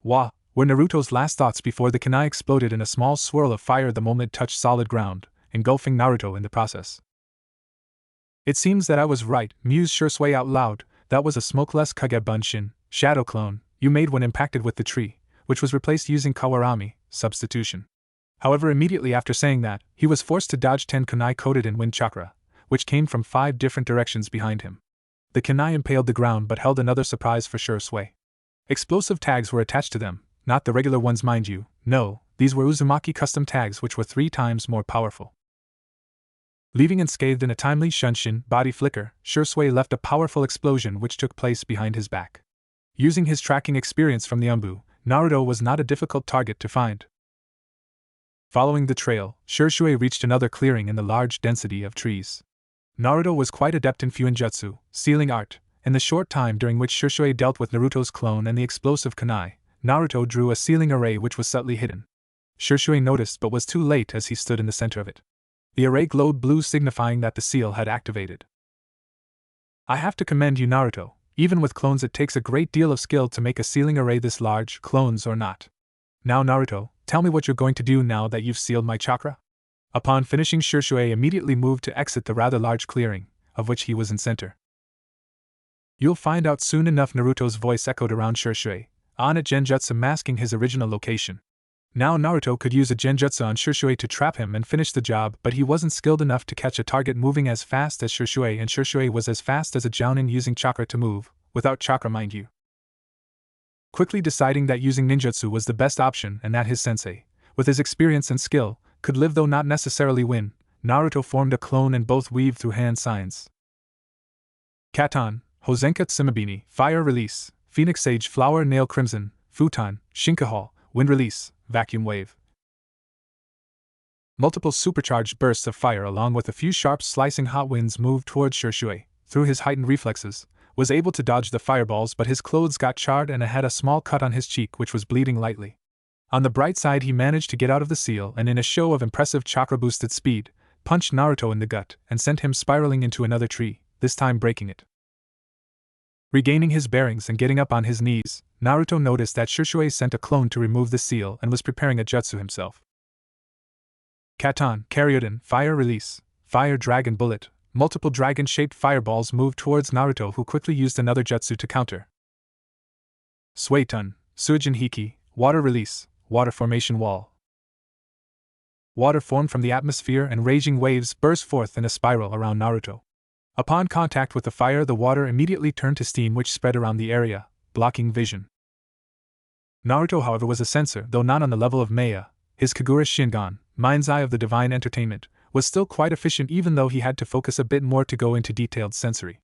Wah! Were Naruto's last thoughts before the kunai exploded in a small swirl of fire the moment it touched solid ground, engulfing Naruto in the process. It seems that I was right, mused Shisui out loud. That was a smokeless Kage Bunshin, shadow clone, you made when impacted with the tree, which was replaced using Kawarami, substitution. However, immediately after saying that, he was forced to dodge 10 kunai coated in wind chakra, which came from 5 different directions behind him. The kunai impaled the ground but held another surprise for Shisui. Explosive tags were attached to them, not the regular ones, mind you, no, these were Uzumaki custom tags which were 3 times more powerful. Leaving unscathed in a timely shunshin body flicker, Shisui left a powerful explosion which took place behind his back. Using his tracking experience from the umbu, Naruto was not a difficult target to find. Following the trail, Shisui reached another clearing in the large density of trees. Naruto was quite adept in Fuinjutsu, sealing art. In the short time during which Shisui dealt with Naruto's clone and the explosive kunai, Naruto drew a sealing array which was subtly hidden. Shisui noticed but was too late as he stood in the center of it. The array glowed blue, signifying that the seal had activated. I have to commend you, Naruto. Even with clones it takes a great deal of skill to make a sealing array this large, clones or not. Now Naruto, tell me what you're going to do now that you've sealed my chakra? Upon finishing, Shisui immediately moved to exit the rather large clearing, of which he was in center. You'll find out soon enough, Naruto's voice echoed around Shisui, on a genjutsu masking his original location. Now Naruto could use a genjutsu on Shisui to trap him and finish the job, but he wasn't skilled enough to catch a target moving as fast as Shisui, and Shisui was as fast as a jounin using chakra to move, without chakra mind you. Quickly deciding that using ninjutsu was the best option and that his sensei, with his experience and skill, could live though not necessarily win, Naruto formed a clone and both weaved through hand signs. Katan, Hozenka Tsumabini, Fire Release, Phoenix Sage Flower Nail Crimson, Futon, Shinkahal, Wind Release, Vacuum Wave. Multiple supercharged bursts of fire along with a few sharp slicing hot winds moved towards Shisui. Through his heightened reflexes, was able to dodge the fireballs, but his clothes got charred and had a small cut on his cheek which was bleeding lightly. On the bright side, he managed to get out of the seal and, in a show of impressive chakra-boosted speed, punched Naruto in the gut and sent him spiraling into another tree, this time breaking it. Regaining his bearings and getting up on his knees, Naruto noticed that Shisui sent a clone to remove the seal and was preparing a jutsu himself. Katon, Karyudan, Fire Release, Fire Dragon Bullet. Multiple dragon-shaped fireballs moved towards Naruto, who quickly used another jutsu to counter. Suiton, Suijin Hiki, Water Release, Water Formation Wall. Water formed from the atmosphere and raging waves burst forth in a spiral around Naruto. Upon contact with the fire, the water immediately turned to steam which spread around the area, blocking vision. Naruto, however, was a sensor, though not on the level of Maya. His Kagura Shingon, Mind's Eye of the Divine Entertainment, was still quite efficient, even though he had to focus a bit more to go into detailed sensory.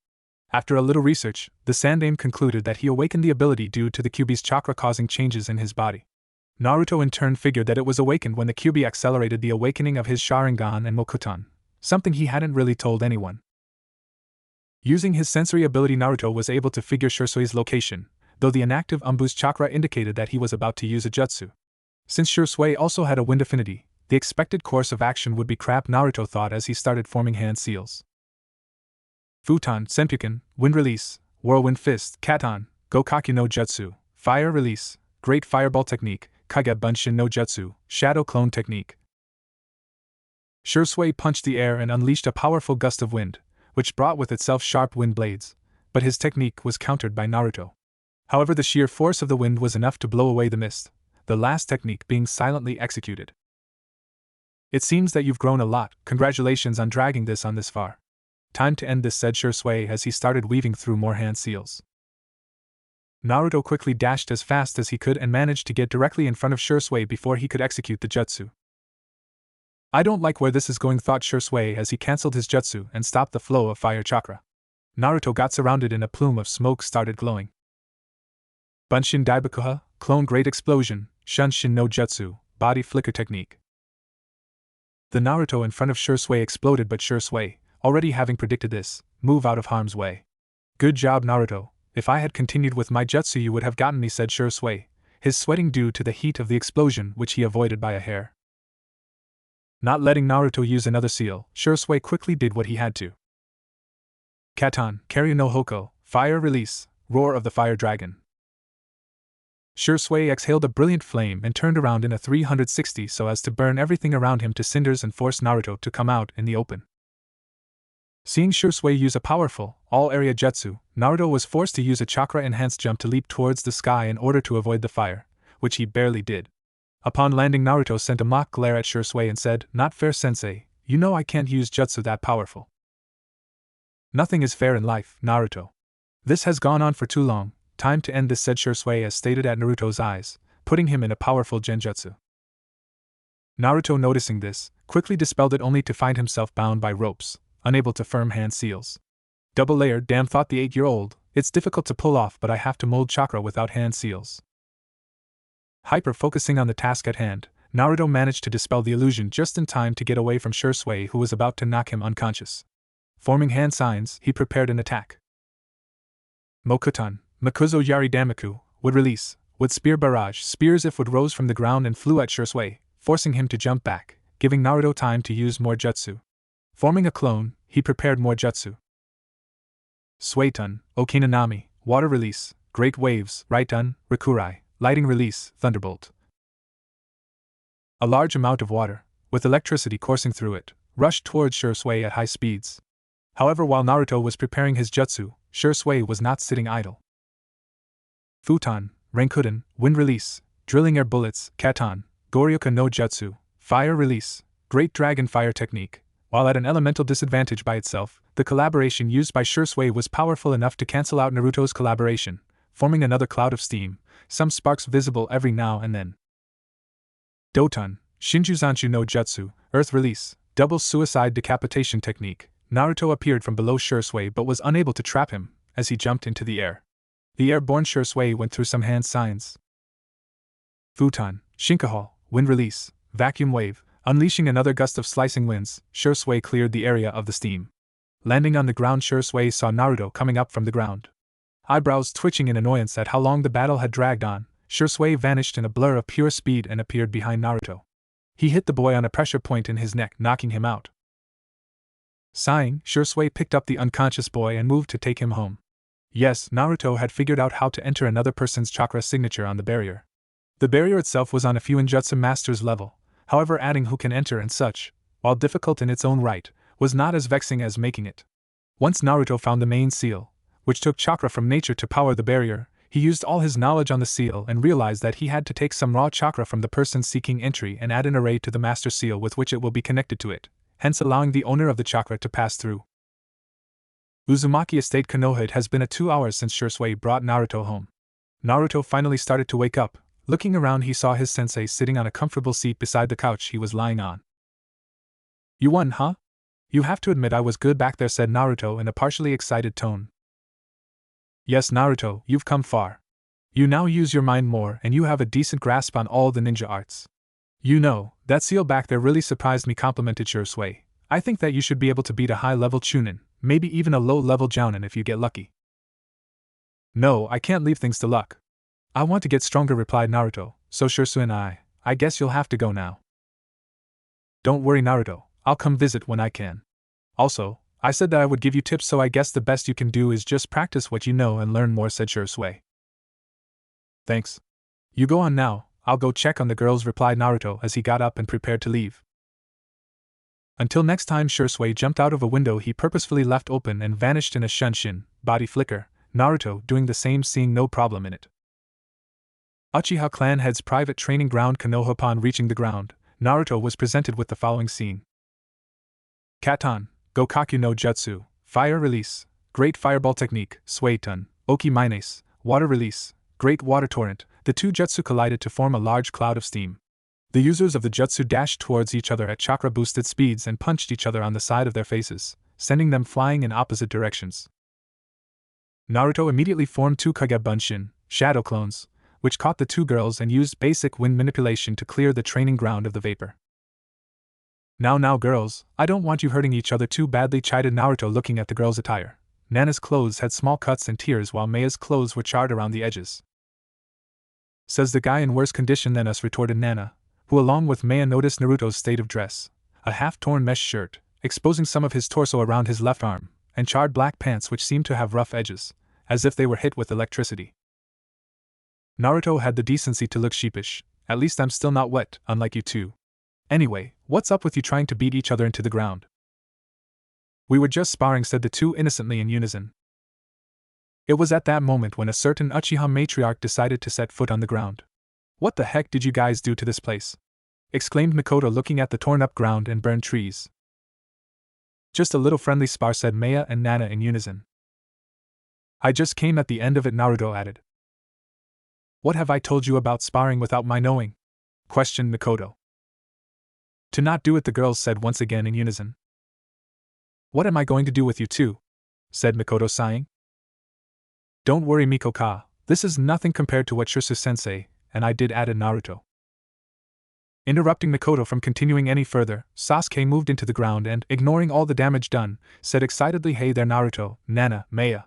After a little research, the Sandaime concluded that he awakened the ability due to the Kyuubi's chakra causing changes in his body. Naruto in turn figured that it was awakened when the Kyuubi accelerated the awakening of his Sharingan and Mokuton, something he hadn't really told anyone. Using his sensory ability, Naruto was able to figure Shisui's location, though the inactive Umbu's chakra indicated that he was about to use a jutsu. Since Shisui also had a wind affinity, the expected course of action would be crap, Naruto thought as he started forming hand seals. Futon, Senpuken, Wind Release, Whirlwind Fist, Katon, Gokaki no Jutsu, Fire Release, Great Fireball Technique, Kage Bunshin no Jutsu, Shadow Clone Technique. Shisui punched the air and unleashed a powerful gust of wind, which brought with itself sharp wind blades, but his technique was countered by Naruto. However, the sheer force of the wind was enough to blow away the mist, the last technique being silently executed. It seems that you've grown a lot, congratulations on dragging this on this far. Time to end this, said Shisui as he started weaving through more hand seals. Naruto quickly dashed as fast as he could and managed to get directly in front of Shisui before he could execute the jutsu. I don't like where this is going, thought Shisui as he cancelled his jutsu and stopped the flow of fire chakra. Naruto got surrounded in a plume of smoke started glowing. Bunshin Daibakuha, Clone Great Explosion, Shunshin no Jutsu, Body Flicker Technique. The Naruto in front of Shisui exploded, but Shisui, already having predicted this, moved out of harm's way. Good job, Naruto. If I had continued with my jutsu you would have gotten me, said Shisui, his sweating due to the heat of the explosion which he avoided by a hair. Not letting Naruto use another seal, Shisui quickly did what he had to. Katon, Karyu no Hoko, Fire Release, Roar of the Fire Dragon. Shisui exhaled a brilliant flame and turned around in a 360 so as to burn everything around him to cinders and force Naruto to come out in the open. Seeing Shisui use a powerful, all-area jutsu, Naruto was forced to use a chakra-enhanced jump to leap towards the sky in order to avoid the fire, which he barely did. Upon landing, Naruto sent a mock glare at Shisui and said, "Not fair, sensei, you know I can't use jutsu that powerful." Nothing is fair in life, Naruto. This has gone on for too long. Time to end this, said Shisui as stated at Naruto's eyes, putting him in a powerful genjutsu. Naruto, noticing this, quickly dispelled it only to find himself bound by ropes, unable to firm hand seals. Double layered, damn, thought the 8-year-old, it's difficult to pull off, but I have to mold chakra without hand seals. Hyper-focusing on the task at hand, Naruto managed to dispel the illusion just in time to get away from Shisui, who was about to knock him unconscious. Forming hand signs, he prepared an attack. Mokuton, Makuzo Yari Damaku, Would Release, Would Spear Barrage, Spears if Would rose from the ground and flew at Shisui, forcing him to jump back, giving Naruto time to use more jutsu. Forming a clone, he prepared more jutsu. Suiton, Okinanami, Water Release, Great Waves, Raitun, Rikurai, Lighting Release, Thunderbolt. A large amount of water, with electricity coursing through it, rushed towards Shisui at high speeds. However, while Naruto was preparing his jutsu, Shisui was not sitting idle. Futon, Rankuden, Wind Release, Drilling Air Bullets, Katon, Goryoka no Jutsu, Fire Release, Great Dragon Fire Technique. While at an elemental disadvantage by itself, the collaboration used by Shisui was powerful enough to cancel out Naruto's collaboration, forming another cloud of steam, some sparks visible every now and then. Doton, Shinjuzanshu no Jutsu, Earth Release, Double Suicide Decapitation Technique. Naruto appeared from below Shisui but was unable to trap him, as he jumped into the air. The airborne Shisui went through some hand signs. Futon, Shinkahal, Wind Release, Vacuum Wave, Unleashing another gust of slicing winds, Shisui cleared the area of the steam. Landing on the ground, Shisui saw Naruto coming up from the ground. Eyebrows twitching in annoyance at how long the battle had dragged on, Shisui vanished in a blur of pure speed and appeared behind Naruto. He hit the boy on a pressure point in his neck, knocking him out. Sighing, Shisui picked up the unconscious boy and moved to take him home. Yes, Naruto had figured out how to enter another person's chakra signature on the barrier. The barrier itself was on a few Injutsu master's level, however adding who can enter and such, while difficult in its own right, was not as vexing as making it. Once Naruto found the main seal, which took chakra from nature to power the barrier, he used all his knowledge on the seal and realized that he had to take some raw chakra from the person seeking entry and add an array to the master seal with which it will be connected to it, hence allowing the owner of the chakra to pass through. Uzumaki Estate Konoha. It has been 2 hours since Shisui brought Naruto home. Naruto finally started to wake up. Looking around, he saw his sensei sitting on a comfortable seat beside the couch he was lying on. "You won, huh? You have to admit I was good back there," said Naruto in a partially excited tone. "Yes, Naruto, you've come far. You now use your mind more and you have a decent grasp on all the ninja arts. You know, that seal back there really surprised me," complimented Shisui. "I think that you should be able to beat a high-level Chunin, maybe even a low-level Jounin if you get lucky." "No, I can't leave things to luck. I want to get stronger," replied Naruto, "so Shisui and I guess you'll have to go now." "Don't worry, Naruto, I'll come visit when I can. Also, I said that I would give you tips, so I guess the best you can do is just practice what you know and learn more," said Shisui. "Thanks. You go on now, I'll go check on the girls," replied Naruto as he got up and prepared to leave. Until next time, Shisui jumped out of a window he purposefully left open and vanished in a shunshin, body flicker, Naruto doing the same, seeing no problem in it. Uchiha clan head's private training ground Konoha. Upon reaching the ground, Naruto was presented with the following scene. Katan, Gokaku no Jutsu, Fire Release, Great Fireball Technique, Suiton, Oki Minace, Water Release, Great Water Torrent. The two jutsu collided to form a large cloud of steam. The users of the jutsu dashed towards each other at chakra-boosted speeds and punched each other on the side of their faces, sending them flying in opposite directions. Naruto immediately formed 2 Kage Bunshin, shadow clones, which caught the 2 girls and used basic wind manipulation to clear the training ground of the vapor. Now girls, I don't want you hurting each other too badly," chided Naruto, looking at the girls' attire. Nana's clothes had small cuts and tears while Maya's clothes were charred around the edges. "Says the guy in worse condition than us," retorted Nana, who along with Maya noticed Naruto's state of dress, a half-torn mesh shirt, exposing some of his torso around his left arm, and charred black pants which seemed to have rough edges, as if they were hit with electricity. Naruto had the decency to look sheepish. "At least I'm still not wet, unlike you two. Anyway, what's up with you trying to beat each other into the ground?" "We were just sparring," said the two innocently in unison. It was at that moment when a certain Uchiha matriarch decided to set foot on the ground. "What the heck did you guys do to this place?" exclaimed Mikoto, looking at the torn-up ground and burned trees. "Just a little friendly spar," said Maya and Nana in unison. "I just came at the end of it," Naruto added. "What have I told you about sparring without my knowing?" questioned Mikoto. "To not do it," the girls said once again in unison. "What am I going to do with you two?" said Mikoto, sighing. "Don't worry, Mikoka, this is nothing compared to what Shisui-sensei and I did," added Naruto. Interrupting Mikoto from continuing any further, Sasuke moved into the ground and, ignoring all the damage done, said excitedly, "Hey there, Naruto, Nana, Maya.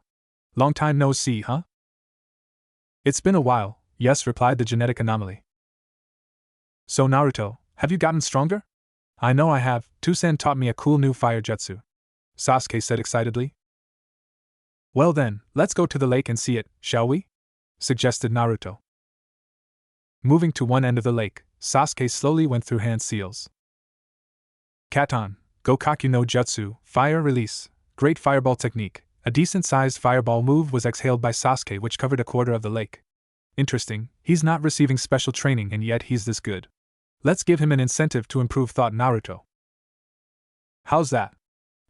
Long time no see, huh?" "It's been a while," yes, replied the genetic anomaly. "So Naruto, have you gotten stronger?" "I know I have. Tusen taught me a cool new fire jutsu," Sasuke said excitedly. "Well then, let's go to the lake and see it, shall we?" suggested Naruto. Moving to one end of the lake, Sasuke slowly went through hand seals. Katan, Gokaku no Jutsu, Fire Release, Great Fireball Technique. A decent-sized fireball move was exhaled by Sasuke, which covered a quarter of the lake. Interesting, he's not receiving special training and yet he's this good. Let's give him an incentive to improve, thought Naruto. "How's that?"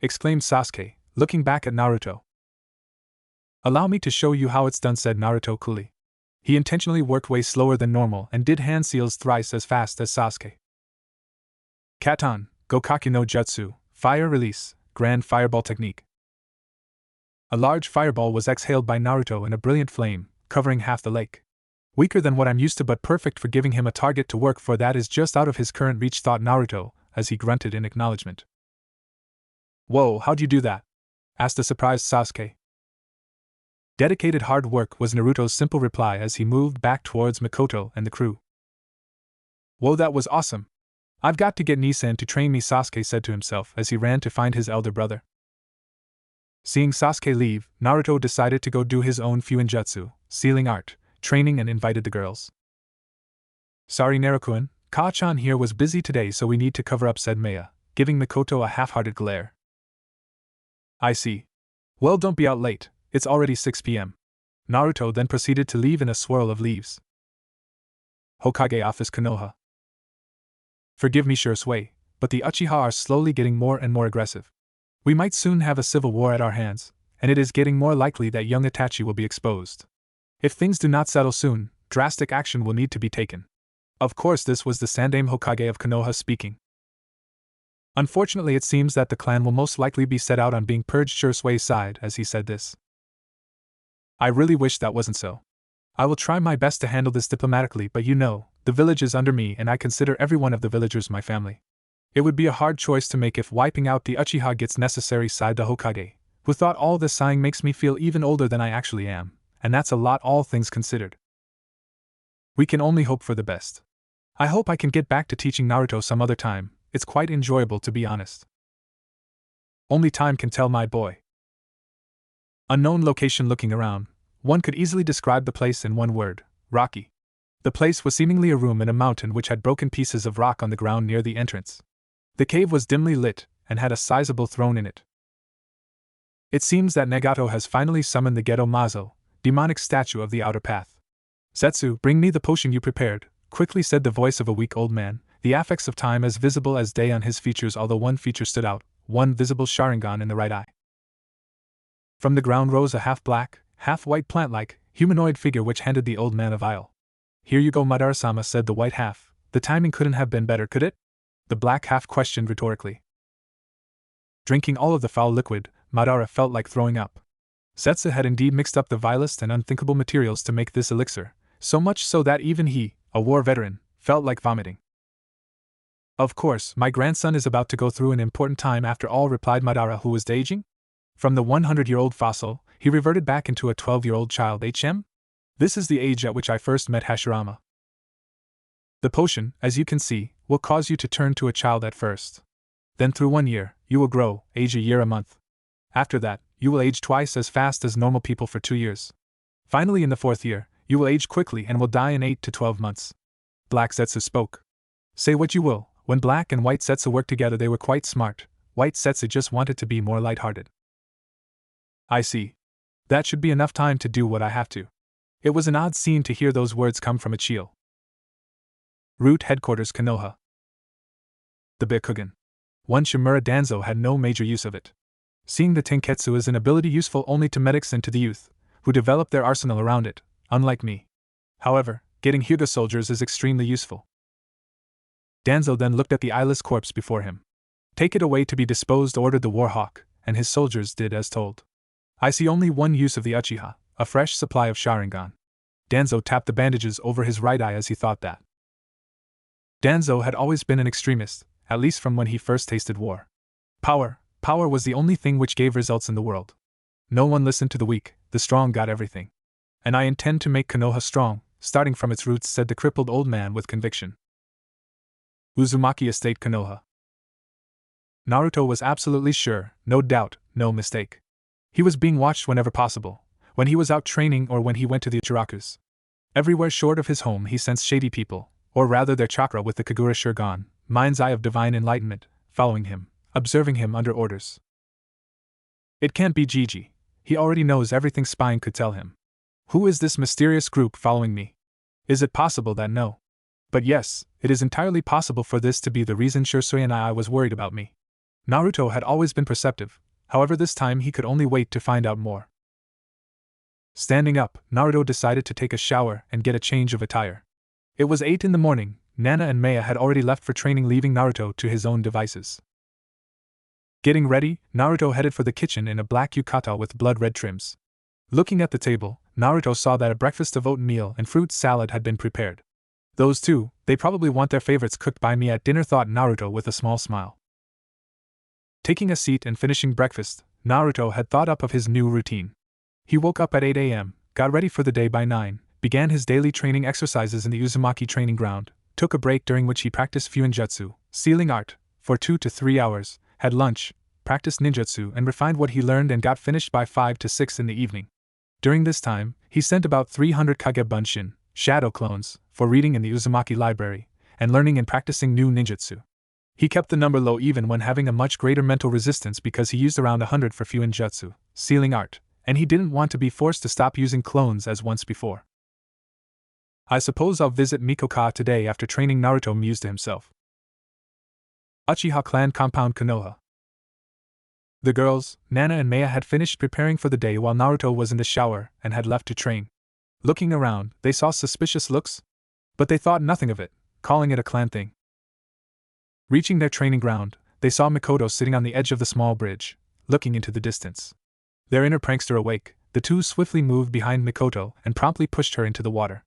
exclaimed Sasuke, looking back at Naruto. "Allow me to show you how it's done," said Naruto coolly. He intentionally worked way slower than normal and did hand seals thrice as fast as Sasuke. Katan, Gokaku no Jutsu, Fire Release, Grand Fireball Technique. A large fireball was exhaled by Naruto in a brilliant flame, covering half the lake. Weaker than what I'm used to, but perfect for giving him a target to work for that is just out of his current reach, thought Naruto, as he grunted in acknowledgement. Whoa, how'd you do that? Asked the surprised Sasuke. Dedicated hard work, was Naruto's simple reply as he moved back towards Mikoto and the crew. Whoa, that was awesome. I've got to get Nisan to train me, Sasuke said to himself as he ran to find his elder brother. Seeing Sasuke leave, Naruto decided to go do his own Fuinjutsu, sealing art, training, and invited the girls. Sorry Naruto-kun, Ka-chan here was busy today, so we need to cover up, said Maya, giving Mikoto a half-hearted glare. I see. Well, don't be out late, it's already 6 p.m. Naruto then proceeded to leave in a swirl of leaves. Hokage Office Konoha. Forgive me, Shisui, but the Uchiha are slowly getting more and more aggressive. We might soon have a civil war at our hands, and it is getting more likely that young Itachi will be exposed. If things do not settle soon, drastic action will need to be taken. Of course, this was the Sandaime Hokage of Konoha speaking. Unfortunately, it seems that the clan will most likely be set out on being purged. Shisui sighed as he said this. I really wish that wasn't so. I will try my best to handle this diplomatically, but you know, the village is under me and I consider every one of the villagers my family. It would be a hard choice to make if wiping out the Uchiha gets necessary, sighed the Hokage, who thought all this sighing makes me feel even older than I actually am, and that's a lot all things considered. We can only hope for the best. I hope I can get back to teaching Naruto some other time, it's quite enjoyable to be honest. Only time can tell, my boy. Unknown location. Looking around, one could easily describe the place in one word: rocky. The place was seemingly a room in a mountain which had broken pieces of rock on the ground near the entrance. The cave was dimly lit, and had a sizable throne in it. It seems that Nagato has finally summoned the Geto Mazo, demonic statue of the outer path. Zetsu, bring me the potion you prepared, quickly said the voice of a weak old man, the affects of time as visible as day on his features, although one feature stood out, one visible Sharingan in the right eye. From the ground rose a half-black, half-white plant-like, humanoid figure which handed the old man a vial. Here you go, Madara-sama, said the white half. The timing couldn't have been better, could it? The black half questioned rhetorically. Drinking all of the foul liquid, Madara felt like throwing up. Zetsu had indeed mixed up the vilest and unthinkable materials to make this elixir, so much so that even he, a war veteran, felt like vomiting. Of course, my grandson is about to go through an important time after all, replied Madara, who was aging. From the 100-year-old fossil, he reverted back into a 12-year-old child. This is the age at which I first met Hashirama. The potion, as you can see, will cause you to turn to a child at first. Then through 1 year, you will grow, age a year a month. After that, you will age twice as fast as normal people for 2 years. Finally, in the 4th year, you will age quickly and will die in 8 to 12 months. Black Zetsu spoke. Say what you will, when Black and White Zetsu worked together they were quite smart. White Zetsu just wanted to be more lighthearted. I see. That should be enough time to do what I have to. It was an odd scene to hear those words come from Ichio. Root Headquarters Konoha. The Byakugan. One Shimura Danzo had no major use of it. Seeing the Tenketsu is an ability useful only to medics and to the youth, who develop their arsenal around it, unlike me. However, getting Hyuga soldiers is extremely useful. Danzo then looked at the eyeless corpse before him. Take it away to be disposed, ordered the Warhawk, and his soldiers did as told. I see only one use of the Uchiha, a fresh supply of Sharingan. Danzo tapped the bandages over his right eye as he thought that. Danzo had always been an extremist, at least from when he first tasted war. Power was the only thing which gave results in the world. No one listened to the weak, the strong got everything. And I intend to make Konoha strong, starting from its roots, said the crippled old man with conviction. Uzumaki Estate Konoha. Naruto was absolutely sure, no doubt, no mistake. He was being watched whenever possible, when he was out training or when he went to the Ichirakus. Everywhere short of his home he sensed shady people, or rather their chakra with the Kagura Shurgan, mind's eye of divine enlightenment, following him, observing him under orders. It can't be Gigi. He already knows everything spying could tell him. Who is this mysterious group following me? Is it possible that no? But yes, it is entirely possible for this to be the reason Shisui and I was worried about me. Naruto had always been perceptive, however this time he could only wait to find out more. Standing up, Naruto decided to take a shower and get a change of attire. It was 8 in the morning, Nana and Maya had already left for training, leaving Naruto to his own devices. Getting ready, Naruto headed for the kitchen in a black yukata with blood-red trims. Looking at the table, Naruto saw that a breakfast of oatmeal and fruit salad had been prepared. Those two, they probably want their favorites cooked by me at dinner, thought Naruto with a small smile. Taking a seat and finishing breakfast, Naruto had thought up of his new routine. He woke up at 8 a.m., got ready for the day by 9, began his daily training exercises in the Uzumaki training ground, took a break during which he practiced Fuinjutsu, sealing art, for 2 to 3 hours, had lunch, practiced ninjutsu and refined what he learned and got finished by 5 to 6 in the evening. During this time, he sent about 300 Kagebunshin, shadow clones, for reading in the Uzumaki library, and learning and practicing new ninjutsu. He kept the number low even when having a much greater mental resistance because he used around 100 for Fuinjutsu, sealing art, and he didn't want to be forced to stop using clones as once before. I suppose I'll visit Mikoka today after training, Naruto mused to himself. Uchiha Clan Compound Konoha. The girls, Nana and Maya, had finished preparing for the day while Naruto was in the shower and had left to train. Looking around, they saw suspicious looks, but they thought nothing of it, calling it a clan thing. Reaching their training ground, they saw Mikoto sitting on the edge of the small bridge, looking into the distance. Their inner prankster awake, the two swiftly moved behind Mikoto and promptly pushed her into the water.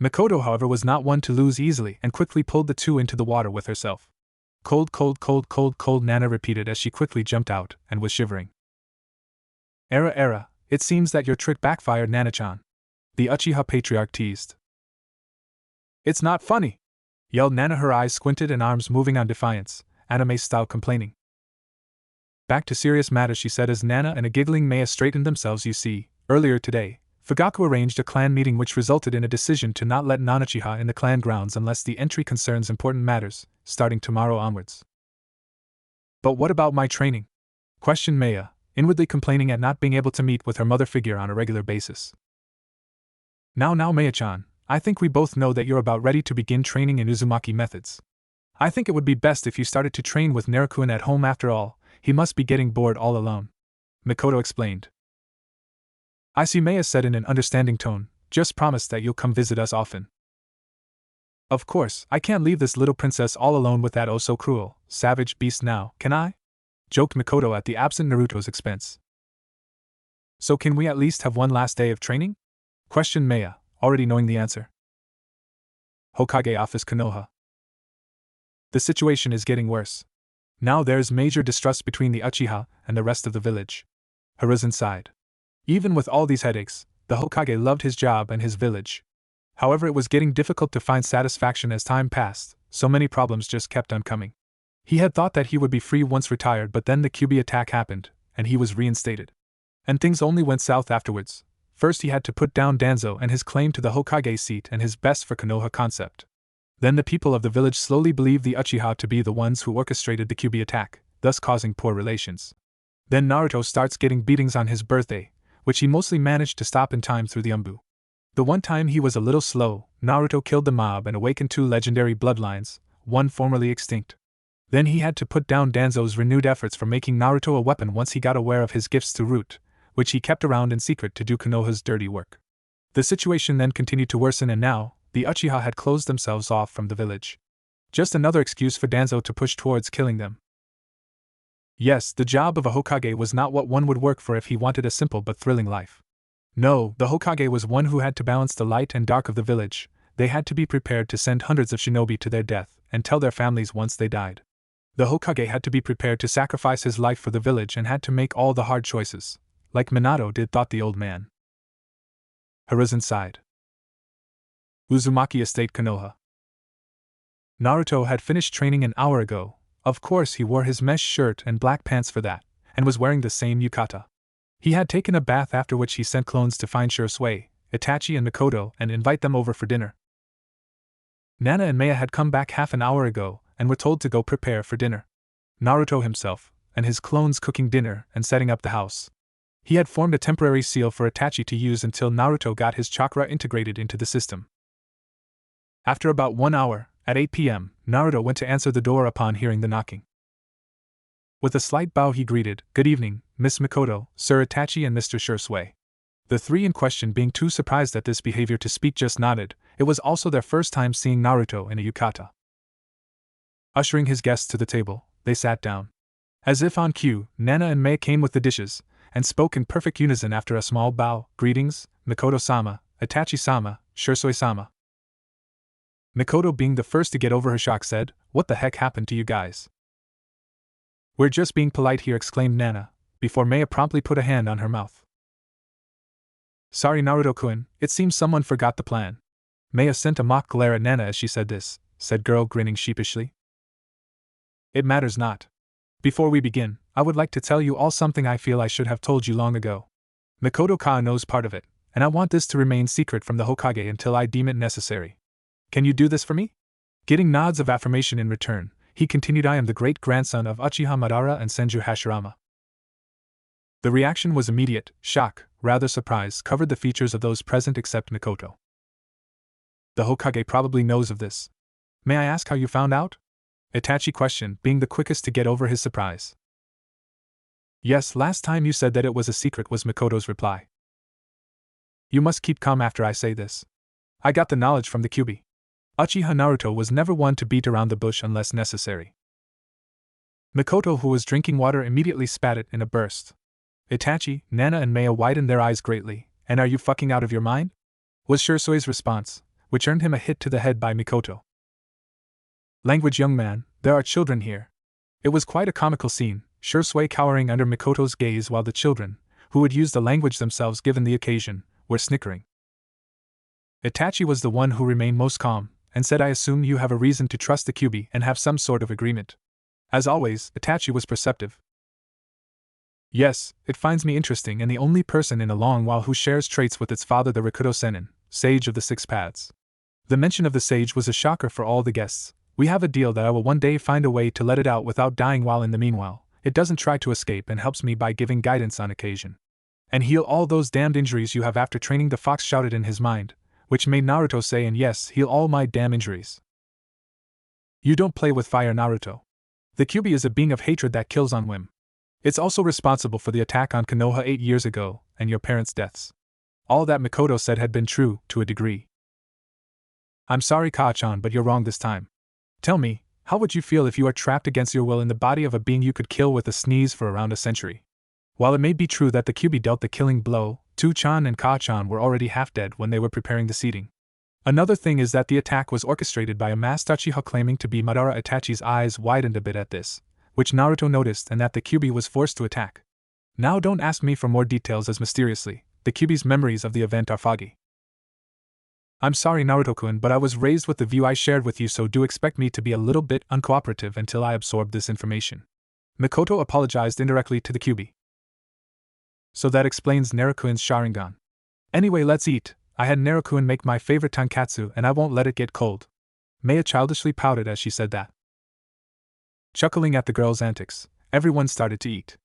Mikoto, however, was not one to lose easily and quickly pulled the two into the water with herself. Cold, cold, cold, cold, cold, Nana repeated as she quickly jumped out and was shivering. Era, it seems that your trick backfired, Nana-chan. The Uchiha patriarch teased. It's not funny, yelled Nana, her eyes squinted and arms moving on defiance, anime-style complaining. Back to serious matters, she said as Nana and a giggling Maya straightened themselves. You see, earlier today, Fugaku arranged a clan meeting which resulted in a decision to not let Nanachiha in the clan grounds unless the entry concerns important matters, starting tomorrow onwards. But what about my training? Questioned Maya, inwardly complaining at not being able to meet with her mother figure on a regular basis. Now Maya-chan, I think we both know that you're about ready to begin training in Uzumaki methods. I think it would be best if you started to train with Naruto at home. After all, he must be getting bored all alone. Mikoto explained. I see, Maya said in an understanding tone. Just promise that you'll come visit us often. Of course, I can't leave this little princess all alone with that oh so cruel, savage beast now, can I? Joked Mikoto at the absent Naruto's expense. So can we at least have one last day of training? Questioned Maya, already knowing the answer. Hokage Office Konoha. The situation is getting worse. Now there's major distrust between the Uchiha and the rest of the village. Hiruzen sighed. Even with all these headaches, the Hokage loved his job and his village. However, it was getting difficult to find satisfaction as time passed, so many problems just kept on coming. He had thought that he would be free once retired, but then the Kyuubi attack happened, and he was reinstated. And things only went south afterwards. First he had to put down Danzo and his claim to the Hokage seat and his best for Konoha concept. Then the people of the village slowly believed the Uchiha to be the ones who orchestrated the Kyuubi attack, thus causing poor relations. Then Naruto starts getting beatings on his birthday, which he mostly managed to stop in time through the Umbu. The one time he was a little slow, Naruto killed the mob and awakened two legendary bloodlines, one formerly extinct. Then he had to put down Danzo's renewed efforts for making Naruto a weapon once he got aware of his gifts to Root, which he kept around in secret to do Konoha's dirty work. The situation then continued to worsen, and now, the Uchiha had closed themselves off from the village. Just another excuse for Danzo to push towards killing them. Yes, the job of a Hokage was not what one would work for if he wanted a simple but thrilling life. No, the Hokage was one who had to balance the light and dark of the village. They had to be prepared to send hundreds of shinobi to their death and tell their families once they died. The Hokage had to be prepared to sacrifice his life for the village and had to make all the hard choices, like Minato did, thought the old man. Hiruzen sighed. Uzumaki Estate Konoha. Naruto had finished training an hour ago. Of course he wore his mesh shirt and black pants for that, and was wearing the same yukata. He had taken a bath, after which he sent clones to find Shisui, Itachi and Mikoto and invite them over for dinner. Nana and Maya had come back half an hour ago and were told to go prepare for dinner. Naruto himself, and his clones cooking dinner and setting up the house. He had formed a temporary seal for Itachi to use until Naruto got his chakra integrated into the system. After about 1 hour, at 8 p.m., Naruto went to answer the door upon hearing the knocking. With a slight bow he greeted, "Good evening, Miss Mikoto, Sir Itachi and Mr. Shisui." The three in question, being too surprised at this behavior to speak, just nodded. It was also their first time seeing Naruto in a yukata. Ushering his guests to the table, they sat down. As if on cue, Nana and Mei came with the dishes, and spoke in perfect unison after a small bow. Greetings, Mikoto-sama, Itachi-sama, Shisui-sama. Mikoto, being the first to get over her shock, said, "What the heck happened to you guys?" "We're just being polite here," exclaimed Nana, before Maya promptly put a hand on her mouth. "Sorry, Naruto-kun, it seems someone forgot the plan." Maya sent a mock glare at Nana as she said this, said girl, grinning sheepishly. "It matters not. Before we begin, I would like to tell you all something I feel I should have told you long ago. Mikoto-ka knows part of it, and I want this to remain secret from the Hokage until I deem it necessary. Can you do this for me?" Getting nods of affirmation in return, he continued, "I am the great-grandson of Uchiha Madara and Senju Hashirama." The reaction was immediate. Shock, rather surprise, covered the features of those present except Mikoto. "The Hokage probably knows of this. May I ask how you found out?" Itachi questioned, being the quickest to get over his surprise. "Yes, last time you said that it was a secret," was Mikoto's reply. "You must keep calm after I say this. I got the knowledge from the Kyuubi. Uchiha Naruto was never one to beat around the bush unless necessary." Mikoto, who was drinking water, immediately spat it in a burst. Itachi, Nana, and Maya widened their eyes greatly. "And are you fucking out of your mind?" was Shirsui's response, which earned him a hit to the head by Mikoto. "Language, young man, there are children here." It was quite a comical scene, Shisui cowering under Mikoto's gaze while the children, who would use the language themselves given the occasion, were snickering. Itachi was the one who remained most calm, and said, "I assume you have a reason to trust the Kyuubi and have some sort of agreement." As always, Itachi was perceptive. "Yes, it finds me interesting and the only person in a long while who shares traits with its father, the Rakuto Sennin, sage of the six paths." The mention of the sage was a shocker for all the guests. "We have a deal that I will one day find a way to let it out without dying, while in the meanwhile, it doesn't try to escape and helps me by giving guidance on occasion. And heal all those damned injuries you have after training," the fox shouted in his mind, which made Naruto say, "And yes, heal all my damn injuries." "You don't play with fire, Naruto. The Kyuubi is a being of hatred that kills on whim. It's also responsible for the attack on Konoha 8 years ago, and your parents' deaths." All that Mikoto said had been true, to a degree. "I'm sorry, Ka-chan, but you're wrong this time. Tell me, how would you feel if you are trapped against your will in the body of a being you could kill with a sneeze for around a century?" While it may be true that the Kyuubi dealt the killing blow, Tu-chan and Ka-chan were already half dead when they were preparing the seating. Another thing is that the attack was orchestrated by a masked Uchiha claiming to be Madara. Itachi's eyes widened a bit at this, which Naruto noticed, and that the Kyuubi was forced to attack. "Now don't ask me for more details," as mysteriously, the Kyuubi's memories of the event are foggy. "I'm sorry, Naruto-kun, but I was raised with the view I shared with you, so do expect me to be a little bit uncooperative until I absorb this information." Mikoto apologized indirectly to the Kyuubi. "So that explains Naruto-kun's Sharingan. Anyway, let's eat. I had Naruto-kun make my favorite tonkatsu and I won't let it get cold." Maya childishly pouted as she said that. Chuckling at the girl's antics, everyone started to eat.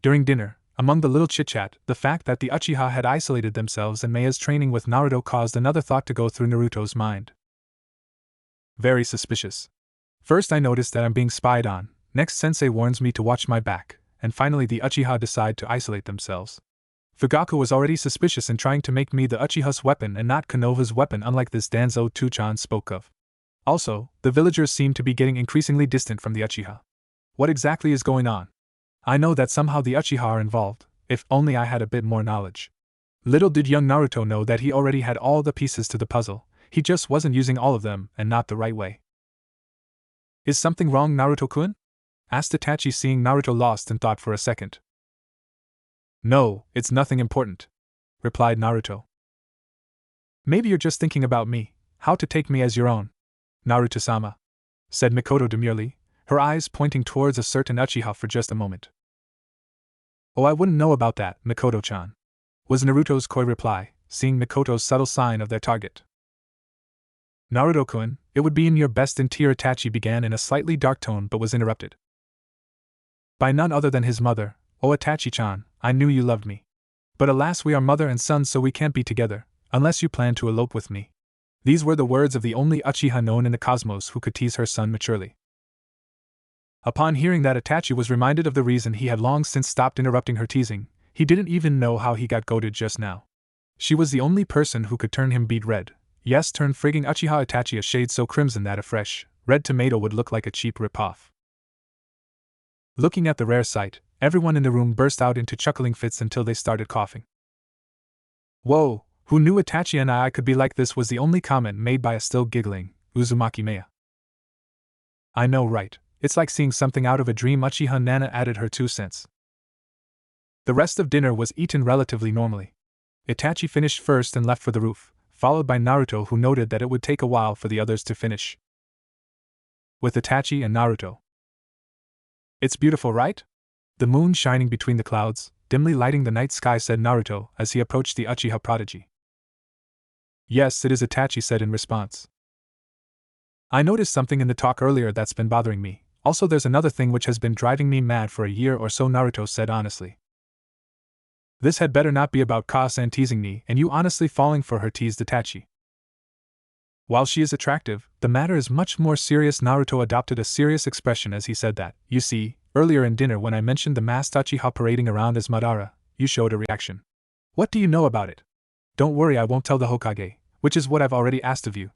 During dinner, among the little chit-chat, the fact that the Uchiha had isolated themselves and Maya's training with Naruto caused another thought to go through Naruto's mind. Very suspicious. First I noticed that I'm being spied on, next Sensei warns me to watch my back, and finally the Uchiha decide to isolate themselves. Fugaku was already suspicious in trying to make me the Uchiha's weapon and not Konoha's weapon, unlike this Danzo Tu-chan spoke of. Also, the villagers seem to be getting increasingly distant from the Uchiha. What exactly is going on? I know that somehow the Uchiha are involved, if only I had a bit more knowledge. Little did young Naruto know that he already had all the pieces to the puzzle, he just wasn't using all of them, and not the right way. "Is something wrong, Naruto-kun?" asked Itachi, seeing Naruto lost in thought for a second. "No, it's nothing important," replied Naruto. "Maybe you're just thinking about me, how to take me as your own, Naruto-sama," said Mikoto demurely, her eyes pointing towards a certain Uchiha for just a moment. "Oh, I wouldn't know about that, Mikoto-chan," was Naruto's coy reply, seeing Mikoto's subtle sign of their target. "Naruto-kun, it would be in your best interest," Itachi began in a slightly dark tone but was interrupted by none other than his mother. "Oh, Itachi-chan, I knew you loved me. But alas, we are mother and son, so we can't be together, unless you plan to elope with me." These were the words of the only Uchiha known in the cosmos who could tease her son maturely. Upon hearing that, Itachi was reminded of the reason he had long since stopped interrupting her teasing. He didn't even know how he got goaded just now. She was the only person who could turn him beet red. Yes, turn frigging Uchiha Itachi a shade so crimson that a fresh, red tomato would look like a cheap rip-off. Looking at the rare sight, everyone in the room burst out into chuckling fits until they started coughing. Whoa, who knew Itachi and I could be like this, was the only comment made by a still giggling Uzumaki Maya. I know, right? It's like seeing something out of a dream, Uchiha Nana added her 2 cents. The rest of dinner was eaten relatively normally. Itachi finished first and left for the roof, followed by Naruto, who noted that it would take a while for the others to finish. With Itachi and Naruto. It's beautiful, right? The moon shining between the clouds, dimly lighting the night sky, said Naruto as he approached the Uchiha prodigy. Yes, it is, Itachi said in response. I noticed something in the talk earlier that's been bothering me. Also, there's another thing which has been driving me mad for a year or so, Naruto said honestly. This had better not be about Ka-san teasing me and you honestly falling for her, teased Itachi. While she is attractive, the matter is much more serious. Naruto adopted a serious expression as he said that. You see, earlier in dinner when I mentioned the masked Uchiha parading around as Madara, you showed a reaction. What do you know about it? Don't worry, I won't tell the Hokage, which is what I've already asked of you.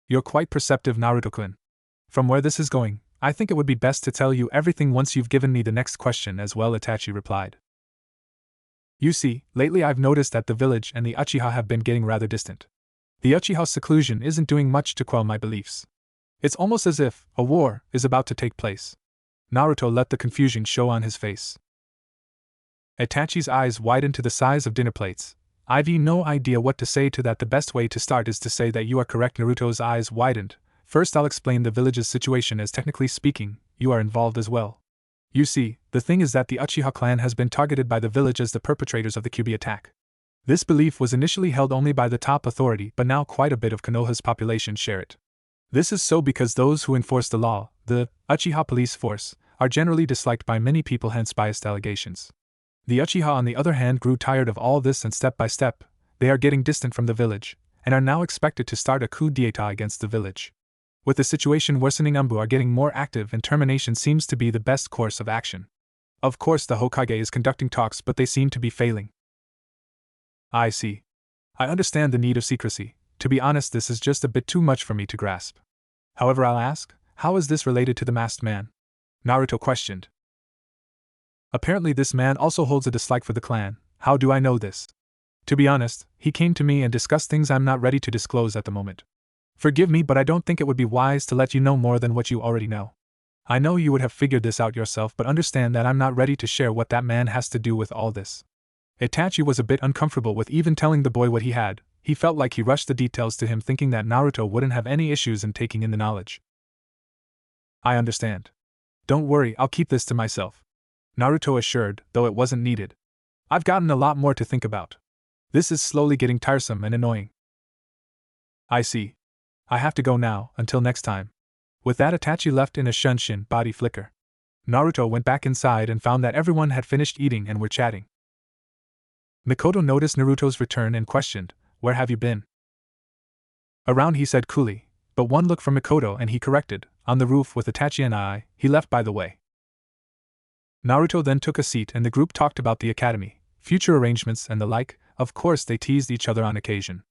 You're quite perceptive, Naruto-kun. From where this is going, I think it would be best to tell you everything once you've given me the next question as well, Itachi replied. You see, lately I've noticed that the village and the Uchiha have been getting rather distant. The Uchiha's seclusion isn't doing much to quell my beliefs. It's almost as if a war is about to take place. Naruto let the confusion show on his face. Itachi's eyes widened to the size of dinner plates. I've no idea what to say to that. The best way to start is to say that you are correct. Naruto's eyes widened. First, I'll explain the village's situation, as technically speaking, you are involved as well. You see, the thing is that the Uchiha clan has been targeted by the village as the perpetrators of the Kyuubi attack. This belief was initially held only by the top authority, but now quite a bit of Konoha's population share it. This is so because those who enforce the law, the Uchiha police force, are generally disliked by many people, hence biased allegations. The Uchiha, on the other hand, grew tired of all this and step by step, they are getting distant from the village, and are now expected to start a coup d'état against the village. With the situation worsening, Umbu are getting more active and termination seems to be the best course of action. Of course the Hokage is conducting talks, but they seem to be failing. I see. I understand the need of secrecy. To be honest, this is just a bit too much for me to grasp. However, I'll ask, how is this related to the masked man? Naruto questioned. Apparently this man also holds a dislike for the clan. How do I know this? To be honest, he came to me and discussed things I'm not ready to disclose at the moment. Forgive me, but I don't think it would be wise to let you know more than what you already know. I know you would have figured this out yourself, but understand that I'm not ready to share what that man has to do with all this. Itachi was a bit uncomfortable with even telling the boy what he had. He felt like he rushed the details to him, thinking that Naruto wouldn't have any issues in taking in the knowledge. I understand. Don't worry, I'll keep this to myself, Naruto assured, though it wasn't needed. I've gotten a lot more to think about. This is slowly getting tiresome and annoying. I see. I have to go now, until next time. With that, Itachi left in a shunshin body flicker. Naruto went back inside and found that everyone had finished eating and were chatting. Mikoto noticed Naruto's return and questioned, Where have you been? Around, he said coolly, but one look from Mikoto and he corrected, On the roof with Itachi and I, he left by the way. Naruto then took a seat and the group talked about the academy, future arrangements and the like. Of course they teased each other on occasion.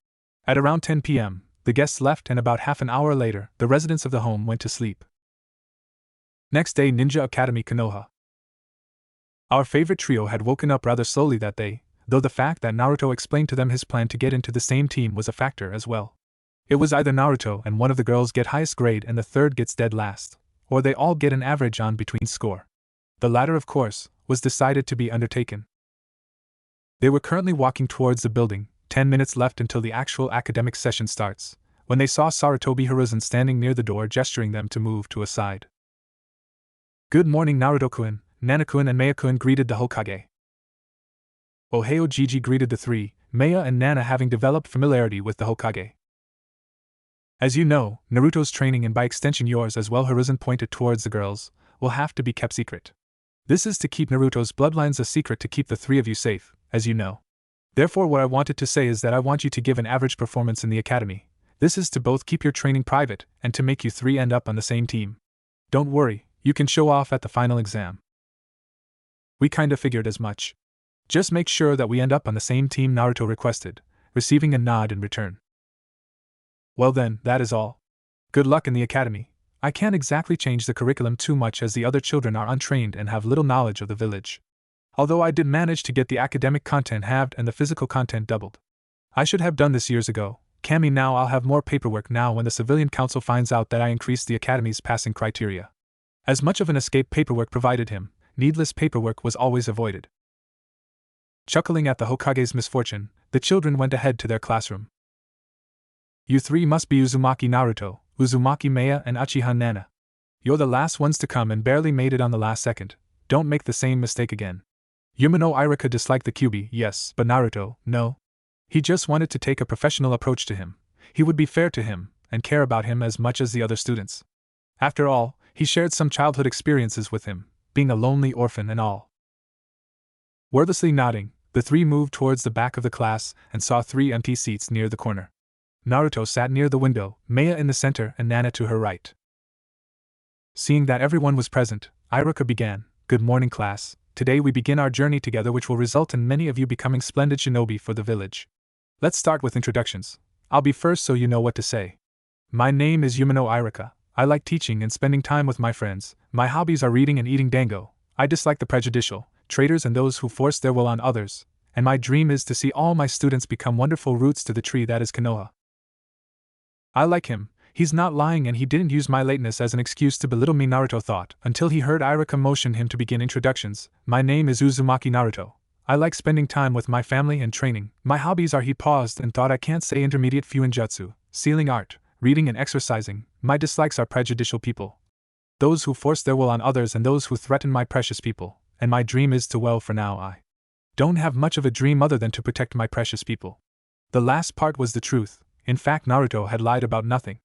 At around 10 p.m., the guests left and about half an hour later, the residents of the home went to sleep. Next day, Ninja Academy Konoha. Our favorite trio had woken up rather slowly that day, though the fact that Naruto explained to them his plan to get into the same team was a factor as well. It was either Naruto and one of the girls get highest grade and the third gets dead last, or they all get an average on between score. The latter, of course, was decided to be undertaken. They were currently walking towards the building, 10 minutes left until the actual academic session starts, when they saw Sarutobi Hiruzen standing near the door gesturing them to move to a side. Good morning, Naruto-kun, Nana-kun and Maya-kun greeted the Hokage. Ohio Gigi greeted the three, Maya and Nana having developed familiarity with the Hokage. As you know, Naruto's training and by extension yours as well, Hiruzen pointed towards the girls, will have to be kept secret. This is to keep Naruto's bloodlines a secret to keep the three of you safe, as you know. Therefore what I wanted to say is that I want you to give an average performance in the academy. This is to both keep your training private and to make you three end up on the same team. Don't worry, you can show off at the final exam. We kinda figured as much. Just make sure that we end up on the same team, Naruto requested, receiving a nod in return. Well then, that is all. Good luck in the academy. I can't exactly change the curriculum too much as the other children are untrained and have little knowledge of the village. Although I did manage to get the academic content halved and the physical content doubled. I should have done this years ago. Cammy, now I'll have more paperwork now when the civilian council finds out that I increased the academy's passing criteria. As much of an escape paperwork provided him, needless paperwork was always avoided. Chuckling at the Hokage's misfortune, the children went ahead to their classroom. You three must be Uzumaki Naruto, Uzumaki Maya, and Uchiha Nana. You're the last ones to come and barely made it on the last second. Don't make the same mistake again. Yumino Irika disliked the Kyuubi, yes, but Naruto, no. He just wanted to take a professional approach to him. He would be fair to him, and care about him as much as the other students. After all, he shared some childhood experiences with him, being a lonely orphan and all. Wordlessly nodding, the three moved towards the back of the class and saw 3 empty seats near the corner. Naruto sat near the window, Maya in the center and Nana to her right. Seeing that everyone was present, Iruka began, "Good morning, class. Today we begin our journey together, which will result in many of you becoming splendid shinobi for the village. Let's start with introductions. I'll be first so you know what to say. My name is Yumino Iruka. I like teaching and spending time with my friends. My hobbies are reading and eating dango. I dislike the prejudicial, traitors and those who force their will on others, and my dream is to see all my students become wonderful roots to the tree that is Konoha." I like him. He's not lying and he didn't use my lateness as an excuse to belittle me, Naruto thought, until he heard Iruka motion him to begin introductions. My name is Uzumaki Naruto. I like spending time with my family and training. My hobbies are, he paused and thought, I can't say intermediate fuinjutsu, sealing art, reading and exercising. My dislikes are prejudicial people, those who force their will on others and those who threaten my precious people, and my dream is to, well, for now I don't have much of a dream other than to protect my precious people. The last part was the truth. In fact, Naruto had lied about nothing.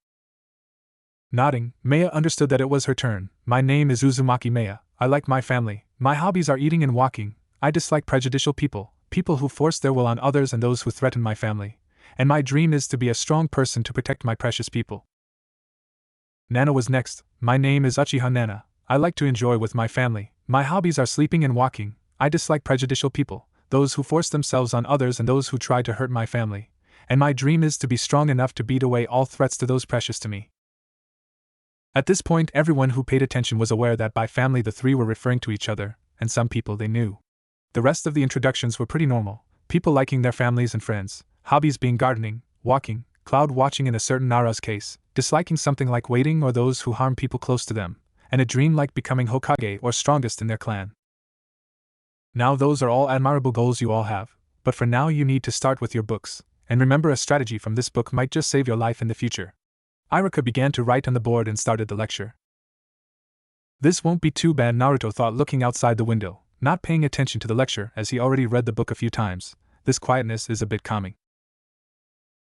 Nodding, Maya understood that it was her turn. My name is Uzumaki Maya. I like my family. My hobbies are eating and walking. I dislike prejudicial people, people who force their will on others and those who threaten my family. And my dream is to be a strong person to protect my precious people. Nana was next. My name is Uchiha Nana. I like to enjoy with my family. My hobbies are sleeping and walking. I dislike prejudicial people, those who force themselves on others and those who try to hurt my family. And my dream is to be strong enough to beat away all threats to those precious to me. At this point, everyone who paid attention was aware that by family the three were referring to each other, and some people they knew. The rest of the introductions were pretty normal, people liking their families and friends, hobbies being gardening, walking, cloud watching in a certain Nara's case, disliking something like waiting or those who harm people close to them, and a dream like becoming Hokage or strongest in their clan. Now those are all admirable goals you all have, but for now you need to start with your books, and remember a strategy from this book might just save your life in the future. Iruka began to write on the board and started the lecture. This won't be too bad, Naruto thought, looking outside the window, not paying attention to the lecture as he already read the book a few times. This quietness is a bit calming.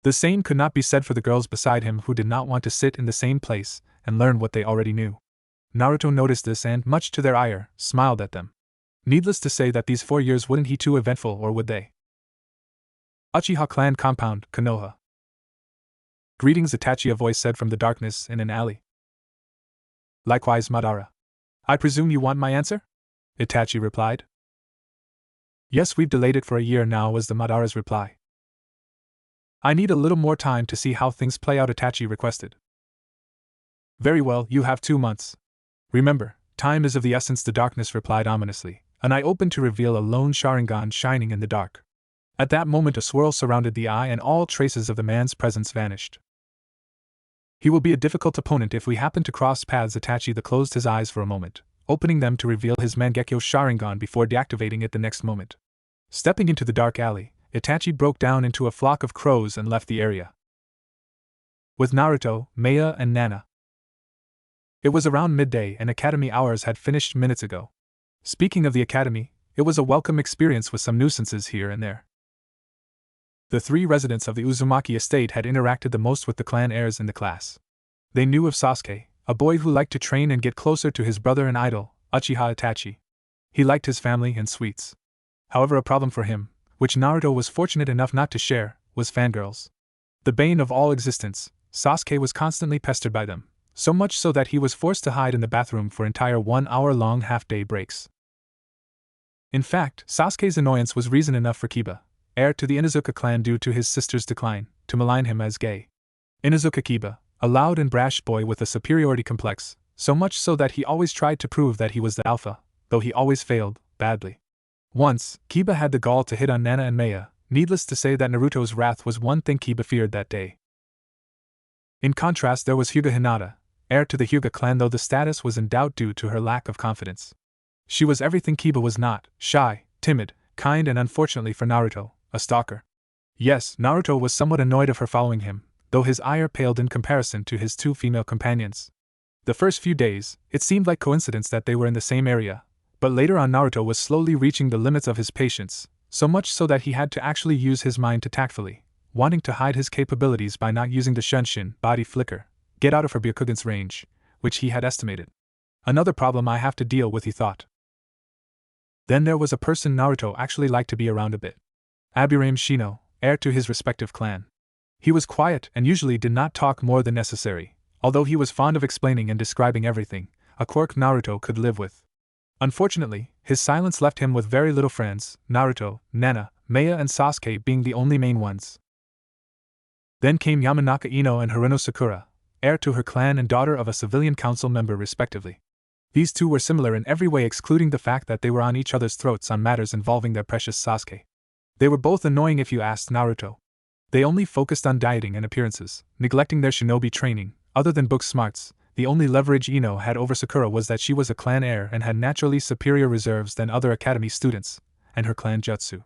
The same could not be said for the girls beside him who did not want to sit in the same place and learn what they already knew. Naruto noticed this and, much to their ire, smiled at them. Needless to say that these 4 years wouldn't be too eventful, or would they? Uchiha Clan Compound, Konoha. Greetings, Itachi, a voice said from the darkness in an alley. Likewise, Madara. I presume you want my answer? Itachi replied. Yes, we've delayed it for a year now, was the Madara's reply. I need a little more time to see how things play out, Itachi requested. Very well, you have 2 months. Remember, time is of the essence, the darkness replied ominously, an eye opened to reveal a lone Sharingan shining in the dark. At that moment a swirl surrounded the eye and all traces of the man's presence vanished. He will be a difficult opponent if we happen to cross paths. Itachi closed his eyes for a moment, opening them to reveal his Mangekyo Sharingan before deactivating it the next moment. Stepping into the dark alley, Itachi broke down into a flock of crows and left the area. With Naruto, Maya, and Nana. It was around midday and academy hours had finished minutes ago. Speaking of the academy, it was a welcome experience with some nuisances here and there. The 3 residents of the Uzumaki estate had interacted the most with the clan heirs in the class. They knew of Sasuke, a boy who liked to train and get closer to his brother and idol, Uchiha Itachi. He liked his family and sweets. However, a problem for him, which Naruto was fortunate enough not to share, was fangirls. The bane of all existence, Sasuke was constantly pestered by them, so much so that he was forced to hide in the bathroom for entire 1-hour-long half-day breaks. In fact, Sasuke's annoyance was reason enough for Kiba, heir to the Inuzuka clan due to his sister's decline, to malign him as gay. Inuzuka Kiba, A loud and brash boy with a superiority complex, so much so that he always tried to prove that he was the alpha, though he always failed, badly. Once, Kiba had the gall to hit on Nana and Maya. Needless to say that Naruto's wrath was one thing Kiba feared that day. In contrast, there was Hyuga Hinata, heir to the Hyuga clan, though the status was in doubt due to her lack of confidence. She was everything Kiba was not: shy, timid, kind, and unfortunately for Naruto, a stalker. Yes, Naruto was somewhat annoyed of her following him, though his ire paled in comparison to his two female companions. The first few days, it seemed like coincidence that they were in the same area, but later on Naruto was slowly reaching the limits of his patience, so much so that he had to actually use his mind to tactfully, wanting to hide his capabilities by not using the Shunshin body flicker, get out of her Byakugan's range, which he had estimated. Another problem I have to deal with, he thought. Then there was a person Naruto actually liked to be around a bit. Aburame Shino, heir to his respective clan. He was quiet and usually did not talk more than necessary, although he was fond of explaining and describing everything, a quirk Naruto could live with. Unfortunately, his silence left him with very little friends, Naruto, Nana, Maya and Sasuke being the only main ones. Then came Yamanaka Ino and Haruno Sakura, heir to her clan and daughter of a civilian council member respectively. These two were similar in every way excluding the fact that they were on each other's throats on matters involving their precious Sasuke. They were both annoying if you asked Naruto. They only focused on dieting and appearances, neglecting their shinobi training. Other than book smarts, the only leverage Ino had over Sakura was that she was a clan heir and had naturally superior reserves than other academy students, and her clan jutsu.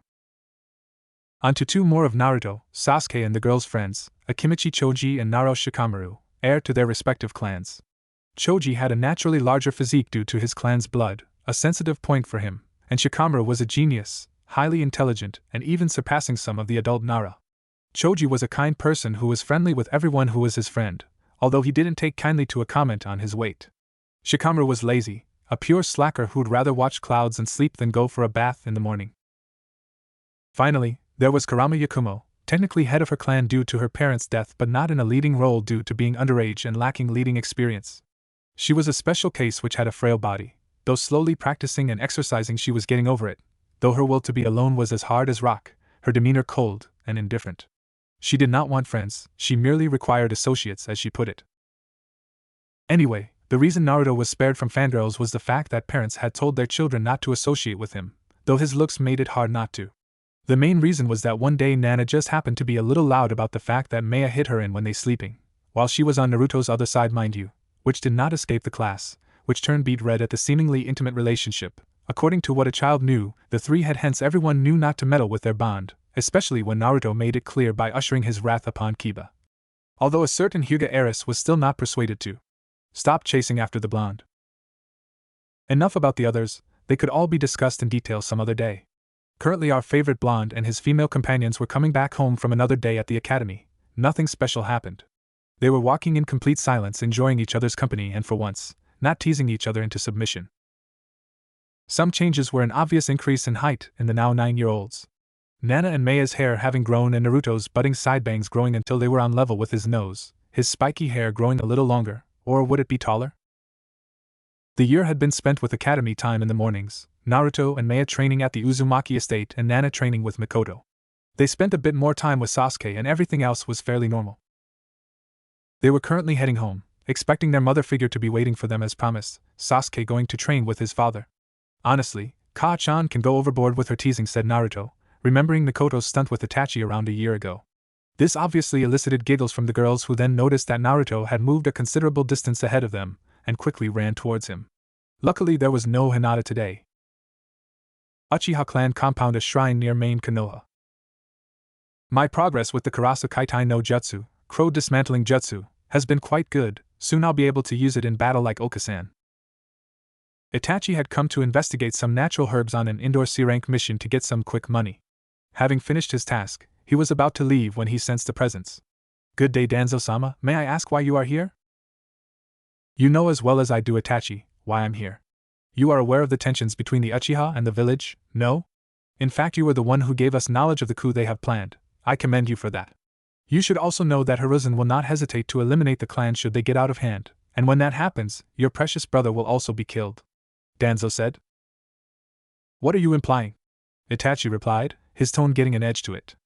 On to two more of Naruto, Sasuke and the girl's friends, Akimichi Choji and Naro Shikamaru, heir to their respective clans. Choji had a naturally larger physique due to his clan's blood, a sensitive point for him, and Shikamaru was a genius, highly intelligent, and even surpassing some of the adult Nara. Choji was a kind person who was friendly with everyone who was his friend, although he didn't take kindly to a comment on his weight. Shikamaru was lazy, a pure slacker who'd rather watch clouds and sleep than go for a bath in the morning. Finally, there was Kurama Yakumo, technically head of her clan due to her parents' death but not in a leading role due to being underage and lacking leading experience. She was a special case which had a frail body, though slowly practicing and exercising she was getting over it, though her will to be alone was as hard as rock, her demeanor cold and indifferent. She did not want friends, she merely required associates, as she put it. Anyway, the reason Naruto was spared from fangirls was the fact that parents had told their children not to associate with him, though his looks made it hard not to. The main reason was that one day Nana just happened to be a little loud about the fact that Maya hit her in when they sleeping, while she was on Naruto's other side mind you, which did not escape the class, which turned beet red at the seemingly intimate relationship. According to what a child knew, the three had hence everyone knew not to meddle with their bond, especially when Naruto made it clear by ushering his wrath upon Kiba. Although a certain Hyuga heiress was still not persuaded to stop chasing after the blonde. Enough about the others, they could all be discussed in detail some other day. Currently our favorite blonde and his female companions were coming back home from another day at the academy. Nothing special happened. They were walking in complete silence, enjoying each other's company and for once, not teasing each other into submission. Some changes were an obvious increase in height in the now 9-year-olds. Nana and Maya's hair having grown and Naruto's budding sidebangs growing until they were on level with his nose, his spiky hair growing a little longer, or would it be taller? The year had been spent with academy time in the mornings, Naruto and Maya training at the Uzumaki estate and Nana training with Mikoto. They spent a bit more time with Sasuke and everything else was fairly normal. They were currently heading home, expecting their mother figure to be waiting for them as promised, Sasuke going to train with his father. Honestly, Ka-chan can go overboard with her teasing, said Naruto, remembering Mikoto's stunt with Itachi around a year ago. This obviously elicited giggles from the girls, who then noticed that Naruto had moved a considerable distance ahead of them, and quickly ran towards him. Luckily there was no Hinata today. Uchiha clan compound, a shrine near main Konoha. My progress with the Karasu Kaitai no Jutsu, crow dismantling jutsu, has been quite good. Soon I'll be able to use it in battle like Okasan. Itachi had come to investigate some natural herbs on an indoor C-rank mission to get some quick money. Having finished his task, he was about to leave when he sensed a presence. Good day, Danzo-sama, may I ask why you are here? You know as well as I do, Itachi, why I'm here. You are aware of the tensions between the Uchiha and the village, no? In fact, you were the one who gave us knowledge of the coup they have planned. I commend you for that. You should also know that Hiruzen will not hesitate to eliminate the clan should they get out of hand, and when that happens, your precious brother will also be killed. Danzo said. What are you implying? Itachi replied, his tone getting an edge to it.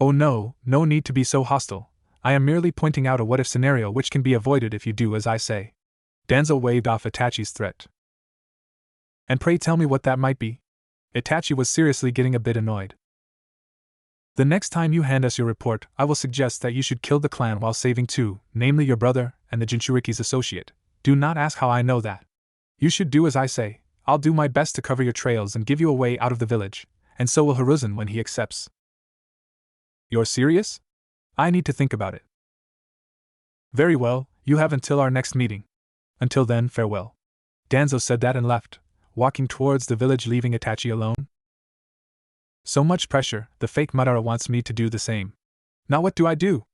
Oh no, no need to be so hostile. I am merely pointing out a what-if scenario which can be avoided if you do as I say. Danzo waved off Itachi's threat. And pray tell me what that might be? Itachi was seriously getting a bit annoyed. The next time you hand us your report, I will suggest that you should kill the clan while saving two, namely your brother and the Jinchuriki's associate. Do not ask how I know that. You should do as I say. I'll do my best to cover your trails and give you a way out of the village, and so will Hiruzen when he accepts. You're serious? I need to think about it. Very well, you have until our next meeting. Until then, farewell. Danzo said that and left, walking towards the village, leaving Itachi alone. So much pressure, the fake Madara wants me to do the same. Now what do I do?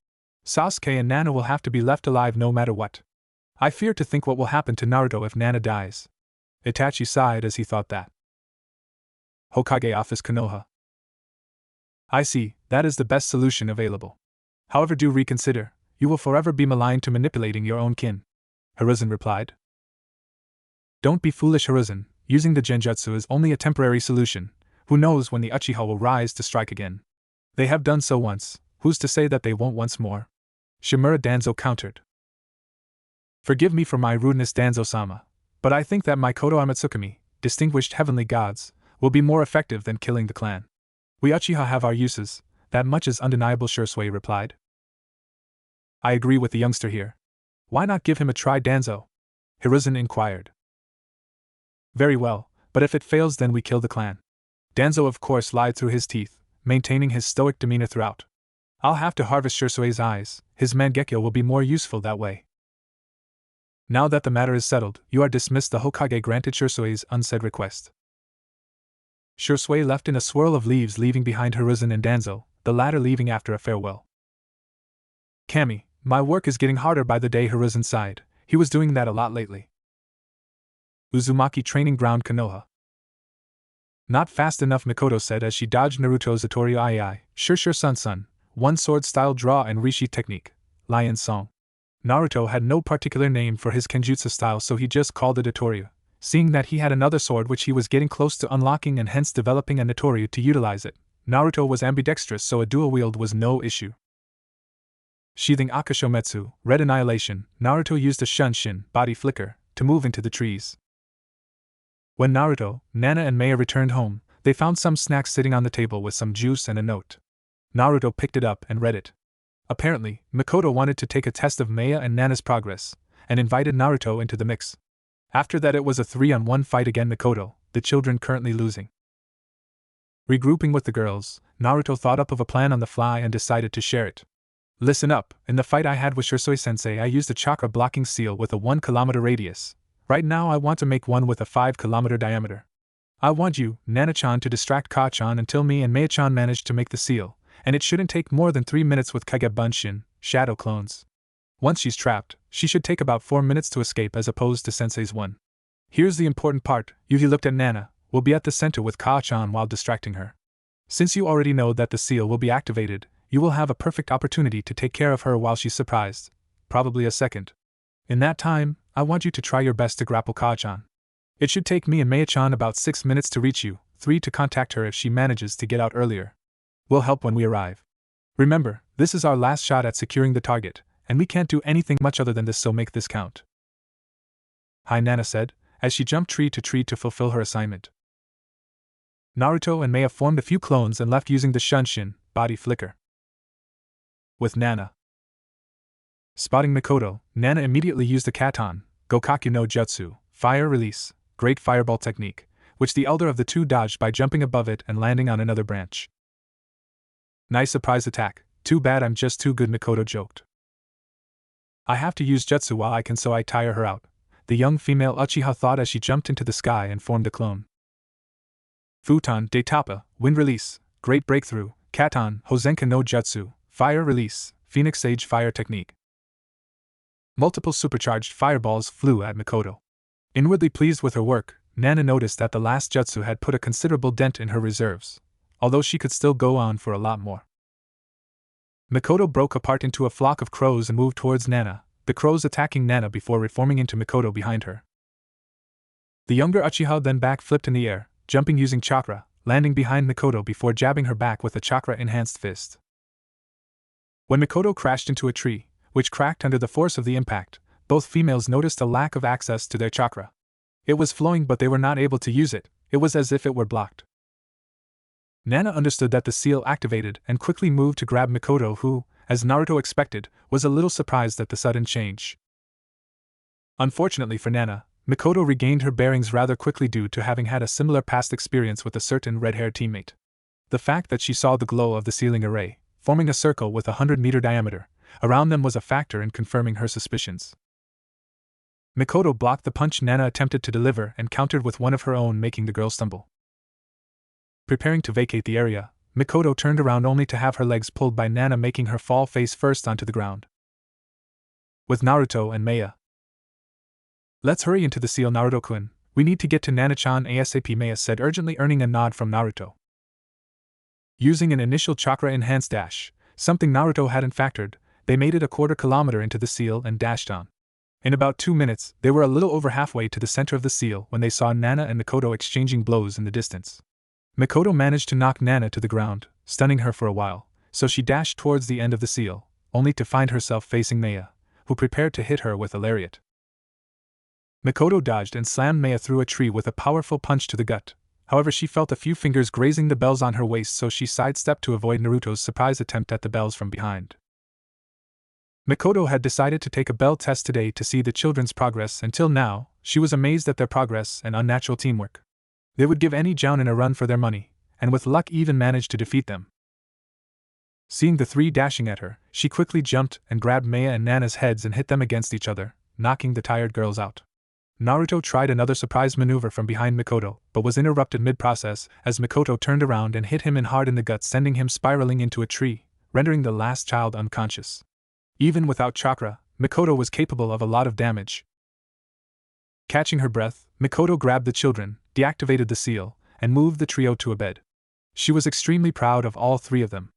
Sasuke and Nana will have to be left alive no matter what. I fear to think what will happen to Naruto if Nana dies. Itachi sighed as he thought that. Hokage Office Konoha. I see, that is the best solution available. However, do reconsider, you will forever be maligned to manipulating your own kin. Hiruzen replied. Don't be foolish, Hiruzen, using the genjutsu is only a temporary solution. Who knows when the Uchiha will rise to strike again? They have done so once, who's to say that they won't once more? Shimura Danzo countered. Forgive me for my rudeness, Danzo-sama, but I think that Mikoto Amatsukami, distinguished heavenly gods, will be more effective than killing the clan. We Uchiha have our uses, that much is undeniable, Shisui replied. I agree with the youngster here. Why not give him a try, Danzo? Hiruzen inquired. Very well, but if it fails then we kill the clan. Danzo of course lied through his teeth, maintaining his stoic demeanor throughout. I'll have to harvest Shisui's eyes, his Mangekyo will be more useful that way. Now that the matter is settled, you are dismissed, the Hokage granted Shisui's unsaid request. Shisui left in a swirl of leaves, leaving behind Hiruzen and Danzo, the latter leaving after a farewell. Kami, my work is getting harder by the day, Hiruzen sighed, he was doing that a lot lately. Uzumaki Training Ground Konoha. Not fast enough, Mikoto said as she dodged Naruto's Itorio Ii, sure sun, one sword style draw and Rishi technique, Lion Song. Naruto had no particular name for his kenjutsu style, so he just called it Itorio, seeing that he had another sword which he was getting close to unlocking and hence developing a Itorio to utilize it. Naruto was ambidextrous, so a dual wield was no issue. Sheathing Akashometsu, Red Annihilation, Naruto used a Shunshin, body flicker, to move into the trees. When Naruto, Nana and Maya returned home, they found some snacks sitting on the table with some juice and a note. Naruto picked it up and read it. Apparently, Mikoto wanted to take a test of Maya and Nana's progress, and invited Naruto into the mix. After that it was a 3-on-1 fight against Mikoto, the children currently losing. Regrouping with the girls, Naruto thought up of a plan on the fly and decided to share it. Listen up, in the fight I had with Shisui-sensei I used a chakra blocking seal with a 1-kilometer radius. Right now I want to make one with a 5-kilometer diameter. I want you, Nana-chan, to distract Ka-chan until me and Maya-chan manage to make the seal, and it shouldn't take more than 3 minutes with Kage Bunshin, shadow clones. Once she's trapped, she should take about 4 minutes to escape as opposed to Sensei's 1. Here's the important part, Yuhi looked at Nana, will be at the center with Ka-chan while distracting her. Since you already know that the seal will be activated, you will have a perfect opportunity to take care of her while she's surprised, probably a second. In that time, I want you to try your best to grapple Ka-chan. It should take me and Maya-chan about 6 minutes to reach you, 3 to contact her if she manages to get out earlier. We'll help when we arrive. Remember, this is our last shot at securing the target, and we can't do anything much other than this, so make this count. Hi, Nana said, as she jumped tree to fulfill her assignment. Naruto and Maya formed a few clones and left using the Shunshin, body flicker. With Nana. Spotting Mikoto, Nana immediately used the Katon, Gokaku no Jutsu, fire release, great fireball technique, which the elder of the two dodged by jumping above it and landing on another branch. Nice surprise attack, too bad I'm just too good, Mikoto joked. I have to use jutsu while I can, so I tire her out, the young female Uchiha thought as she jumped into the sky and formed a clone. Futon de Tapa, wind release, great breakthrough, Katon, Hosenka no Jutsu, fire release, Phoenix Sage fire technique. Multiple supercharged fireballs flew at Mikoto. Inwardly pleased with her work, Nana noticed that the last jutsu had put a considerable dent in her reserves, although she could still go on for a lot more. Mikoto broke apart into a flock of crows and moved towards Nana, the crows attacking Nana before reforming into Mikoto behind her. The younger Uchiha then backflipped in the air, jumping using chakra, landing behind Mikoto before jabbing her back with a chakra-enhanced fist. When Mikoto crashed into a tree, which cracked under the force of the impact, both females noticed a lack of access to their chakra. It was flowing, but they were not able to use it. It was as if it were blocked. Nana understood that the seal activated and quickly moved to grab Mikoto, who, as Naruto expected, was a little surprised at the sudden change. Unfortunately for Nana, Mikoto regained her bearings rather quickly due to having had a similar past experience with a certain red-haired teammate. The fact that she saw the glow of the sealing array, forming a circle with a 100-meter diameter, around them was a factor in confirming her suspicions. Mikoto blocked the punch Nana attempted to deliver and countered with one of her own, making the girl stumble. Preparing to vacate the area, Mikoto turned around only to have her legs pulled by Nana, making her fall face first onto the ground. With Naruto and Maya. "Let's hurry into the seal, Naruto-kun. We need to get to Nana-chan ASAP," Maya said urgently, earning a nod from Naruto. Using an initial chakra-enhanced dash, something Naruto hadn't factored, they made it a quarter-kilometer into the seal and dashed on. In about 2 minutes, they were a little over halfway to the center of the seal when they saw Nana and Mikoto exchanging blows in the distance. Mikoto managed to knock Nana to the ground, stunning her for a while, so she dashed towards the end of the seal, only to find herself facing Maya, who prepared to hit her with a lariat. Mikoto dodged and slammed Maya through a tree with a powerful punch to the gut. However, she felt a few fingers grazing the bells on her waist, so she sidestepped to avoid Naruto's surprise attempt at the bells from behind. Mikoto had decided to take a bell test today to see the children's progress. Until now, she was amazed at their progress and unnatural teamwork. They would give any jounin a run for their money, and with luck even managed to defeat them. Seeing the three dashing at her, she quickly jumped and grabbed Maya and Nana's heads and hit them against each other, knocking the tired girls out. Naruto tried another surprise maneuver from behind Mikoto, but was interrupted mid-process as Mikoto turned around and hit him hard in the gut, sending him spiraling into a tree, rendering the last child unconscious. Even without chakra, Mikoto was capable of a lot of damage. Catching her breath, Mikoto grabbed the children, deactivated the seal, and moved the trio to a bed. She was extremely proud of all three of them.